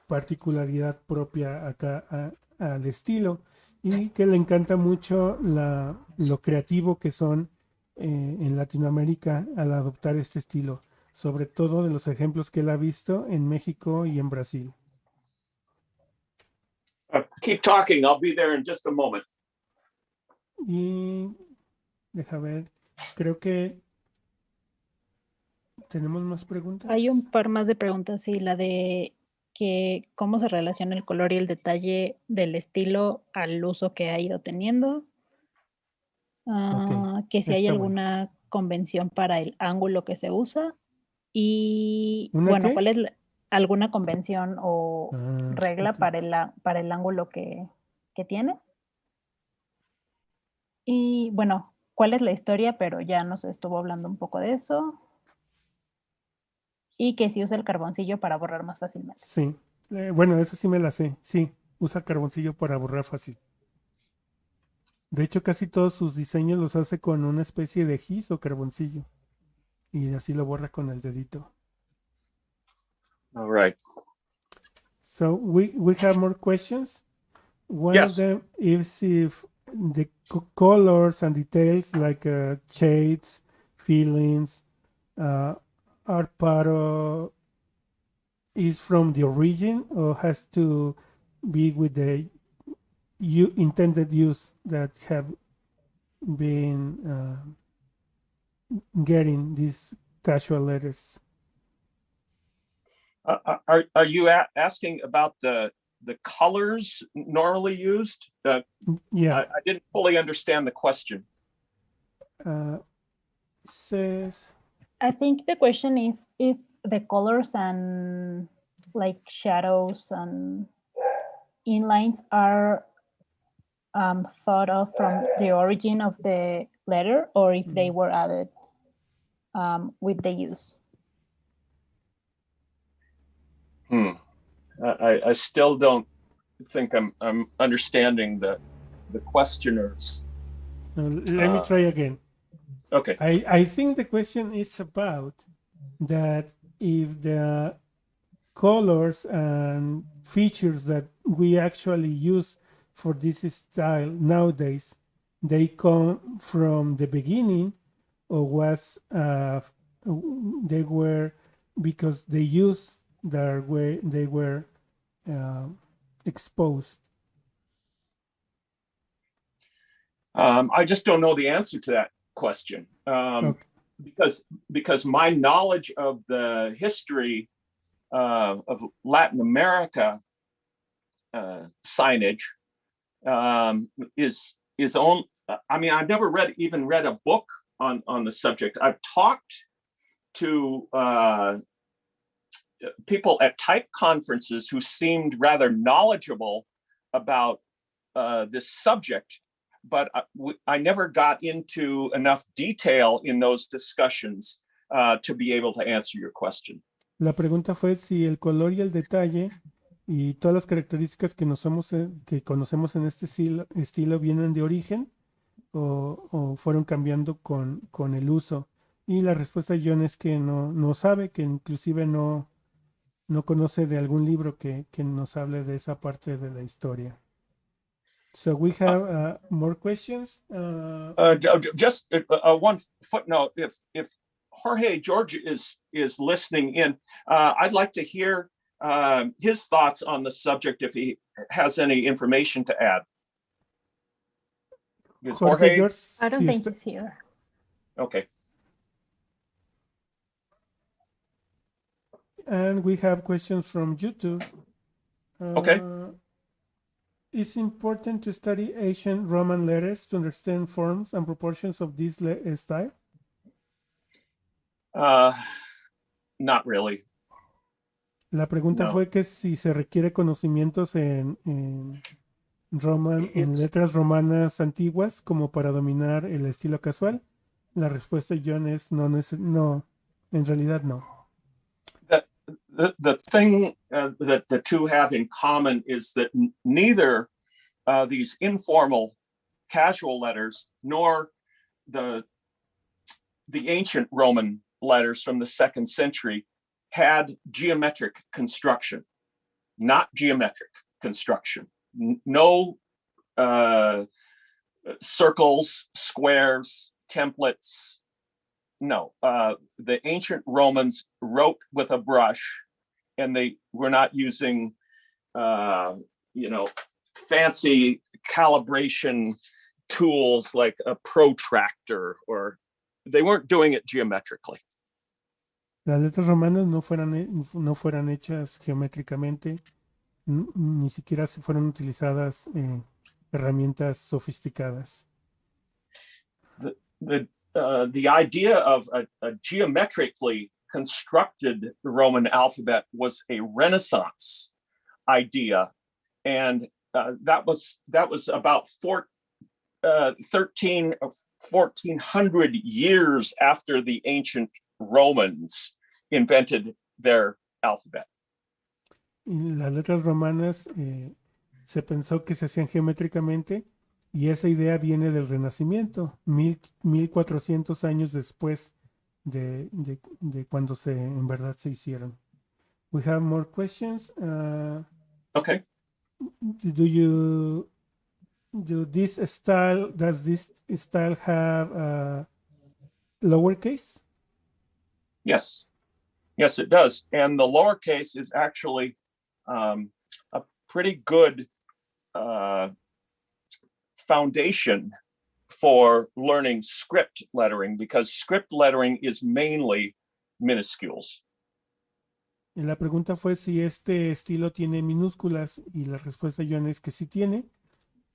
particularidad propia acá al estilo, y que le encanta mucho lo creativo que son en Latinoamérica al adoptar este estilo, sobre todo de los ejemplos que él ha visto en México y en Brasil. Keep talking, I'll be there in just a moment. Y deja ver, creo que tenemos más preguntas. Hay un par más de preguntas, sí, la de que cómo se relaciona el color y el detalle del estilo al uso que ha ido teniendo. Que si hay está alguna convención para el ángulo que se usa, y ¿Una bueno, qué? ¿cuál es alguna convención o regla ok. para el ángulo que tiene? Y bueno, ¿cuál es la historia? Pero ya nos estuvo hablando un poco de eso. Y que si usa el carboncillo para borrar más fácilmente. Sí, bueno, eso sí me la sé. Sí, usa carboncillo para borrar fácil. De hecho, casi todos sus diseños los hace con una especie de gis o carboncillo, y así lo borra con el dedito. All right. So we have more questions. One Yes. of them is if the colors and details like shades, feelings are part of, is from the origin, or has to be with the intended use that have been getting these casual letters. Are you asking about the colors normally used? Yeah. I didn't fully understand the question. Says, I think the question is if the colors and like shadows and inlines are thought of from the origin of the letter, or if they were added with the use. I still don't think I'm understanding the questioners. let me try again. Okay. I think the question is about that if the colors and features that we actually use for this style nowadays, they come from the beginning, or was they were because they used their way they were exposed? I just don't know the answer to that question. Okay. Because my knowledge of the history of Latin America signage is on. I mean, I've never even read a book on the subject. I've talked to people at type conferences who seemed rather knowledgeable about this subject, but I never got into enough detail in those discussions to be able to answer your question. La pregunta fue si el color y el detalle y todas las características que conocemos en este estilo vienen de origen o fueron cambiando con el uso. Y la respuesta de John es que no sabe, que inclusive no conoce de algún libro que nos hable de esa parte de la historia. So we have more questions. Just one footnote: if Jorge George is listening in, I'd like to hear his thoughts on the subject if he has any information to add. Is Jorge George, I don't think he's here. Okay. And we have questions from YouTube. Okay. It's important to study ancient Roman letters to understand forms and proportions of this style? Not really. La pregunta No. fue que si se requiere conocimientos en letras romanas antiguas como para dominar el estilo casual. La respuesta, John, es no, en realidad no. The thing that the two have in common is that neither these informal casual letters nor the ancient Roman letters from the 2nd century had geometric construction, not geometric construction. No circles, squares, templates. No, the ancient Romans wrote with a brush, and they were not using, fancy calibration tools like a protractor, or they weren't doing it geometrically. Las letras romanas no fueran hechas geométricamente, ni siquiera fueron utilizadas herramientas sofisticadas. The idea of a geometrically constructed Roman alphabet was a Renaissance idea, and that was about 1400 years after the ancient Romans invented their alphabet. Y las letras romanas se pensó que se hacían geométricamente, y esa idea viene del Renacimiento, 1400 años después de cuando en verdad se hicieron. We have more questions. Okay. Does this style have lowercase? Yes, it does. And the lowercase is actually a pretty good foundation for learning script lettering, because script lettering is mainly minuscules. Y la pregunta fue si este estilo tiene minúsculas, y la respuesta, John, es que sí tiene.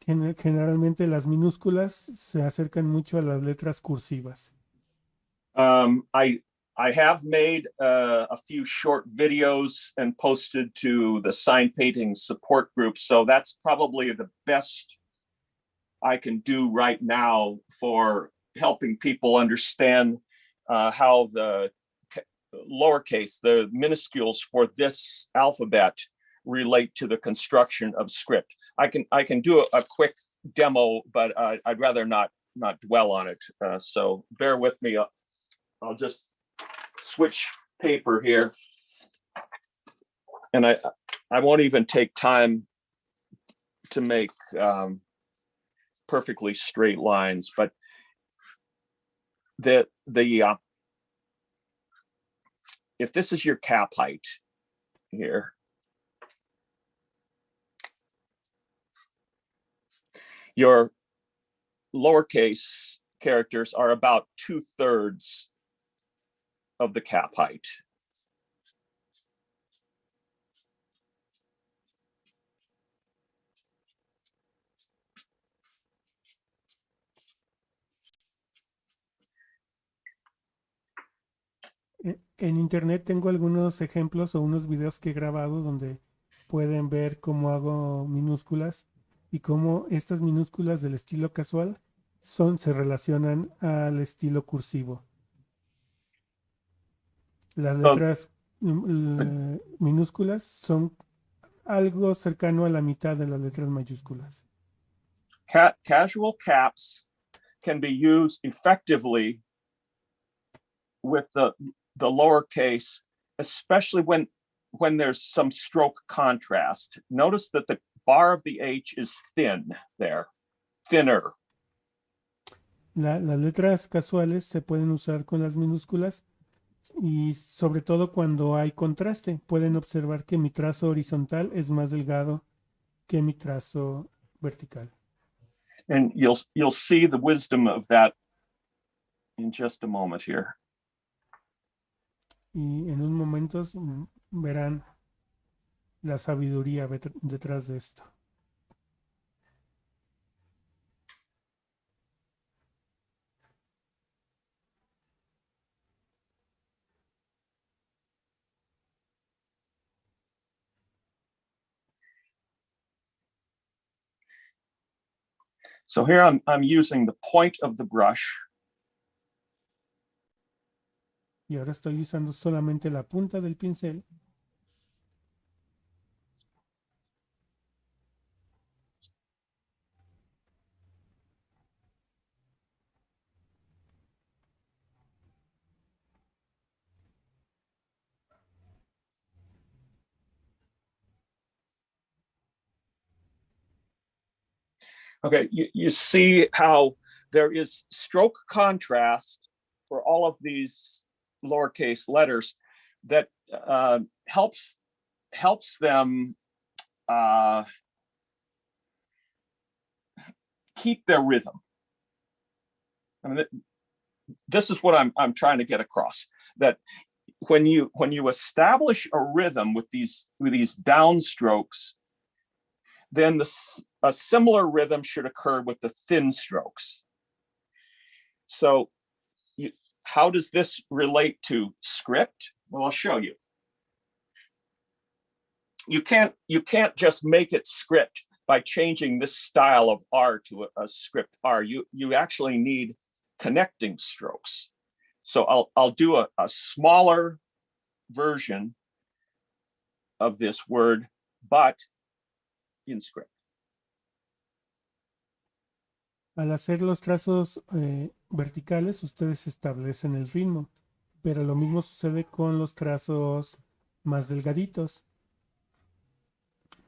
Generalmente las minúsculas se acercan mucho a las letras cursivas. I have made a few short videos and posted to the sign painting support group, so that's probably the best I can do right now for helping people understand how the lowercase, the minuscules for this alphabet, relate to the construction of script. I can do a quick demo, but I'd rather not dwell on it. So bear with me. I'll just switch paper here, and I won't even take time to make perfectly straight lines, but if this is your cap height here, your lowercase characters are about 2/3 of the cap height. En internet tengo algunos ejemplos o unos videos que he grabado donde pueden ver cómo hago minúsculas y cómo estas minúsculas del estilo casual se relacionan al estilo cursivo. Las letras minúsculas son algo cercano a la mitad de las letras mayúsculas. Casual caps can be used effectively with the lowercase, especially when there's some stroke contrast. Notice that the bar of the H is thin there, thinner. Las letras casuales se pueden usar con las minúsculas y sobre todo cuando hay contraste. Pueden observar que mi trazo horizontal es más delgado que mi trazo vertical. And you'll see the wisdom of that in just a moment here. Y en un momento verán la sabiduría detrás de esto. So here I'm using the point of the brush. Y ahora estoy usando solamente la punta del pincel. Okay, you see how there is stroke contrast for all of these lowercase letters that helps them keep their rhythm. I mean, this is what I'm trying to get across, that when you establish a rhythm with these downstrokes, then a similar rhythm should occur with the thin strokes. So how does this relate to script? Well, I'll show you. You can't just make it script by changing this style of R to a script R. You actually need connecting strokes. So I'll do a smaller version of this word, but in script. Al hacer los trazos verticales, ustedes establecen el ritmo, pero lo mismo sucede con los trazos más delgaditos.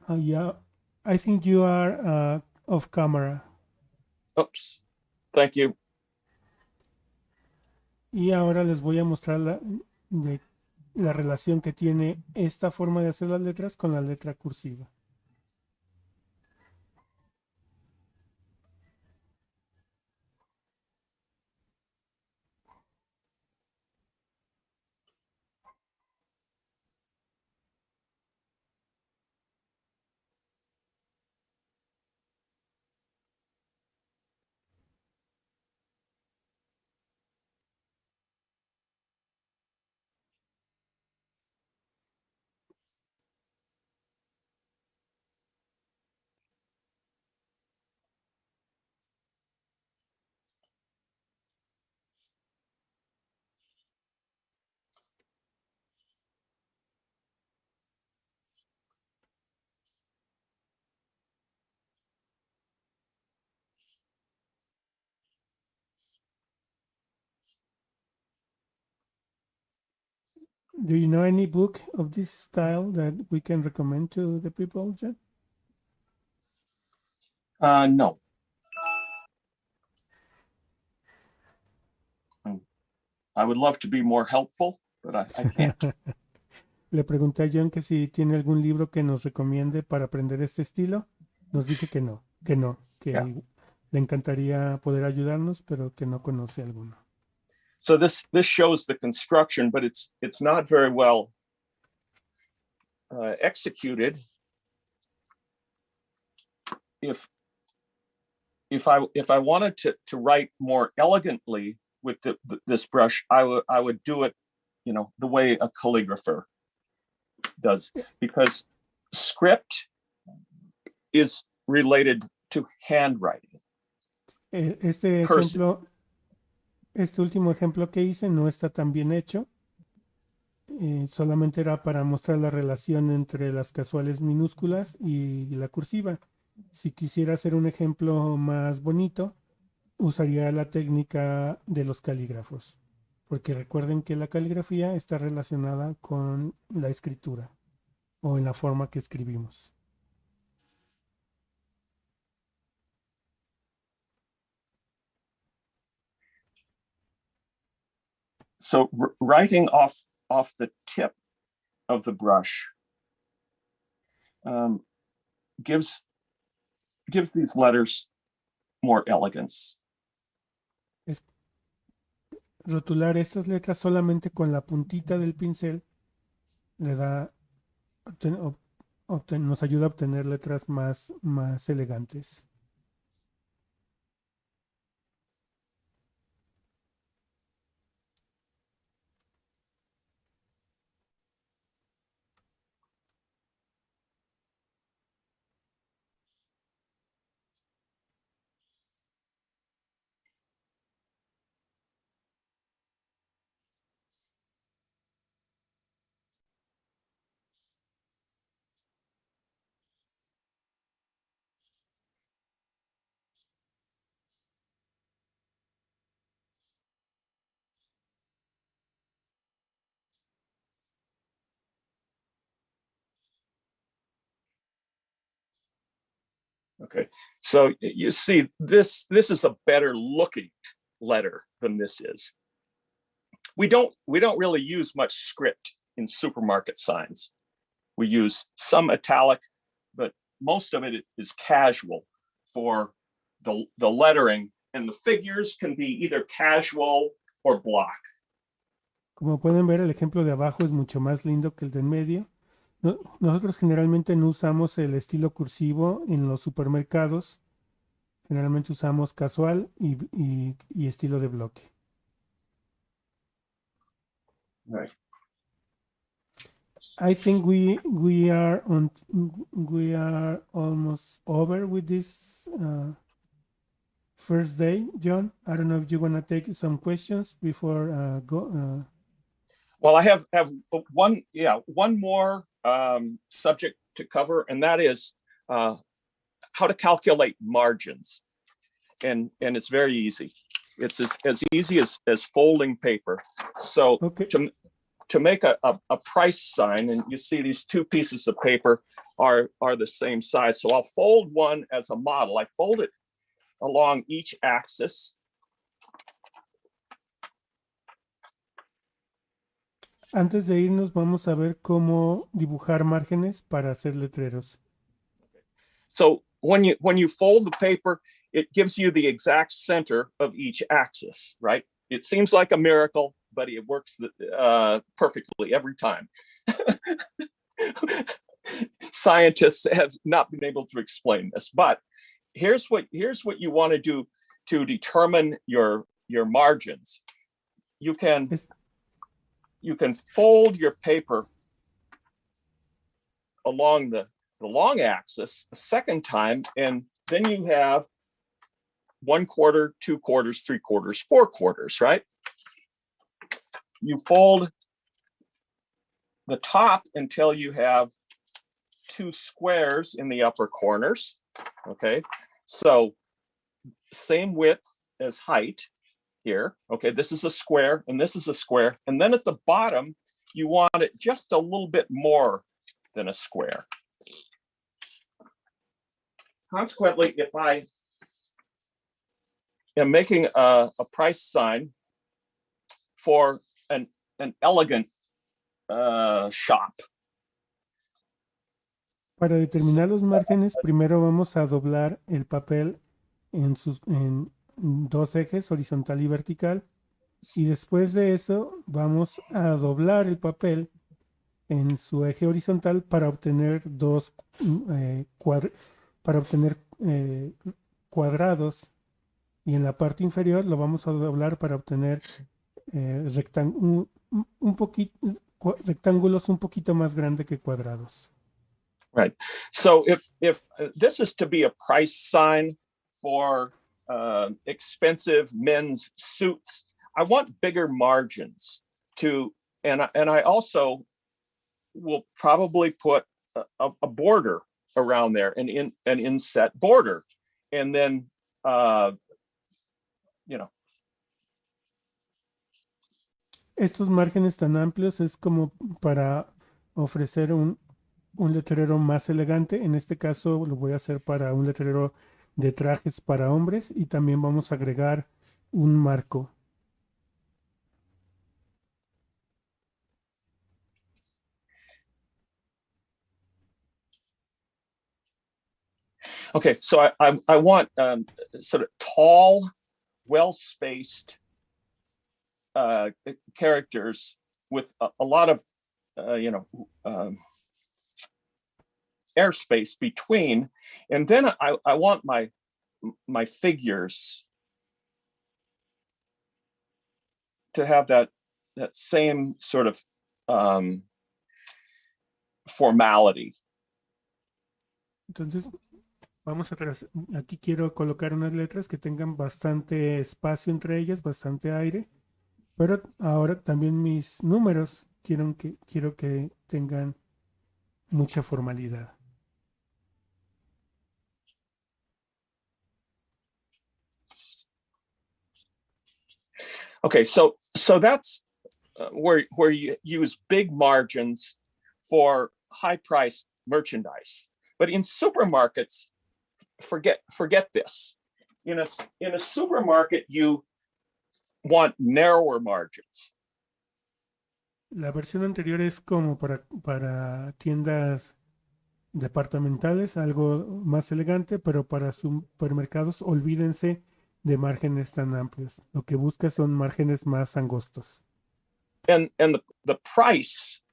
Yeah, I think you are off camera. Oops, thank you. Y ahora les voy a mostrar la relación que tiene esta forma de hacer las letras con la letra cursiva. Do you know any book of this style that we can recommend to the people, Jen? No. I would love to be more helpful, but I can't. Le pregunté a John que si tiene algún libro que nos recomiende para aprender este estilo. Nos dije que no, que Yeah. le encantaría poder ayudarnos, pero que no conoce alguno. So this shows the construction, but it's not very well executed. If I wanted to write more elegantly with this brush, I would do it, the way a calligrapher does, because script is related to handwriting. Este último ejemplo que hice no está tan bien hecho. Solamente era para mostrar la relación entre las casuales minúsculas y la cursiva. Si quisiera hacer un ejemplo más bonito, usaría la técnica de los calígrafos, porque recuerden que la caligrafía está relacionada con la escritura o en la forma que escribimos. So writing off the tip of the brush gives these letters more elegance. Rotular estas letras solamente con la puntita del pincel le da, nos ayuda a obtener letras más elegantes. Okay, so you see this is a better looking letter than this is. We don't really use much script in supermarket signs. We use some italic, but most of it is casual for the lettering, and the figures can be either casual or block. Como pueden ver, el ejemplo de abajo es mucho más lindo que el de en medio. Nosotros generalmente no usamos el estilo cursivo en los supermercados. Generalmente usamos casual y estilo de bloque. Right. I think we are almost over with this first day, John. I don't know if you want to take some questions before go. Well, I have one more subject to cover, and that is how to calculate margins. And it's very easy. It's as easy as folding paper. So Okay. to make a price sign, and you see these two pieces of paper are the same size. So I'll fold one as a model. I fold it along each axis. Antes de irnos, vamos a ver cómo dibujar márgenes para hacer letreros. So when you fold the paper, it gives you the exact center of each axis, right? It seems like a miracle, but it works perfectly every time. Scientists have not been able to explain this, but here's what you want to do to determine your margins. You can fold your paper along the long axis a second time, and then you have 1/4, 2/4, 3/4, 4/4, right? You fold the top until you have 2 squares in the upper corners. Okay, so same width as height here. Okay, this is a square and this is a square, and then at the bottom you want it just a little bit more than a square. Consequently, if I am making a price sign for an elegant shop. Para determinar los márgenes, primero vamos a doblar el papel en dos ejes, horizontal y vertical. Y después de eso, vamos a doblar el papel en su eje horizontal para obtener cuadrados. Y en la parte inferior lo vamos a doblar para obtener rectángulos un poquito más grandes que cuadrados. Right. So if this is to be a price sign for expensive men's suits, I want bigger margins and I also will probably put a border around there, an inset border, and then Estos márgenes tan amplios es como para ofrecer un letrero más elegante. En este caso lo voy a hacer para un letrero de trajes para hombres y también vamos a agregar un marco. Okay, so I want sort of tall, well-spaced characters with a lot of airspace between, and then I want my figures to have that same sort of formality. Entonces, aquí quiero colocar unas letras que tengan bastante espacio entre ellas, bastante aire, pero ahora también mis números quiero que tengan mucha formalidad. Okay, so that's where you use big margins for high-priced merchandise. But in supermarkets, forget this. In a supermarket, you want narrower margins. La versión anterior es como para tiendas departamentales, algo más elegante, pero para supermercados olvídense de márgenes tan amplios. Lo que busca son márgenes más angostos. And the price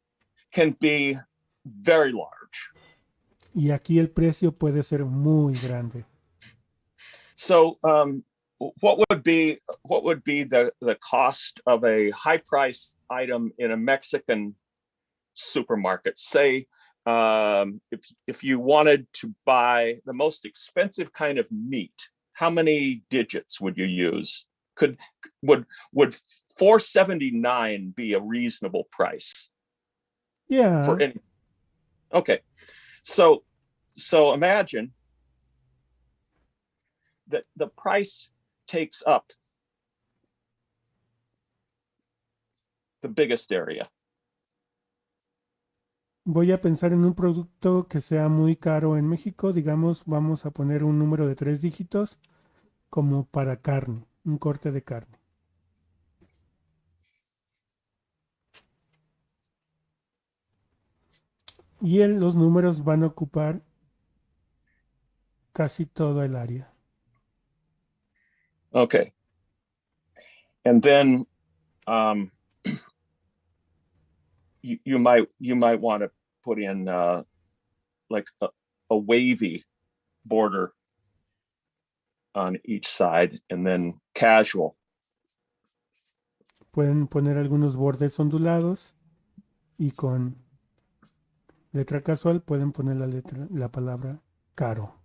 can be very large. Y aquí el precio puede ser muy grande. So what would be the cost of a high price item in a Mexican supermarket? Say if you wanted to buy the most expensive kind of meat, how many digits would you use? Would $4.79 be a reasonable price? Yeah. For any? Okay, so imagine that the price takes up the biggest area. Voy a pensar en un producto que sea muy caro en México. Digamos, vamos a poner un número de 3 dígitos como para carne, un corte de carne. Y los números van a ocupar casi todo el área. Okay. And then you might want to put in like a wavy border on each side, and then casual. Pueden poner algunos bordes ondulados y con letra casual pueden poner la palabra caro.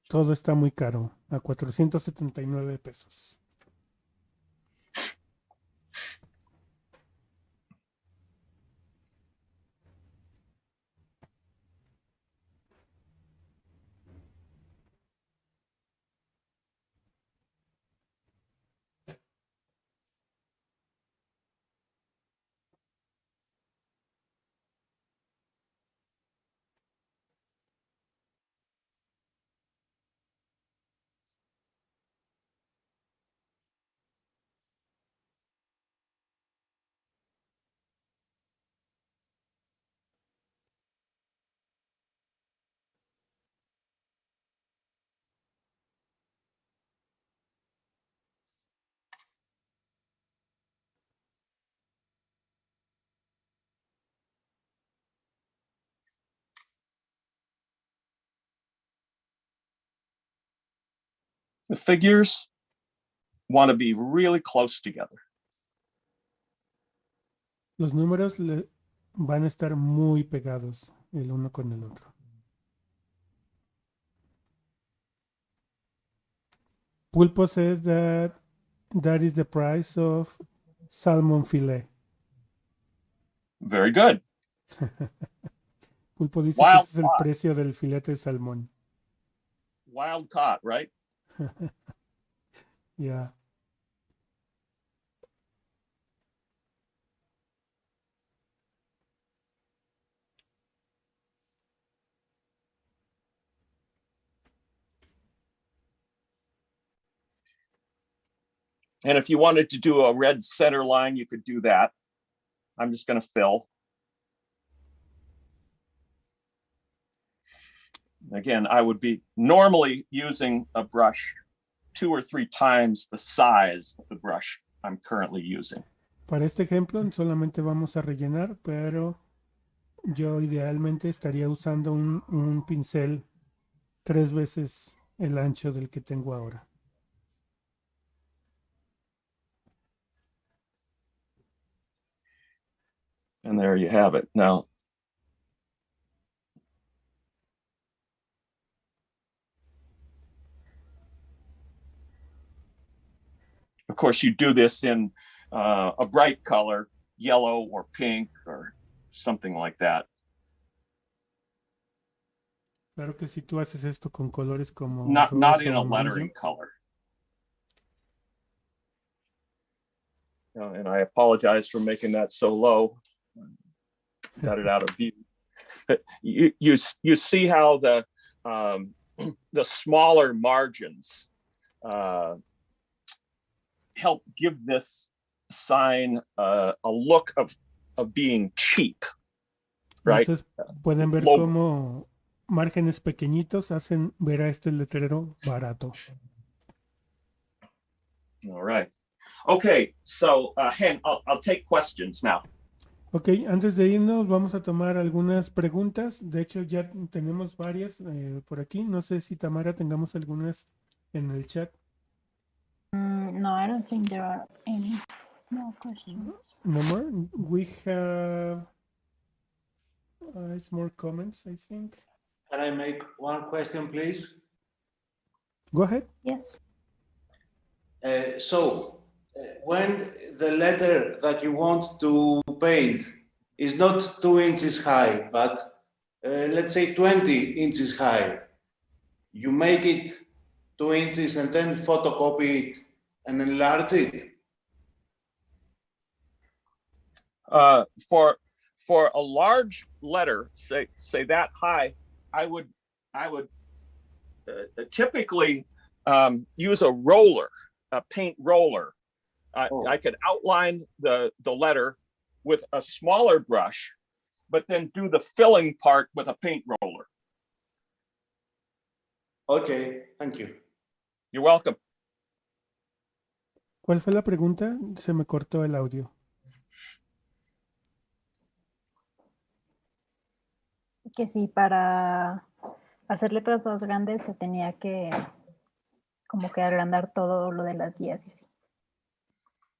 Todo está muy caro, a 479 pesos. The figures want to be really close together. Los números van a estar muy pegados el uno con el otro. Pulpo says that is the price of salmon fillet. Very good. Pulpo dice Wild que ese es el caught. precio del filete de salmón. Wild caught, right? Yeah. And if you wanted to do a red center line, you could do that. I'm just going to fill. Again, I would be normally using a brush 2 or 3 times the size of the brush I'm currently using. Para este ejemplo solamente vamos a rellenar, pero yo idealmente estaría usando un pincel 3 veces el ancho del que tengo ahora. And there you have it. Now, of course, you do this in a bright color, yellow or pink or something like that. Claro que si tú haces esto con colores como Not rosa in o a lettering amarillo, color. And I apologize for making that so low. Got it out of view. But you see how the smaller margins help give this sign a look of being cheap, right? entonces pueden ver Low. cómo márgenes pequeñitos hacen ver a este letrero barato. All right. Okay, so Hen, I'll take questions now. Ok, antes de irnos vamos a tomar algunas preguntas. De hecho ya tenemos varias por aquí. No sé si Tamara tengamos algunas en el chat. No, I don't think there are any more questions. No more. We have more comments, I think. Can I make one question, please? Go ahead. Yes. When the letter that you want to paint is not 2 inches high, but let's say 20 inches high, you make it 2 inches and then photocopy it and enlarge it? For a large letter, say that high, I would typically use a roller, a paint roller. I could outline the letter with a smaller brush, but then do the filling part with a paint roller. Okay, thank you. You're welcome. ¿Cuál fue la pregunta? Se me cortó el audio. Que sí, para hacer letras más grandes se tenía que como que agrandar todo lo de las guías y así.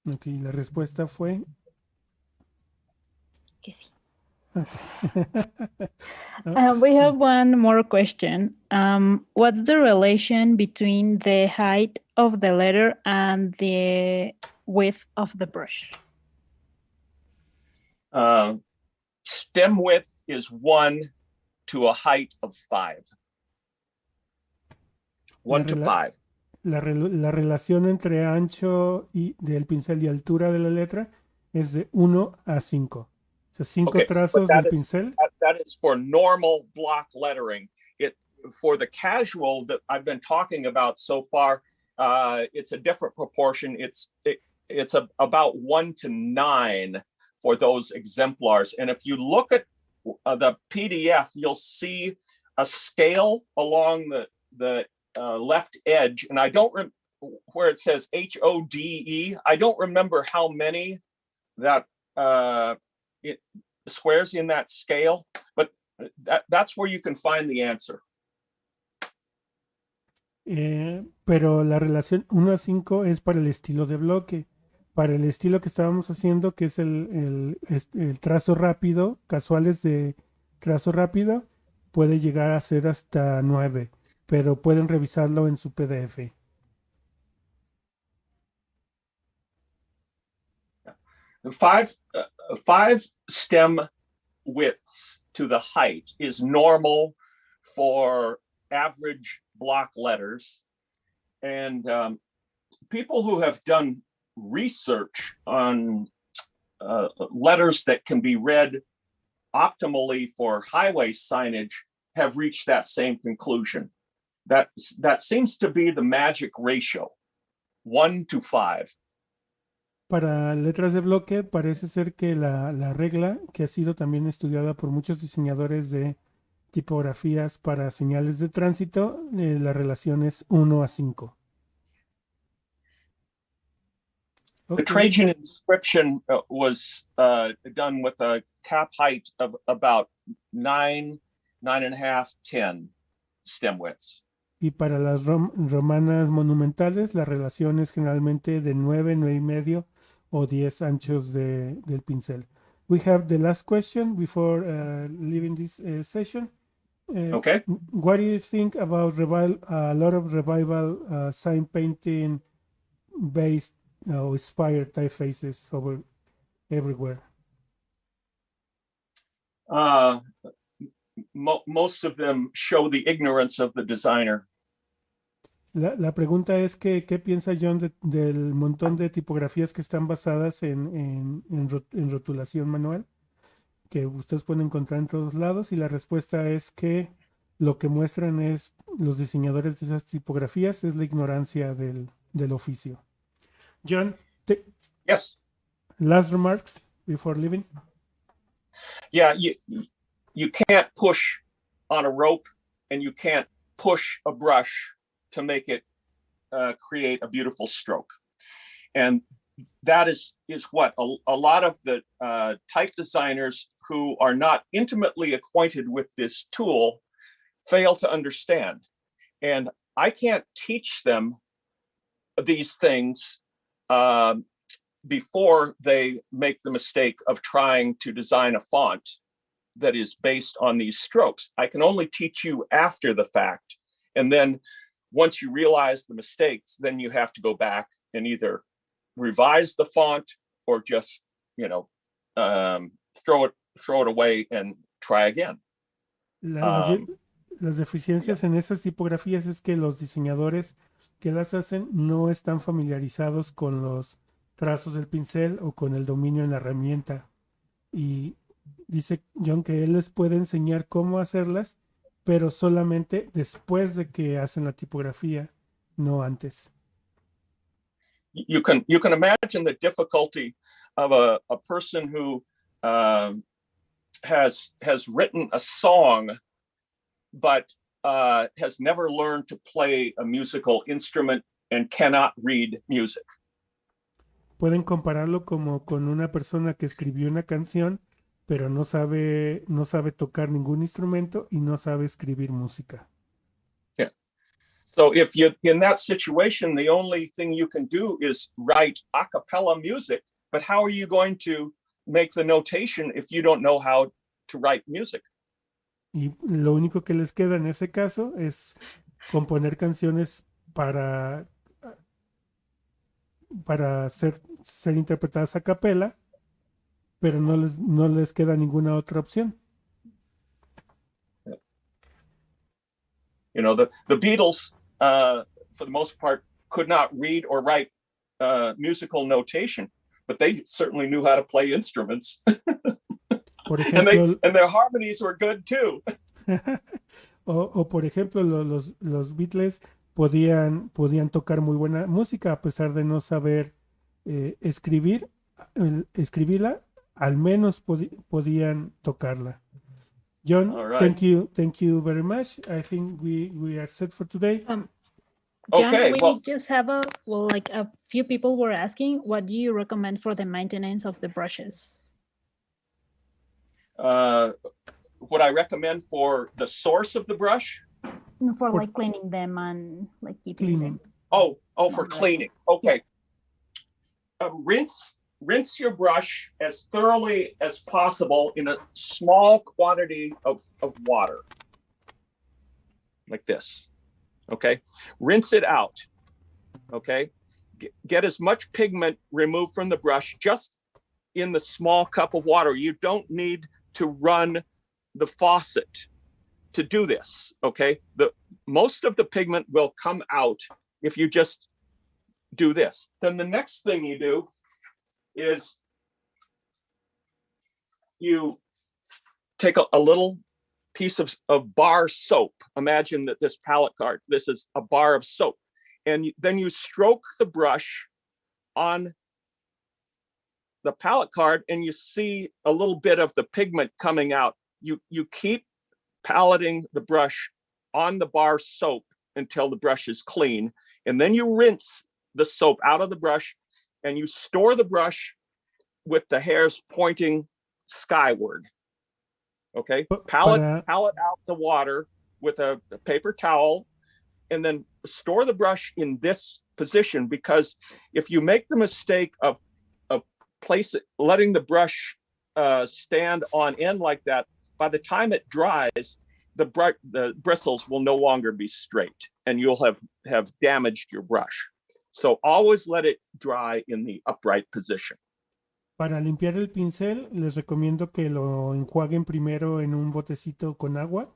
Ok, la respuesta fue Que sí. okay. We have one more question. What's the relation between the height of the letter and the width of the brush? Stem width is 1 to a height of 5. 1 to 5. La relación entre ancho y del pincel y altura de la letra es de 1 a 5. O sea, 5 trazos del pincel. That is for normal block lettering. For the casual that I've been talking about so far, it's a different proportion. It's about 1 to 9 for those exemplars. And if you look at the PDF, you'll see a scale along the left edge, and I don't where it says HODE. I don't remember how many that squares in that scale, but that's where you can find the answer. Pero la relación 1 a 5 es para el estilo de bloque. Para el estilo que estábamos haciendo, que es el trazo rápido, casuales de trazo rápido, puede llegar a ser hasta 9, pero pueden revisarlo en su PDF. Five stem widths to the height is normal for average block letters. And people who have done research on letters that can be read optimally for highway signage have reached that same conclusion. That seems to be the magic ratio, 1 to 5. Para letras de bloque parece ser que la regla, que ha sido también estudiada por muchos diseñadores de tipografías para señales de tránsito, la relación es 1 a 5. The Trajan inscription was done with a cap height of about 9, 9.5, 10 stem widths. Y para las romanas monumentales, la relación es generalmente de 9, 9.5 o 10 anchos del pincel. We have the last question before leaving this session. Okay. What do you think about a lot of revival sign painting based inspired typefaces over everywhere? Most of them show the ignorance of the designer. La pregunta es que, ¿qué piensa John del montón de tipografías que están basadas en rotulación manual? Que ustedes pueden encontrar en todos lados, y la respuesta es que lo que muestran es los diseñadores de esas tipografías es la ignorancia del oficio. John, Yes. Last remarks before leaving? Yeah, you can't push on a rope, and you can't push a brush to make it create a beautiful stroke. And that is what a lot of the type designers who are not intimately acquainted with this tool fail to understand. And I can't teach them these things before they make the mistake of trying to design a font that is based on these strokes. I can only teach you after the fact. And then once you realize the mistakes, then you have to go back and either revise the font or just, throw it away and try again. Las deficiencias en esas tipografías es que los diseñadores que las hacen no están familiarizados con los trazos del pincel o con el dominio en la herramienta. Y dice John que él les puede enseñar cómo hacerlas, pero solamente después de que hacen la tipografía, no antes. You can imagine the difficulty of a person who has written a song, but has never learned to play a musical instrument and cannot read music. Pueden compararlo como con una persona que escribió una canción, pero no sabe tocar ningún instrumento y no sabe escribir música. Yeah. So if you in that situation, the only thing you can do is write a cappella music, but how are you going to make the notation if you don't know how to write music? Y lo único que les queda en ese caso es componer canciones para ser interpretadas a capela, pero no les queda ninguna otra opción. The Beatles, for the most part, could not read or write musical notation, but they certainly knew how to play instruments. Por ejemplo, and their harmonies were good too. o por ejemplo, los Beatles podían tocar muy buena música a pesar de no saber escribirla, al menos podían tocarla. John, right. thank you very much. I think we are set for today. John, Okay, we just have a few people were asking, what do you recommend for the maintenance of the brushes? What I recommend for the source of the brush? For Por- like cleaning them and like keeping Cleaning. them. Oh, for More cleaning. brushes. Okay. Rinse your brush as thoroughly as possible in a small quantity of water. Like this. Okay. Rinse it out. Okay. Get as much pigment removed from the brush just in the small cup of water. You don't need to run the faucet to do this. Okay. Most of the pigment will come out if you just do this. Then the next thing you do is you take a little piece of bar soap. Imagine that this palette card, this is a bar of soap. And then you stroke the brush on the palette card and you see a little bit of the pigment coming out. You keep paleting the brush on the bar soap until the brush is clean. And then you rinse the soap out of the brush and you store the brush with the hairs pointing skyward. Okay, palette out the water with a paper towel and then store the brush in this position, because if you make the mistake of letting the brush stand on end like that, by the time it dries, the bristles will no longer be straight and you'll have damaged your brush. So always let it dry in the upright position. Para limpiar el pincel, les recomiendo que lo enjuaguen primero en un botecito con agua.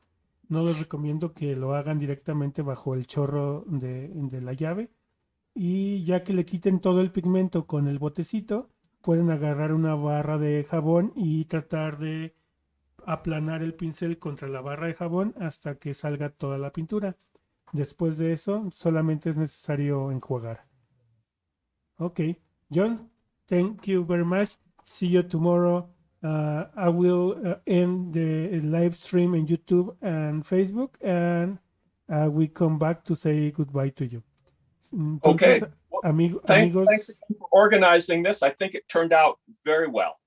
No les recomiendo que lo hagan directamente bajo el chorro de la llave. Y ya que le quiten todo el pigmento con el botecito, pueden agarrar una barra de jabón y tratar de aplanar el pincel contra la barra de jabón hasta que salga toda la pintura. Después de eso, solamente es necesario enjuagar. Ok, John, thank you very much. See you tomorrow. I will end the live stream in YouTube and Facebook, and we come back to say goodbye to you. Entonces, Okay. Well, thanks again for organizing this. I think it turned out very well.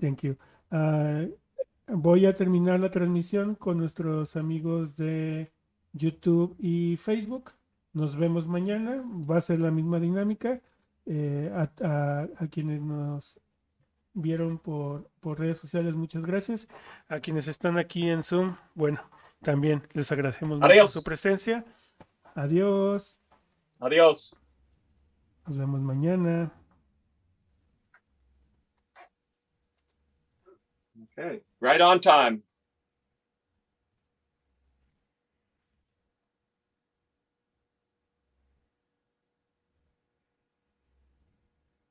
Thank you. Voy a terminar la transmisión con nuestros amigos de YouTube y Facebook. Nos vemos mañana. Va a ser la misma dinámica. A quienes nos vieron por redes sociales, muchas gracias. A quienes están aquí en Zoom, bueno, también les agradecemos mucho su presencia. Adiós. Adiós. Nos vemos mañana. Okay, right on time.